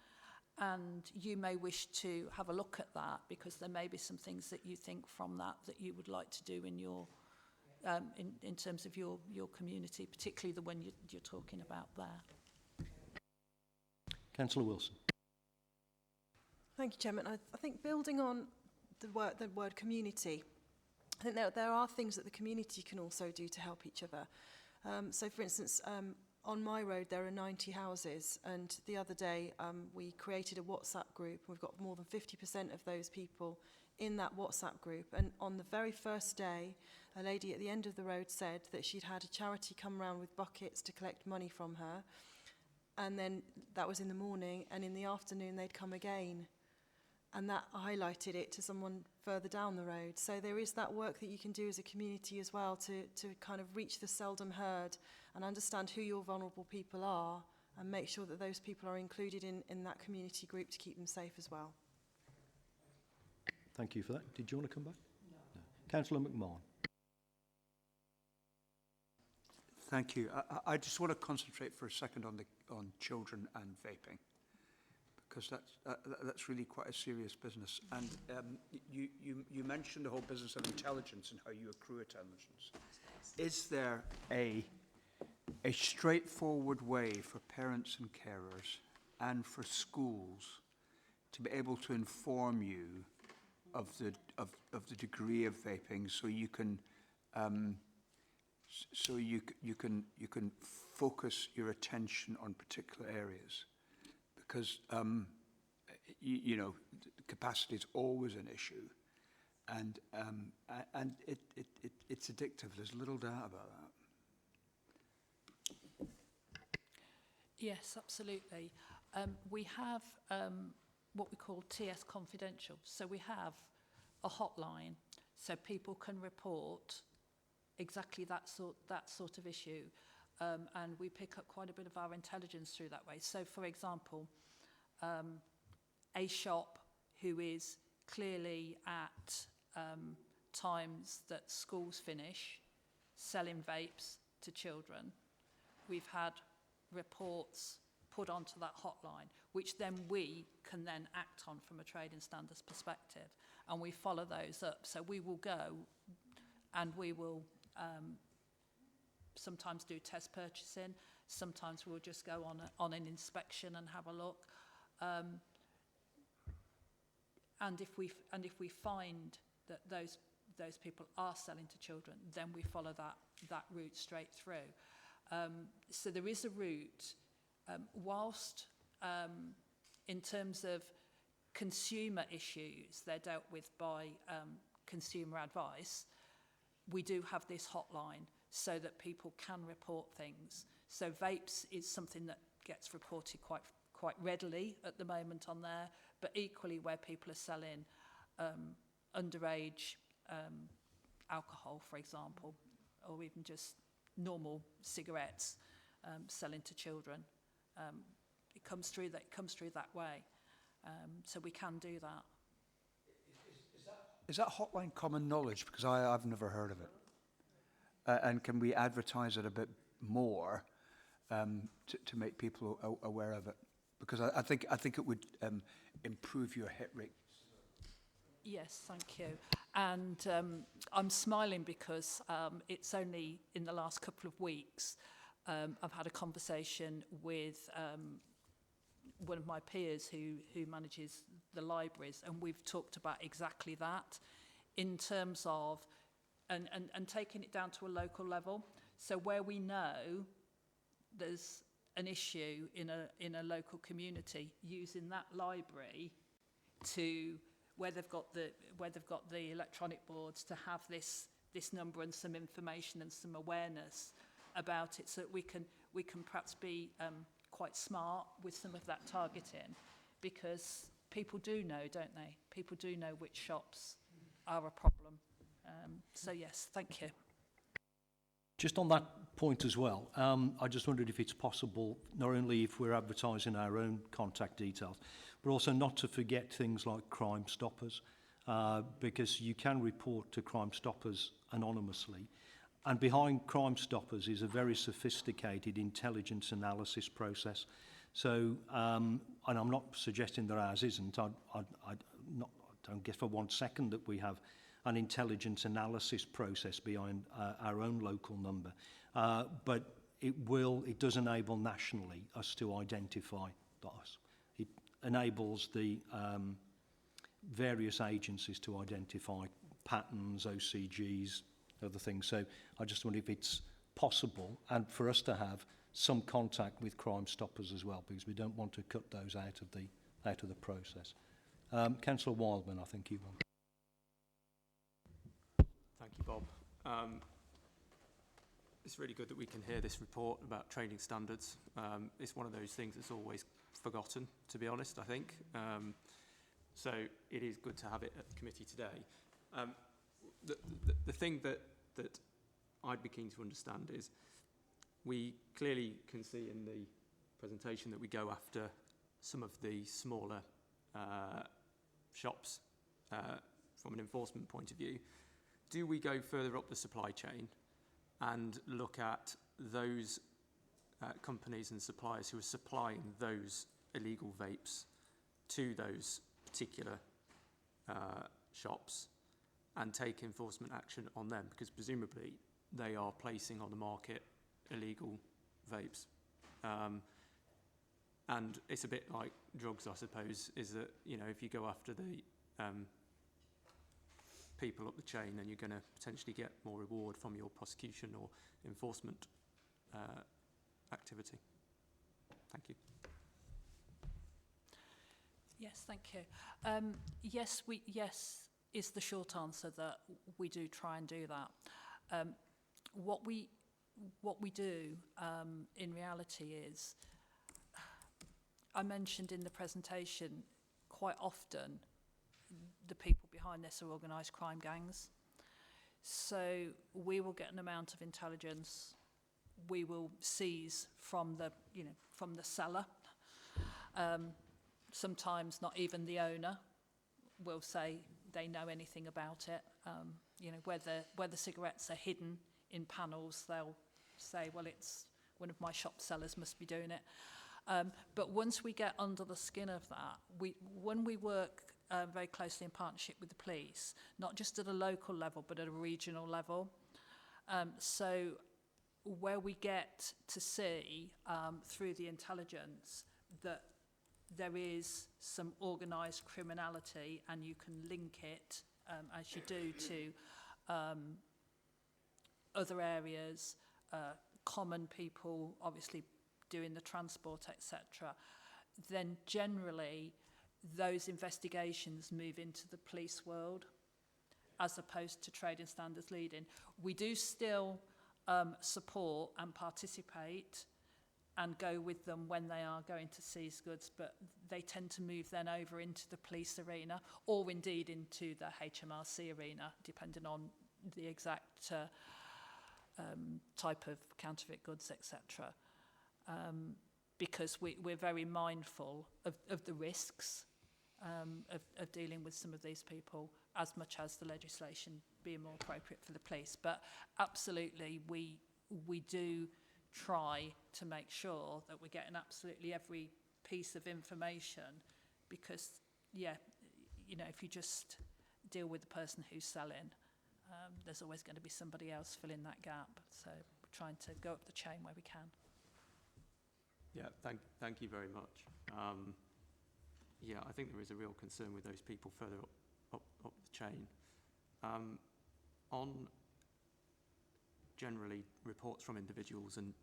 and you may wish to have a look at that, because there may be some things that you think from that you would like to do in your in terms of your community, particularly the one you're talking about there. Councillor Wilson. Thank you, Chairman. I think building on the word community, I think there are things that the community can also do to help each other. So, for instance, on my road there are 90 houses, and the other day we created a WhatsApp group. We've got more than 50% of those people in that WhatsApp group, and on the very first day, a lady at the end of the road said that she'd had a charity come round with buckets to collect money from her, and then that was in the morning, and in the afternoon they'd come again, and that highlighted it to someone further down the road. So there is that work that you can do as a community as well to kind of reach the seldom heard and understand who your vulnerable people are, and make sure that those people are included in that community group to keep them safe as well. Thank you for that. Did you want to come back? No. Councillor McMahon. Thank you. I just want to concentrate for a second on children and vaping, because that's really quite a serious business. And you mentioned the whole business of intelligence and how you accrue intelligence. Is there a a straightforward way for parents and carers and for schools to be able to inform you of the degree of vaping, so you can you can focus your attention on particular areas, because you know, capacity is always an issue, and it's addictive. There's little doubt about that. Yes, absolutely. We have what we call TS Confidential. So we have a hotline, so people can report exactly that sort of issue, and we pick up quite a bit of our intelligence through that way. So, for example, a shop who is clearly at times that schools finish selling vapes to children, we've had reports put onto that hotline, which then we can then act on from a trading standards perspective, and we follow those up. So we will go and we will sometimes do test purchasing, sometimes we'll just go on an inspection and have a look, and if we find that those people are selling to children, then we follow that route straight through. So there is a route, whilst in terms of consumer issues, they're dealt with by consumer advice. We do have this hotline so that people can report things. So vapes is something that gets reported quite readily at the moment on there, but equally where people are selling underage alcohol, for example, or even just normal cigarettes selling to children. It comes through that way, so we can do that. Is that hotline common knowledge? Because I've never heard of it. And can we advertise it a bit more to make people aware of it? Because I think it would improve your hit rate. Yes, thank you. And I'm smiling because it's only in the last couple of weeks I've had a conversation with one of my peers who manages the libraries, and we've talked about exactly that in terms of and taking it down to a local level. So where we know there's an issue in a local community, using that library to where they've got the electronic boards to have this number and some information and some awareness about it, so that we can perhaps be quite smart with some of that targeting, because people do know, don't they? People do know which shops are a problem. So yes, thank you. Just on that point as well, I just wondered if it's possible, not only if we're advertising our own contact details, but also not to forget things like Crime Stoppers, because you can report to Crime Stoppers anonymously. And behind Crime Stoppers is a very sophisticated intelligence analysis process. So, and I'm not suggesting that ours isn't. I don't guess for 1 second that we have an intelligence analysis process behind our own local number. But it does enable nationally us to identify us. It enables the various agencies to identify patterns, OCGs, other things. So I just wonder if it's possible, and for us to have some contact with Crime Stoppers as well, because we don't want to cut those out of the process. Councillor Wildman, I think you want. Thank you, Bob. It's really good that we can hear this report about training standards. It's one of those things that's always forgotten, to be honest, I think. So it is good to have it at the committee today. The thing that I'd be keen to understand is, we clearly can see in the presentation that we go after some of the smaller shops from an enforcement point of view. Do we go further up the supply chain and look at those companies and suppliers who are supplying those illegal vapes to those particular shops and take enforcement action on them? Because presumably they are placing on the market illegal vapes. And it's a bit like drugs, I suppose, is that, you know, if you go after the people up the chain, then you're going to potentially get more reward from your prosecution or enforcement activity. Thank you. Yes, thank you. Yes is the short answer, that we do try and do that. What we do in reality is, I mentioned in the presentation, quite often the people behind this are organised crime gangs. So we will get an amount of intelligence, we will seize from the seller. Sometimes not even the owner will say they know anything about it. Where the cigarettes are hidden in panels, they'll say, well, it's one of my shop sellers must be doing it. But once we get under the skin of that, when we work very closely in partnership with the police, not just at a local level, but at a regional level. So where we get to see through the intelligence that there is some organised criminality, and you can link it, as you do, to other areas, common people obviously doing the transport, etc., then generally those investigations move into the police world as opposed to trading standards leading. We do still support and participate and go with them when they are going to seize goods, but they tend to move then over into the police arena, or indeed into the HMRC arena, depending on the exact type of counterfeit goods, etc. Because we're very mindful of the risks of dealing with some of these people, as much as the legislation being more appropriate for the police. But absolutely, we do try to make sure that we're getting absolutely every piece of information, because, if you just deal with the person who's selling, there's always going to be somebody else filling that gap. So we're trying to go up the chain where we can. Yeah, thank you very much. I think there is a real concern with those people further up the chain. On generally reports from individuals, and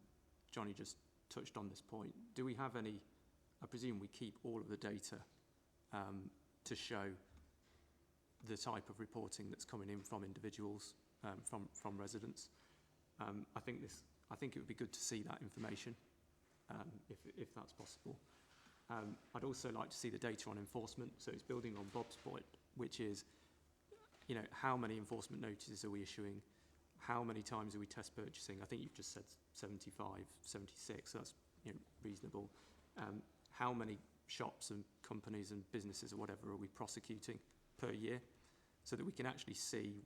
Johnny just touched on this point, do we have any, I presume we keep all of the data to show the type of reporting that's coming in from individuals, from residents? I think it would be good to see that information, if that's possible. I'd also like to see the data on enforcement. So it's building on Bob's point, which is, how many enforcement notices are we issuing? How many times are we test purchasing? I think you've just said 75, 76, so that's reasonable. How many shops and companies and businesses or whatever are we prosecuting per year, so that we can actually see,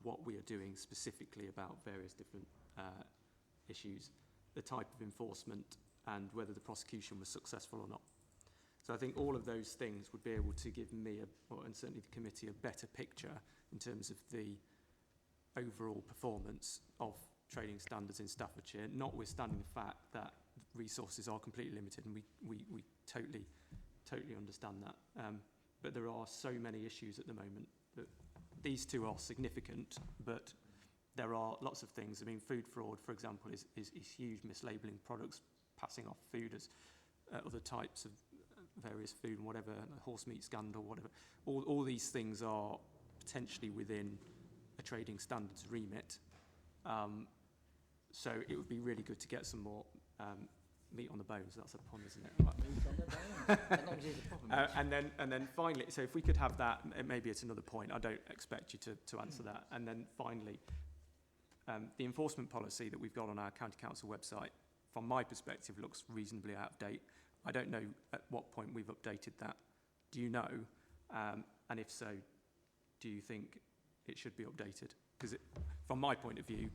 what we are doing specifically about various different issues, the type of enforcement, and whether the prosecution was successful or not. So I think all of those things would be able to give me, and certainly the committee, a better picture in terms of the overall performance of trading standards in Staffordshire, notwithstanding the fact that resources are completely limited, and we totally understand that. But there are so many issues at the moment that these two are significant, but there are lots of things. I mean, food fraud, for example, is huge, mislabeling products, passing off food as other types of various food and whatever, horse meat scandal, whatever. All these things are potentially within a trading standards remit. So it would be really good to get some more meat on the bones. That's a pun, isn't it? And then finally, so if we could have that, maybe it's another point. I don't expect you to answer that. And then finally, the enforcement policy that we've got on our county council website, from my perspective, looks reasonably out of date. I don't know at what point we've updated that. Do you know? And if so, do you think it should be updated? Because from my point of view,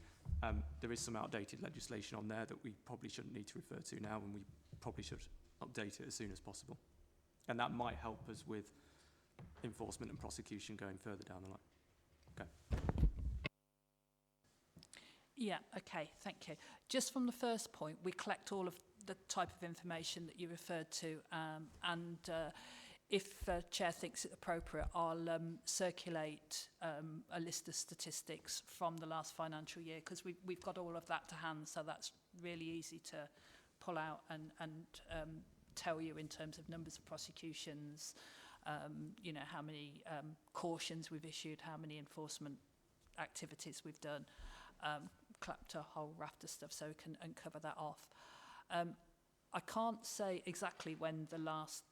there is some outdated legislation on there that we probably shouldn't need to refer to now, and we probably should update it as soon as possible. And that might help us with enforcement and prosecution going further down the line. Okay. Yeah, okay, thank you. Just from the first point, we collect all of the type of information that you referred to, and if Chair thinks it appropriate, I'll circulate a list of statistics from the last financial year, because we've got all of that to hand, so that's really easy to pull out and tell you in terms of numbers of prosecutions, you know, how many cautions we've issued, how many enforcement activities we've done, clapped a whole raft of stuff, so we can uncover that off. I can't say exactly when the last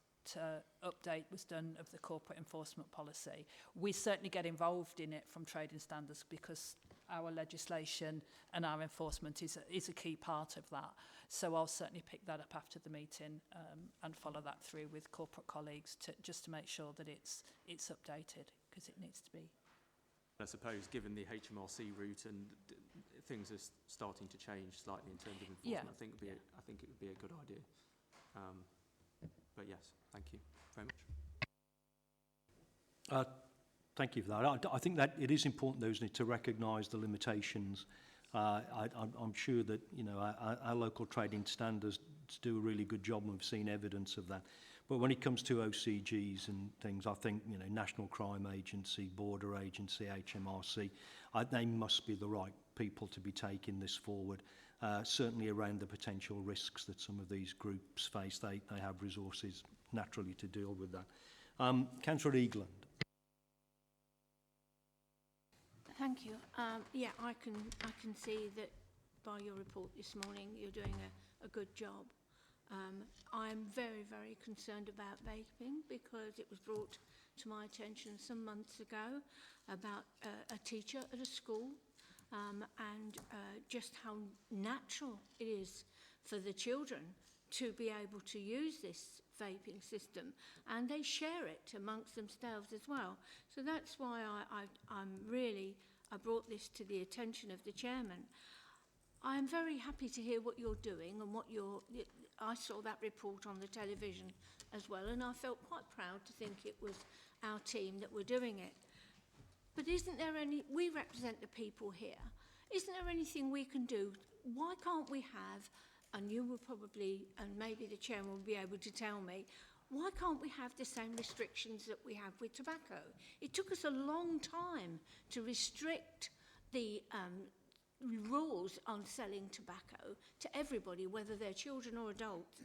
update was done of the corporate enforcement policy. We certainly get involved in it from trading standards because our legislation and our enforcement is a key part of that. So I'll certainly pick that up after the meeting and follow that through with corporate colleagues just to make sure that it's updated, because it needs to be. I suppose, given the HMRC route and things are starting to change slightly in terms of enforcement, Yeah. I think it would be a good idea. But yes, thank you very much. Thank you for that. I think that it is important, though, isn't it, to recognise the limitations. I'm sure that, you know, our local trading standards do a really good job, and we've seen evidence of that. But when it comes to OCGs and things, I think, you know, National Crime Agency, Border Agency, HMRC, they must be the right people to be taking this forward. Certainly around the potential risks that some of these groups face, they have resources naturally to deal with that. Councillor Eagland. Thank you. Yeah, I can see that by your report this morning, you're doing a good job. I'm very, very concerned about vaping because it was brought to my attention some months ago about a teacher at a school and just how natural it is for the children to be able to use this vaping system, and they share it amongst themselves as well. So that's why I brought this to the attention of the chairman. I am very happy to hear what you're doing and I saw that report on the television as well, and I felt quite proud to think it was our team that were doing it. But we represent the people here. Isn't there anything we can do? Why can't we have, and you will probably, and maybe the chairman will be able to tell me, why can't we have the same restrictions that we have with tobacco? It took us a long time to restrict the rules on selling tobacco to everybody, whether they're children or adults.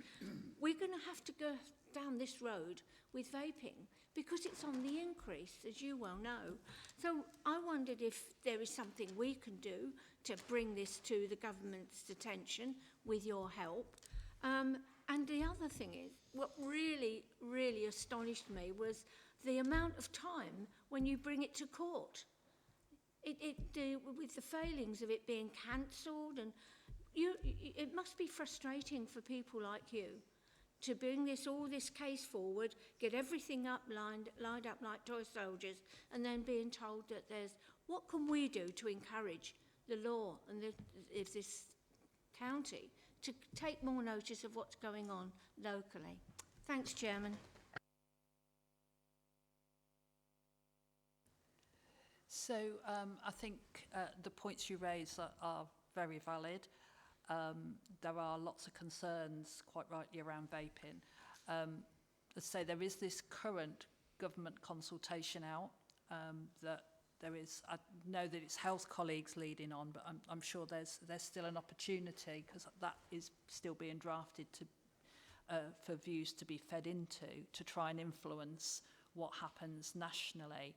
We're going to have to go down this road with vaping because it's on the increase, as you well know. So I wondered if there is something we can do to bring this to the government's attention with your help. And the other thing is, what really, really astonished me was the amount of time when you bring it to court. With the failings of it being cancelled, and it must be frustrating for people like you to bring all this case forward, get everything lined up like toy soldiers, and then being told that what can we do to encourage the law and this county to take more notice of what's going on locally. Thanks, Chairman. So I think the points you raise are very valid. There are lots of concerns, quite rightly, around vaping. Let's say there is this current government consultation out that there is. I know that it's health colleagues leading on, but I'm sure there's still an opportunity, because that is still being drafted for views to be fed into to try and influence what happens nationally.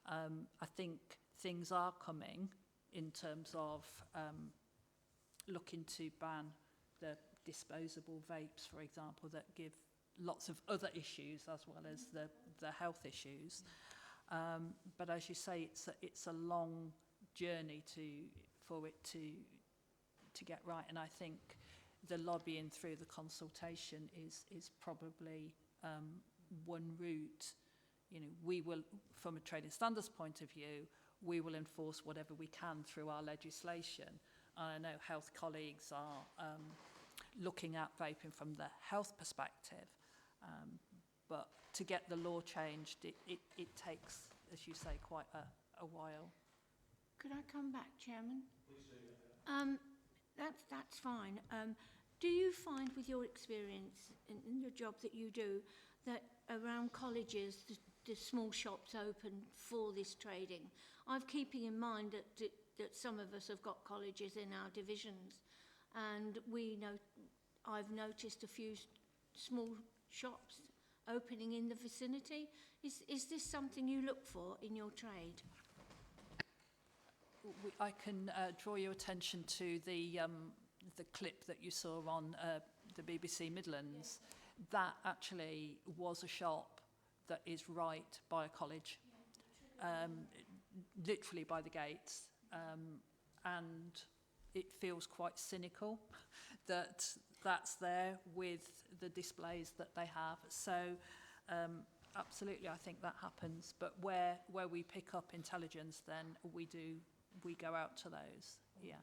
I think things are coming in terms of looking to ban the disposable vapes, for example, that give lots of other issues as well as the health issues. But as you say, it's a long journey for it to get right, and I think the lobbying through the consultation is probably one route. You know, we will, from a trading standards point of view, we will enforce whatever we can through our legislation. And I know health colleagues are looking at vaping from the health perspective, but to get the law changed, it takes, as you say, quite a while. Could I come back, Chairman? That's fine. Do you find with your experience in your job that you do that around colleges the small shops open for this trading? I'm keeping in mind that some of us have got colleges in our divisions, and I've noticed a few small shops opening in the vicinity. Is this something you look for in your trade? I can draw your attention to the clip that you saw on the BBC Midlands. That actually was a shop that is right by a college, literally by the gates, and it feels quite cynical that that's there with the displays that they have. So absolutely, I think that happens. But where we pick up intelligence, then we go out to those. Yeah.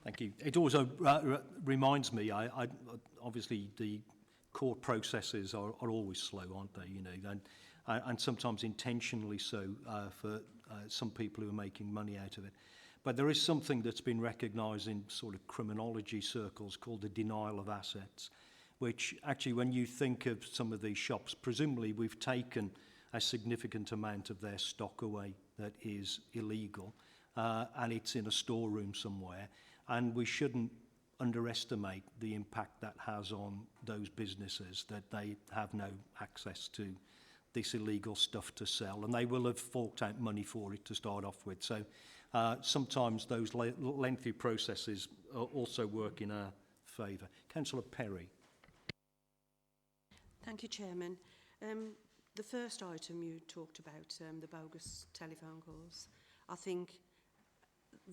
Thank you. It also reminds me, I obviously the court processes are always slow, aren't they? You know, and sometimes intentionally so for some people who are making money out of it. But there is something that's been recognised in sort of criminology circles called the denial of assets, which actually, when you think of some of these shops, presumably we've taken a significant amount of their stock away that is illegal, and it's in a storeroom somewhere. And we shouldn't underestimate the impact that has on those businesses, that they have no access to this illegal stuff to sell, and they will have forked out money for it to start off with. So sometimes those lengthy processes also work in our favour. Councillor Perry. Thank you, Chairman. The first item you talked about, the bogus telephone calls, I think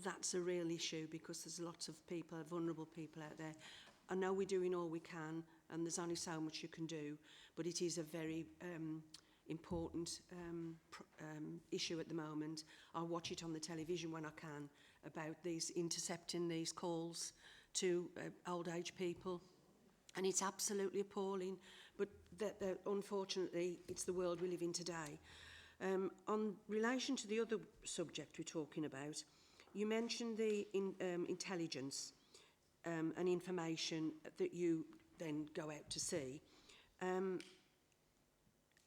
that's a real issue because there's lots of people, vulnerable people out there. I know we're doing all we can and there's only so much you can do, but it is a very important issue at the moment. I watch it on the television when I can about these intercepting these calls to old age people, and it's absolutely appalling, but unfortunately it's the world we live in today. On relation to the other subject we're talking about, you mentioned the intelligence and information that you then go out to see.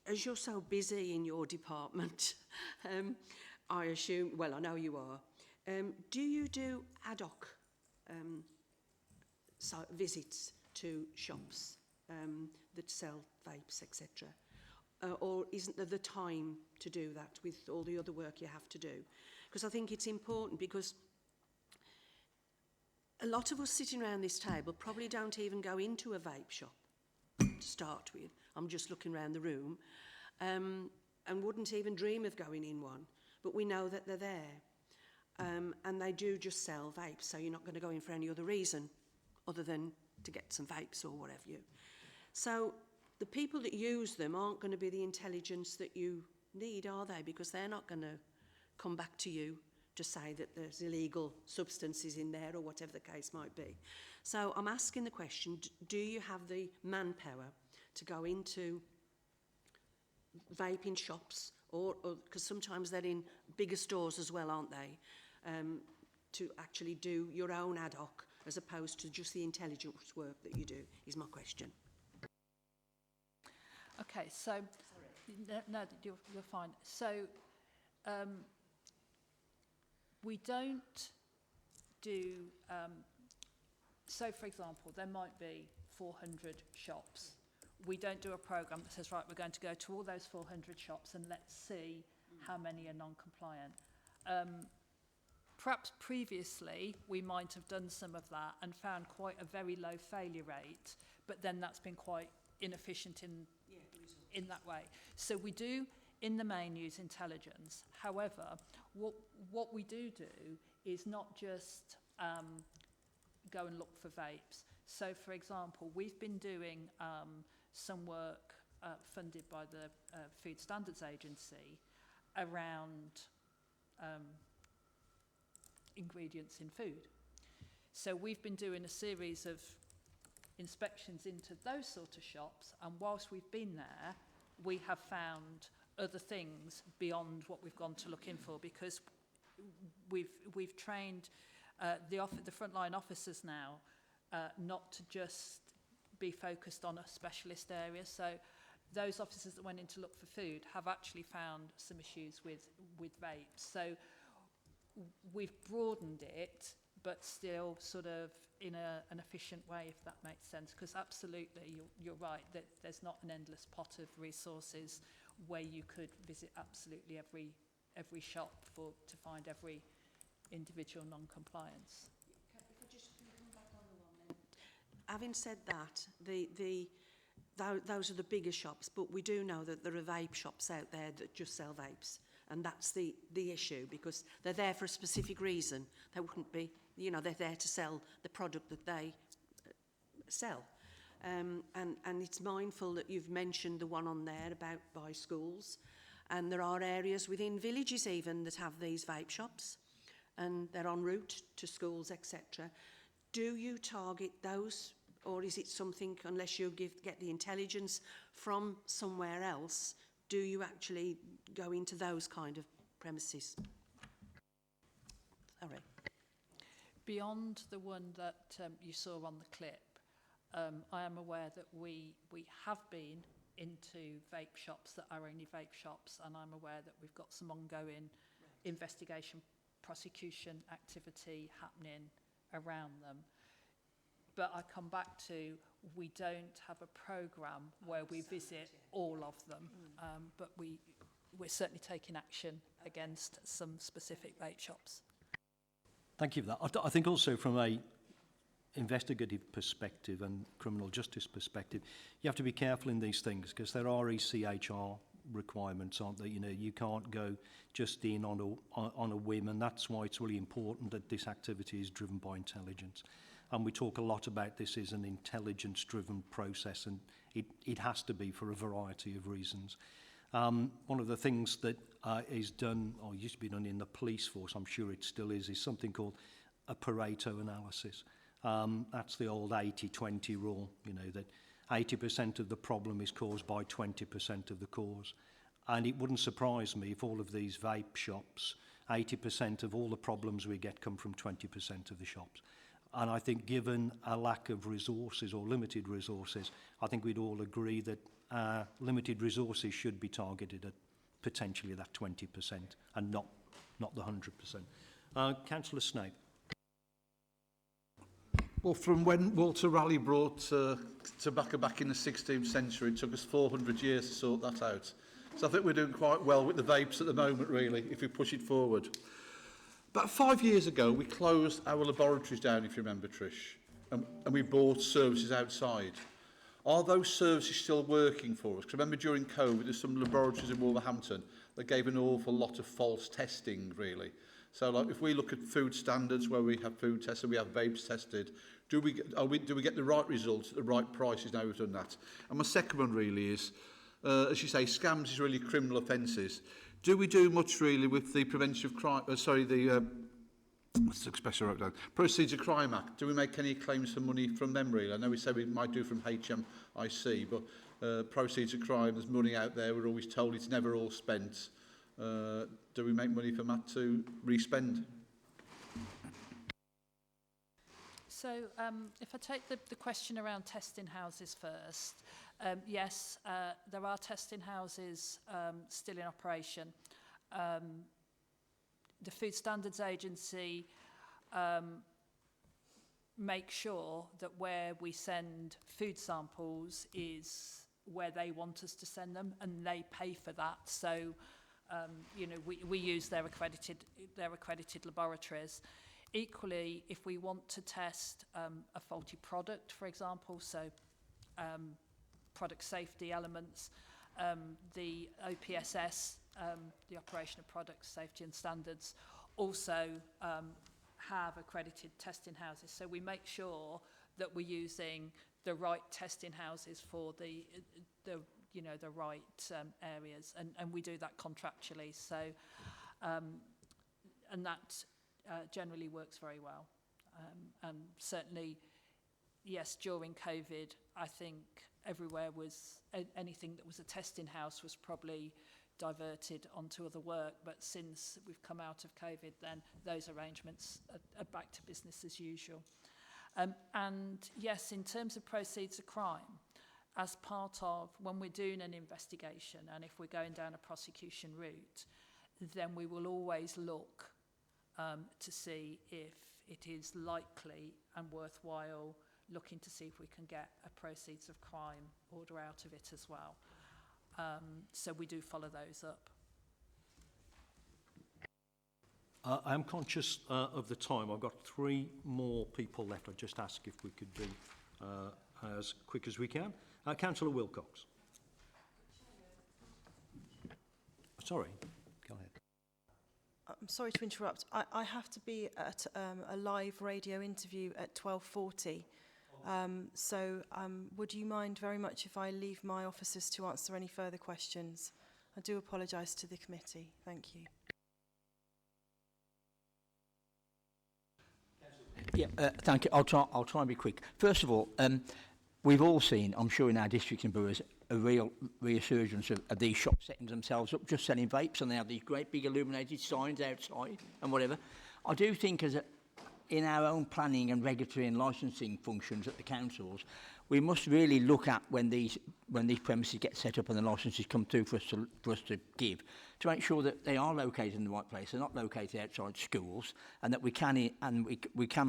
As you're so busy in your department, I assume, well, I know you are, do you do ad hoc visits to shops that sell vapes, etc.? Or isn't there the time to do that with all the other work you have to do? Because I think it's important, because a lot of us sitting around this table probably don't even go into a vape shop to start with. I'm just looking around the room, and wouldn't even dream of going in one. But we know that they're there. And they do just sell vapes, so you're not going to go in for any other reason other than to get some vapes or whatever you. So the people that use them aren't going to be the intelligence that you need, are they? Because they're not going to come back to you to say that there's illegal substances in there or whatever the case might be. So I'm asking the question, do you have the manpower to go into vaping shops, or because sometimes they're in bigger stores as well, aren't they, to actually do your own ad hoc as opposed to just the intelligence work that you do, is my question. Okay, so, no, you're fine. So, we don't do, so for example, there might be 400 shops. We don't do a programme that says, right, we're going to go to all those 400 shops and let's see how many are non-compliant. Perhaps previously we might have done some of that and found quite a very low failure rate, but then that's been quite inefficient in that way. So we do, in the main, use intelligence. However, what we do is not just go and look for vapes. So, for example, we've been doing some work funded by the Food Standards Agency around ingredients in food. So we've been doing a series of inspections into those sort of shops, and whilst we've been there, we have found other things beyond what we've gone to look in for, because we've trained the frontline officers now not to just be focused on a specialist area. So those officers that went in to look for food have actually found some issues with vapes. So we've broadened it, but still sort of in an efficient way, if that makes sense. Because absolutely, you're right, that there's not an endless pot of resources where you could visit absolutely every shop to find every individual non-compliance. If I just can come back on the one then. Having said that, those are the bigger shops, but we do know that there are vape shops out there that just sell vapes. And that's the issue, because they're there for a specific reason. They wouldn't be, you know, they're there to sell the product that they sell. And it's mindful that you've mentioned the one on there about by schools. And there are areas within villages even that have these vape shops. And they're en route to schools, etc. Do you target those, or is it something, unless you get the intelligence from somewhere else, do you actually go into those kind of premises? Sorry. Beyond the one that you saw on the clip, I am aware that we have been into vape shops that are only vape shops, and I'm aware that we've got some ongoing investigation, prosecution activity happening around them. But I come back to, we don't have a programme where we visit all of them, but we're certainly taking action against some specific vape shops. Thank you for that. I think also from a investigative perspective and criminal justice perspective, you have to be careful in these things, because there are ECHR requirements, aren't there? You know, you can't go just in on a whim, and that's why it's really important that this activity is driven by intelligence. And we talk a lot about this as an intelligence-driven process, and it has to be for a variety of reasons. One of the things that is done, or used to be done in the police force, I'm sure it still is something called a Pareto analysis. That's the old 80-20 rule, you know, that 80% of the problem is caused by 20% of the cause. And it wouldn't surprise me if all of these vape shops, 80% of all the problems we get come from 20% of the shops. And I think given a lack of resources or limited resources, I think we'd all agree that limited resources should be targeted at potentially that 20% and not the 100%. Councillor Snape. Well, from when Walter Raleigh brought tobacco back in the 16th century, it took us 400 years to sort that out. So I think we're doing quite well with the vapes at the moment, really, if we push it forward. About 5 years ago, we closed our laboratories down, if you remember, Trish, and we bought services outside. Are those services still working for us? Because remember during COVID, there's some laboratories in Wolverhampton that gave an awful lot of false testing, really. So like, if we look at food standards where we have food tested, we have vapes tested, do we get the right results at the right prices now we've done that? And my second one really is, as you say, scams is really criminal offences. Do we do much really with the Prevention of Crime, what's the expression I wrote down? Proceeds of Crime Act. Do we make any claims for money from them really? I know we said we might do from HMIC, but proceeds of crime, there's money out there, we're always told it's never all spent. Do we make money from that to re-spend? So if I take the question around testing houses first, yes, there are testing houses still in operation. The Food Standards Agency make sure that where we send food samples is where they want us to send them, and they pay for that. So, you know, we use their accredited laboratories. Equally, if we want to test a faulty product, for example, so product safety elements, the OPSS, the Operation of Product Safety and Standards, also have accredited testing houses. So we make sure that we're using the right testing houses for the right areas, and we do that contractually. So, and that generally works very well. And certainly, yes, during COVID, I think everywhere was anything that was a testing house was probably diverted onto other work, but since we've come out of COVID, then those arrangements are back to business as usual. And yes, in terms of proceeds of crime, as part of when we're doing an investigation and if we're going down a prosecution route, then we will always look to see if it is likely and worthwhile looking to see if we can get a proceeds of crime order out of it as well. So we do follow those up. I am conscious of the time. I've got 3 more people left. I'd just ask if we could be as quick as we can. Councillor Wilcox. Sorry, go ahead. I'm sorry to interrupt. I have to be at a live radio interview at 12:40. Would you mind very much if I leave my officers to answer any further questions? I do apologise to the committee. Thank you. Yeah, thank you. I'll try and be quick. First of all, we've all seen, I'm sure in our districts and boroughs, a real resurgence of these shops setting themselves up, just selling vapes, and they have these great big illuminated signs outside and whatever. I do think in our own planning and regulatory and licensing functions at the councils, we must really look at when these premises get set up and the licenses come through for us to give, to make sure that they are located in the right place, they're not located outside schools, and that we can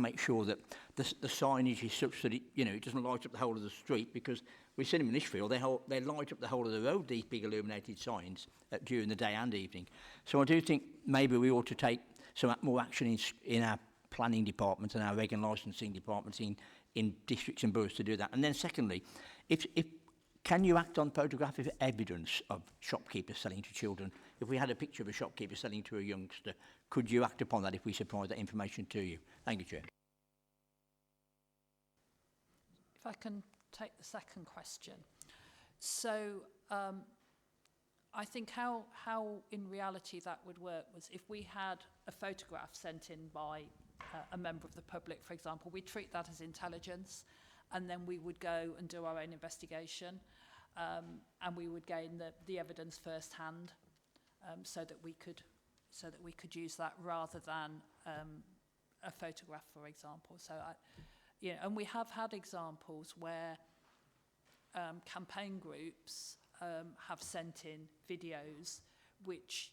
make sure that the signage is such that it doesn't light up the whole of the street, because we've seen them in Lichfield, they light up the whole of the road, these big illuminated signs during the day and evening. So I do think maybe we ought to take some more action in our planning department and our reg and licensing departments in districts and boroughs to do that. And then secondly, can you act on photographic evidence of shopkeepers selling to children? If we had a picture of a shopkeeper selling to a youngster, could you act upon that if we supply that information to you? Thank you, Chair. If I can take the second question. So I think how in reality that would work was if we had a photograph sent in by a member of the public, for example, we treat that as intelligence, and then we would go and do our own investigation, and we would gain the evidence firsthand, so that we could use that rather than a photograph, for example. So and we have had examples where campaign groups have sent in videos which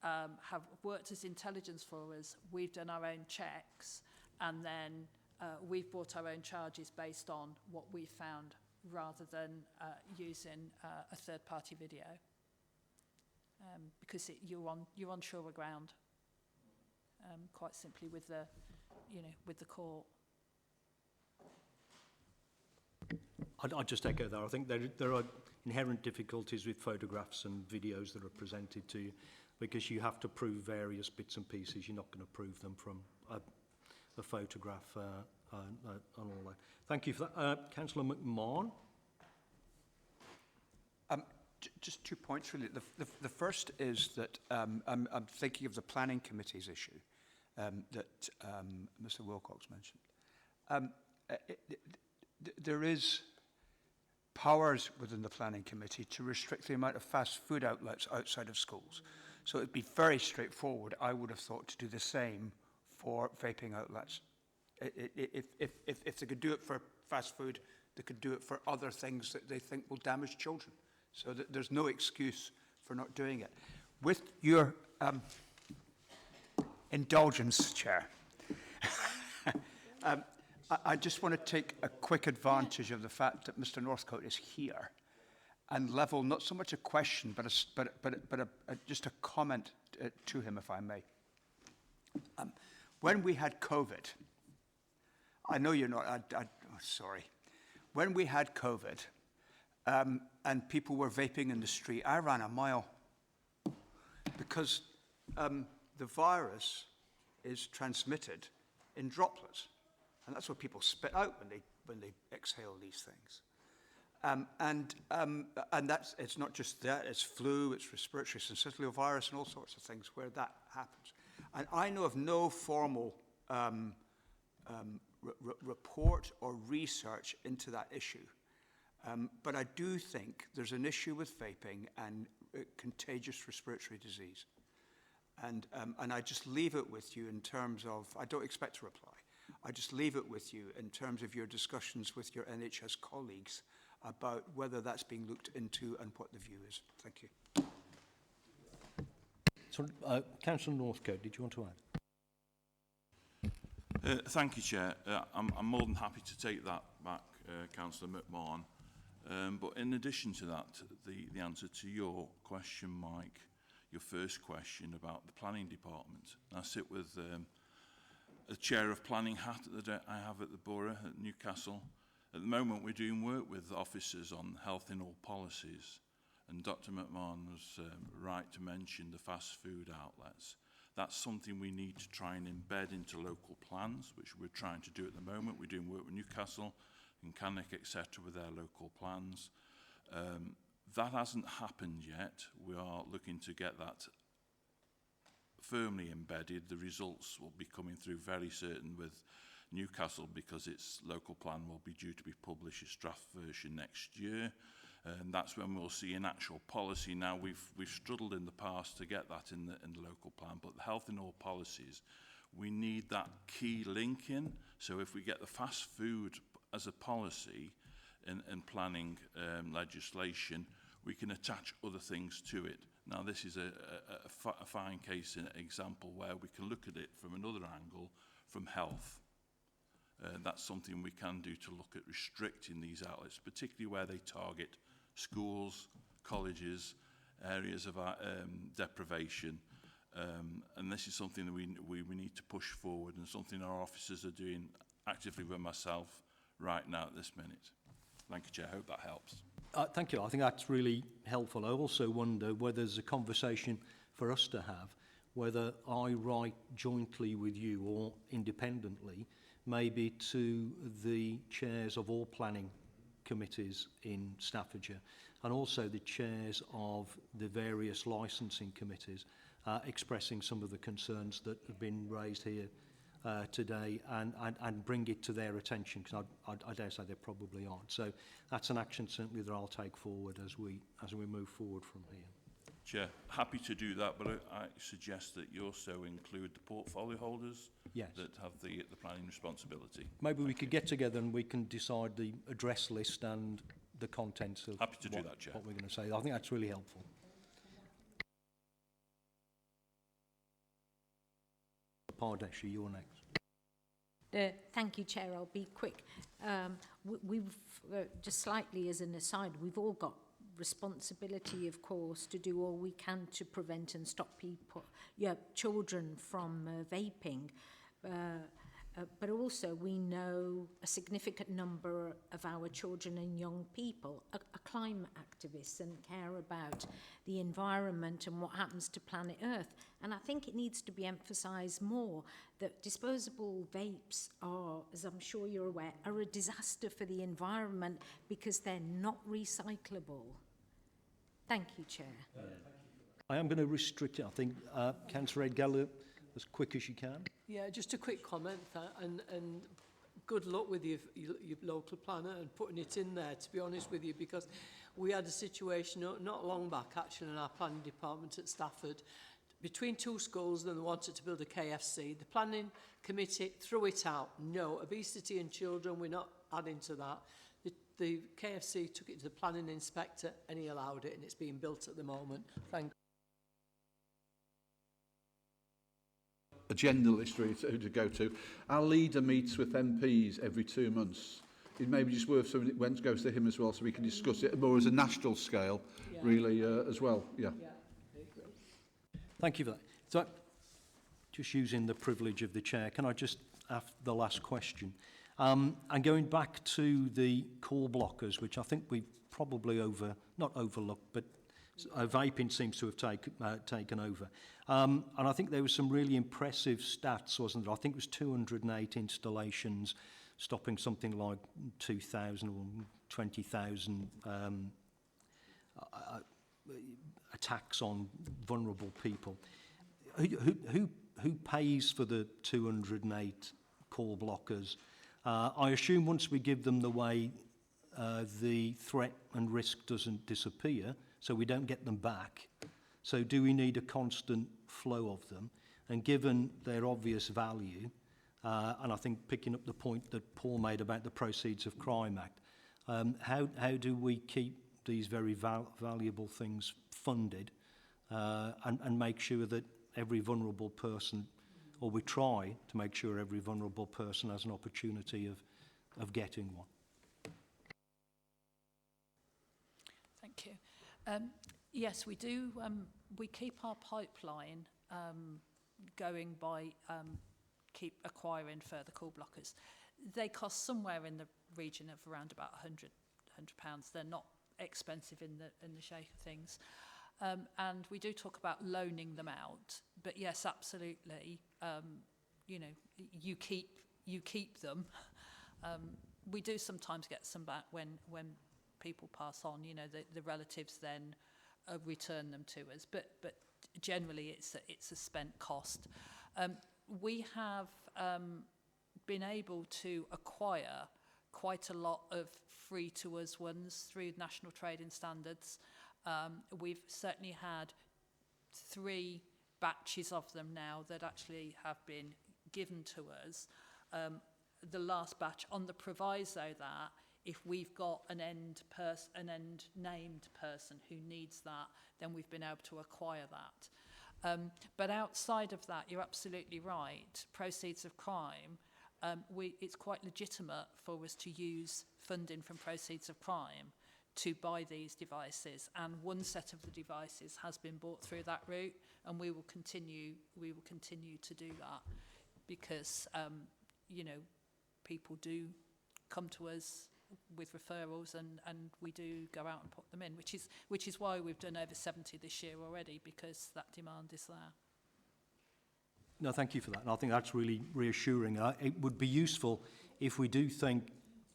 have worked as intelligence for us. We've done our own checks, and then we've brought our own charges based on what we found, rather than using a third-party video, because you're on surer ground, quite simply with the court. I'd just echo that. I think there are inherent difficulties with photographs and videos that are presented to you, because you have to prove various bits and pieces. You're not going to prove them from a photograph and all that. Thank you for that. Councillor McMahon. Just 2 points, really. The first is that I'm thinking of the planning committee's issue that Mr. Wilcox mentioned. There is powers within the planning committee to restrict the amount of fast food outlets outside of schools. So it'd be very straightforward, I would have thought, to do the same for vaping outlets. If they could do it for fast food, they could do it for other things that they think will damage children. So that there's no excuse for not doing it. With your indulgence, Chair, I just want to take a quick advantage of the fact that Mr. Northcote is here and level not so much a question, but just a comment to him, if I may. When we had COVID, I know you're not, sorry. When we had COVID and people were vaping in the street, I ran a mile because the virus is transmitted in droplets. And that's what people spit out when they exhale these things. And it's not just that, it's flu, it's respiratory syncytial virus and all sorts of things where that happens. And I know of no formal report or research into that issue. But I do think there's an issue with vaping and contagious respiratory disease. And I just leave it with you in terms of, I don't expect a reply, I just leave it with you in terms of your discussions with your NHS colleagues about whether that's being looked into and what the view is. Thank you. So, Councillor Northcote, did you want to add? Thank you, Chair. I'm more than happy to take that back, Councillor McMahon. But in addition to that, the answer to your question, Mike, your first question about the planning department. I sit with a chair of planning hat that I have at the borough at Newcastle. At the moment, we're doing work with officers on health in all policies. And Dr. McMahon was right to mention the fast food outlets. That's something we need to try and embed into local plans, which we're trying to do at the moment. We're doing work with Newcastle and Cannock, etc., with their local plans. That hasn't happened yet. We are looking to get that firmly embedded. The results will be coming through very certain with Newcastle because its local plan will be due to be published as draft version next year. And that's when we'll see an actual policy. Now, we've struggled in the past to get that in the local plan, but the health in all policies, we need that key link in. So if we get the fast food as a policy in planning legislation, we can attach other things to it. Now, this is a fine case example where we can look at it from another angle, from health. That's something we can do to look at restricting these outlets, particularly where they target schools, colleges, areas of deprivation. And this is something that we need to push forward, and something our officers are doing actively with myself right now at this minute. Thank you, Chair. I hope that helps. Thank you. I think that's really helpful. I also wonder whether there's a conversation for us to have, whether I write jointly with you or independently, maybe to the chairs of all planning committees in Staffordshire, and also the chairs of the various licensing committees, expressing some of the concerns that have been raised here today, and bring it to their attention, because I dare say they probably aren't. So that's an action certainly that I'll take forward as we move forward from here. Chair, happy to do that, but I suggest that you also include the portfolio holders that have the planning responsibility. Maybe we could get together and we can decide the address list and the contents of happy to do that, Chair. What we're going to say. I think that's really helpful. Pardeshi, you're next. Thank you, Chair. I'll be quick. We've just slightly as an aside, we've all got responsibility, of course, to do all we can to prevent and stop children from vaping. But also we know a significant number of our children and young people are climate activists and care about the environment and what happens to planet Earth. And I think it needs to be emphasised more that disposable vapes are, as I'm sure you're aware, are a disaster for the environment because they're not recyclable. Thank you, Chair. I am going to restrict it, I think, Councillor Geller, as quick as you can. Yeah, just a quick comment, and good luck with your local planner and putting it in there, to be honest with you, because we had a situation not long back, actually, in our planning department at Stafford, between two schools, and they wanted to build a KFC. The planning committee threw it out. No, obesity in children, we're not adding to that. The KFC took it to the planning inspector and he allowed it, and it's being built at the moment. Thank you. Agenda list really to go to. Our leader meets with MPs every 2 months. It may be just worth something that goes to him as well, so we can discuss it more as a national scale, really, as well. Yeah. Thank you for that. So, just using the privilege of the chair, can I just ask the last question? And going back to the call blockers, which I think we've probably not overlooked, but vaping seems to have taken over. And I think there were some really impressive stats, wasn't there? I think it was 208 installations, stopping something like 2,000 or 20,000 attacks on vulnerable people. Who pays for the 208 call blockers? I assume once we give them the way, the threat and risk doesn't disappear, so we don't get them back. So do we need a constant flow of them? And given their obvious value, and I think picking up the point that Paul made about the Proceeds of Crime Act, how do we keep these very valuable things funded and make sure that every vulnerable person, or we try to make sure every vulnerable person has an opportunity of getting one? Thank you. Yes, we do. We keep our pipeline going by keep acquiring further call blockers. They cost somewhere in the region of around about £100. They're not expensive in the shape of things. And we do talk about loaning them out, but yes, absolutely. You know, you keep them. We do sometimes get some back when people pass on. You know, the relatives then return them to us, but generally it's a spent cost. We have been able to acquire quite a lot of free to us ones through national trading standards. We've certainly had 3 batches of them now that actually have been given to us. The last batch on the proviso that if we've got an end named person who needs that, then we've been able to acquire that. But outside of that, you're absolutely right. Proceeds of crime, it's quite legitimate for us to use funding from Proceeds of Crime to buy these devices, and one set of the devices has been bought through that route, and we will continue to do that because you know, people do come to us with referrals, and we do go out and put them in, which is why we've done over 70 this year already, because that demand is there. No, thank you for that. And I think that's really reassuring. It would be useful if we do think,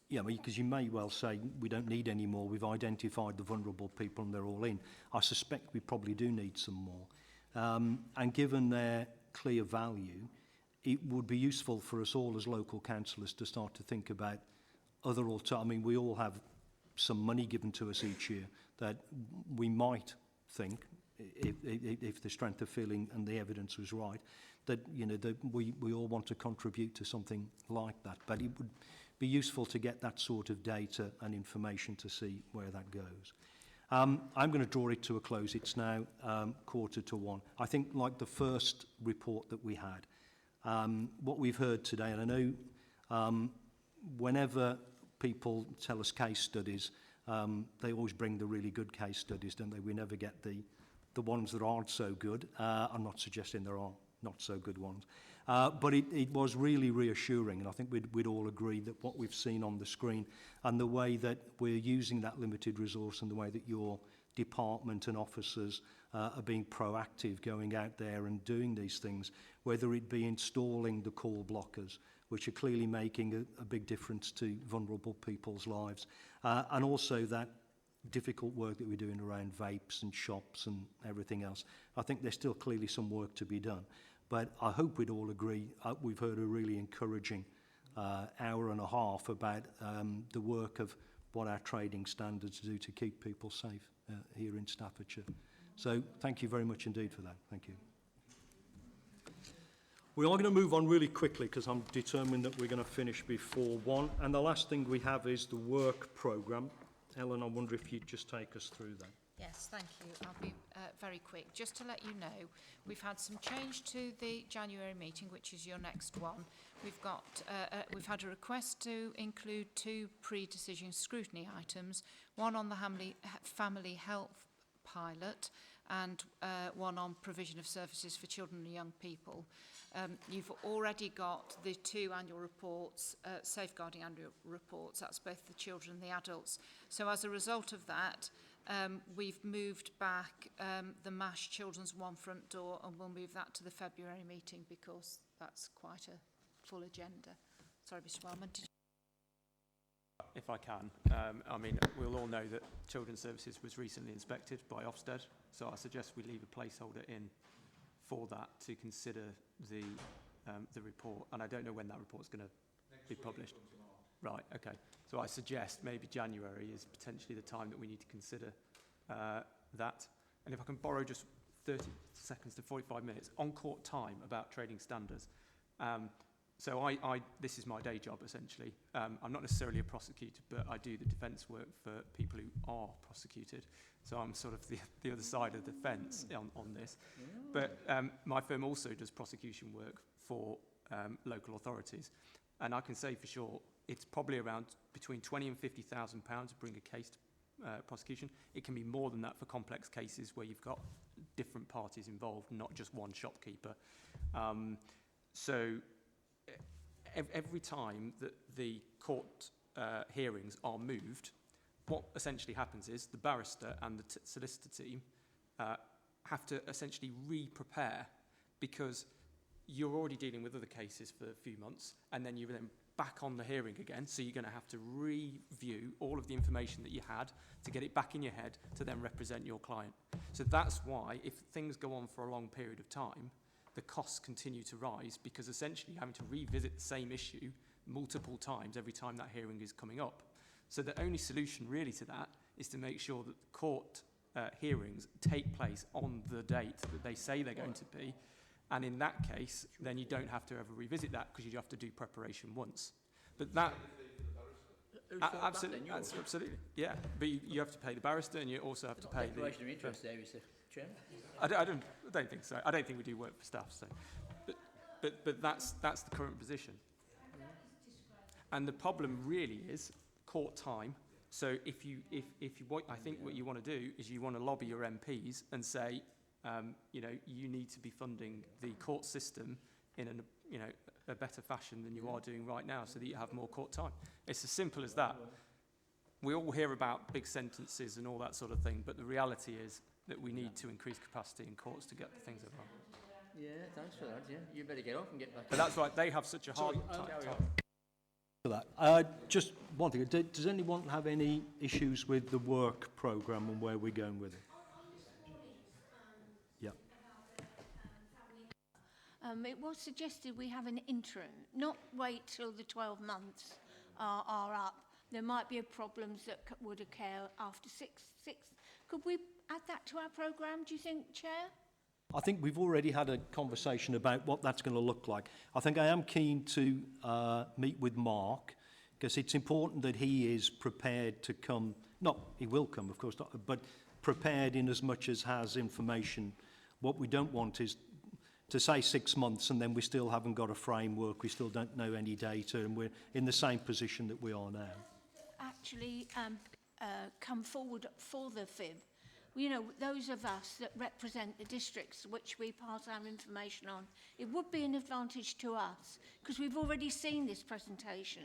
yeah, because you may well say we don't need any more. We've identified the vulnerable people and they're all in. I suspect we probably do need some more. And given their clear value, it would be useful for us all as local councillors to start to think about other alternatives. I mean, we all have some money given to us each year that we might think, if the strength of feeling and the evidence was right, that, you know, that we all want to contribute to something like that. But it would be useful to get that sort of data and information to see where that goes. I'm going to draw it to a close. It's now 1:45. I think, like the first report that we had, what we've heard today, and I know whenever people tell us case studies, they always bring the really good case studies, don't they? We never get the ones that aren't so good. I'm not suggesting there are not so good ones. But it was really reassuring, and I think we'd all agree that what we've seen on the screen and the way that we're using that limited resource and the way that your department and officers are being proactive, going out there and doing these things, whether it be installing the call blockers, which are clearly making a big difference to vulnerable people's lives, and also that difficult work that we're doing around vapes and shops and everything else. I think there's still clearly some work to be done. But I hope we'd all agree, we've heard a really encouraging hour and a half about the work of what our trading standards do to keep people safe here in Staffordshire. So thank you very much indeed for that. Thank you. We are going to move on really quickly because I'm determined that we're going to finish before 1. And the last thing we have is the work programme. Ellen, I wonder if you'd just take us through that. Yes, thank you. I'll be very quick. Just to let you know, we've had some change to the January meeting, which is your next one. We've had a request to include 2 pre-decision scrutiny items, one on the family health pilot and one on provision of services for children and young people. You've already got the 2 annual reports, safeguarding annual reports. That's both the children and the adults. So as a result of that, we've moved back the MASH Children's One Front Door, and we'll move that to the February meeting because that's quite a full agenda. Sorry, Mr. Wellman. If I can, I mean, we'll all know that Children's Services was recently inspected by Ofsted, so I suggest we leave a placeholder in for that to consider the report. And I don't know when that report's going to be published. Right, okay. So I suggest maybe January is potentially the time that we need to consider that, and if I can borrow just 30 seconds to 45 minutes, on court time about trading standards. So this is my day job, essentially. I'm not necessarily a prosecutor, but I do the defence work for people who are prosecuted. So I'm sort of the other side of the fence on this. But my firm also does prosecution work for local authorities. And I can say for sure, it's probably around between £20,000 and £50,000 to bring a case to prosecution. It can be more than that for complex cases where you've got different parties involved, not just one shopkeeper. So every time that the court hearings are moved, what essentially happens is the barrister and the solicitor team have to essentially re-prepare, because you're already dealing with other cases for a few months, and then you're then back on the hearing again, so you're going to have to review all of the information that you had to get it back in your head to then represent your client. So that's why, if things go on for a long period of time, the costs continue to rise, because essentially you're having to revisit the same issue multiple times every time that hearing is coming up. So the only solution really to that is to make sure that the court hearings take place on the date that they say they're going to be. And in that case, then you don't have to ever revisit that, because you have to do preparation once. But that... Absolutely, yeah. But you have to pay the barrister, and you also have to pay the... Declaration of interest there, is the Chairman? I don't think so. I don't think we do work for staff. So, but that's the current position. And the problem really is court time. So if you I think what you want to do is you want to lobby your MPs and say, you need to be funding the court system in a better fashion than you are doing right now, so that you have more court time. It's as simple as that. We all hear about big sentences and all that sort of thing, but the reality is that we need to increase capacity in courts to get the things along. Yeah, thanks for that. Yeah, you better get off and get back. But that's right. They have such a hard time. For that, just one thing. Does anyone have any issues with the work programme and where we're going with it? Yeah. It was suggested we have an interim, not wait till the 12 months are up. There might be problems that would occur after six. Could we add that to our programme, do you think, Chair? I think we've already had a conversation about what that's going to look like. I think I am keen to meet with Mark, because it's important that he is prepared to come. Not, he will come, of course, but prepared in as much as has information. What we don't want is to say 6 months and then we still haven't got a framework, we still don't know any data, and we're in the same position that we are now. Actually come forward for the FIB. Those of us that represent the districts which we pass our information on, it would be an advantage to us, because we've already seen this presentation.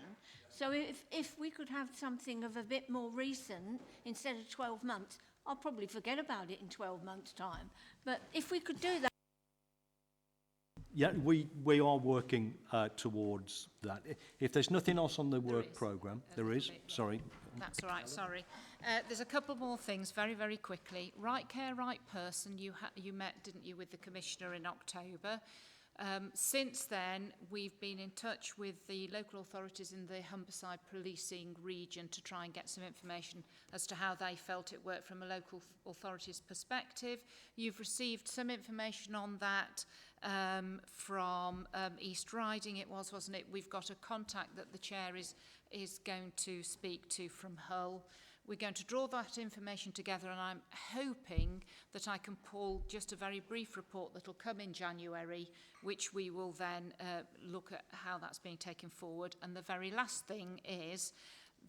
So if we could have something of a bit more recent instead of 12 months, I'll probably forget about it in 12 months' time. But if we could do that... Yeah, we are working towards that. If there's nothing else on the work programme, there is. Sorry. That's all right, sorry. There's a couple more things, very, very quickly. Right care, right person, you met, didn't you, with the Commissioner in October. Since then, we've been in touch with the local authorities in the Humberside policing region to try and get some information as to how they felt it worked from a local authority's perspective. You've received some information on that from East Riding, it was, wasn't it? We've got a contact that the chair is going to speak to from Hull. We're going to draw that information together, and I'm hoping that I can pull just a very brief report that will come in January, which we will then look at how that's being taken forward. And the very last thing is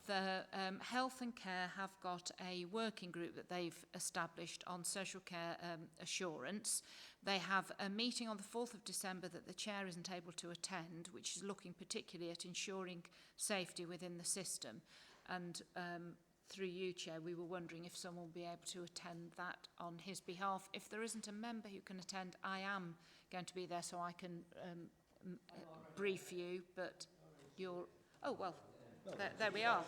the Health and Care have got a working group that they've established on social care assurance. They have a meeting on the 4th of December that the chair isn't able to attend, which is looking particularly at ensuring safety within the system. And through you, Chair, we were wondering if someone will be able to attend that on his behalf. If there isn't a member who can attend, I am going to be there so I can brief you, but you're... Oh, well, there we are.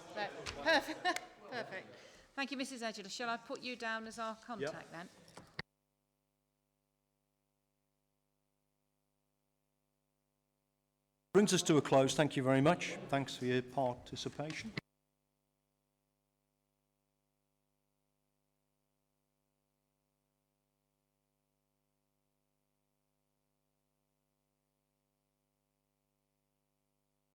Perfect. Perfect. Thank you, Mrs. Edgeler. Shall I put you down as our contact then? Brings us to a close. Thank you very much. Thanks for your participation.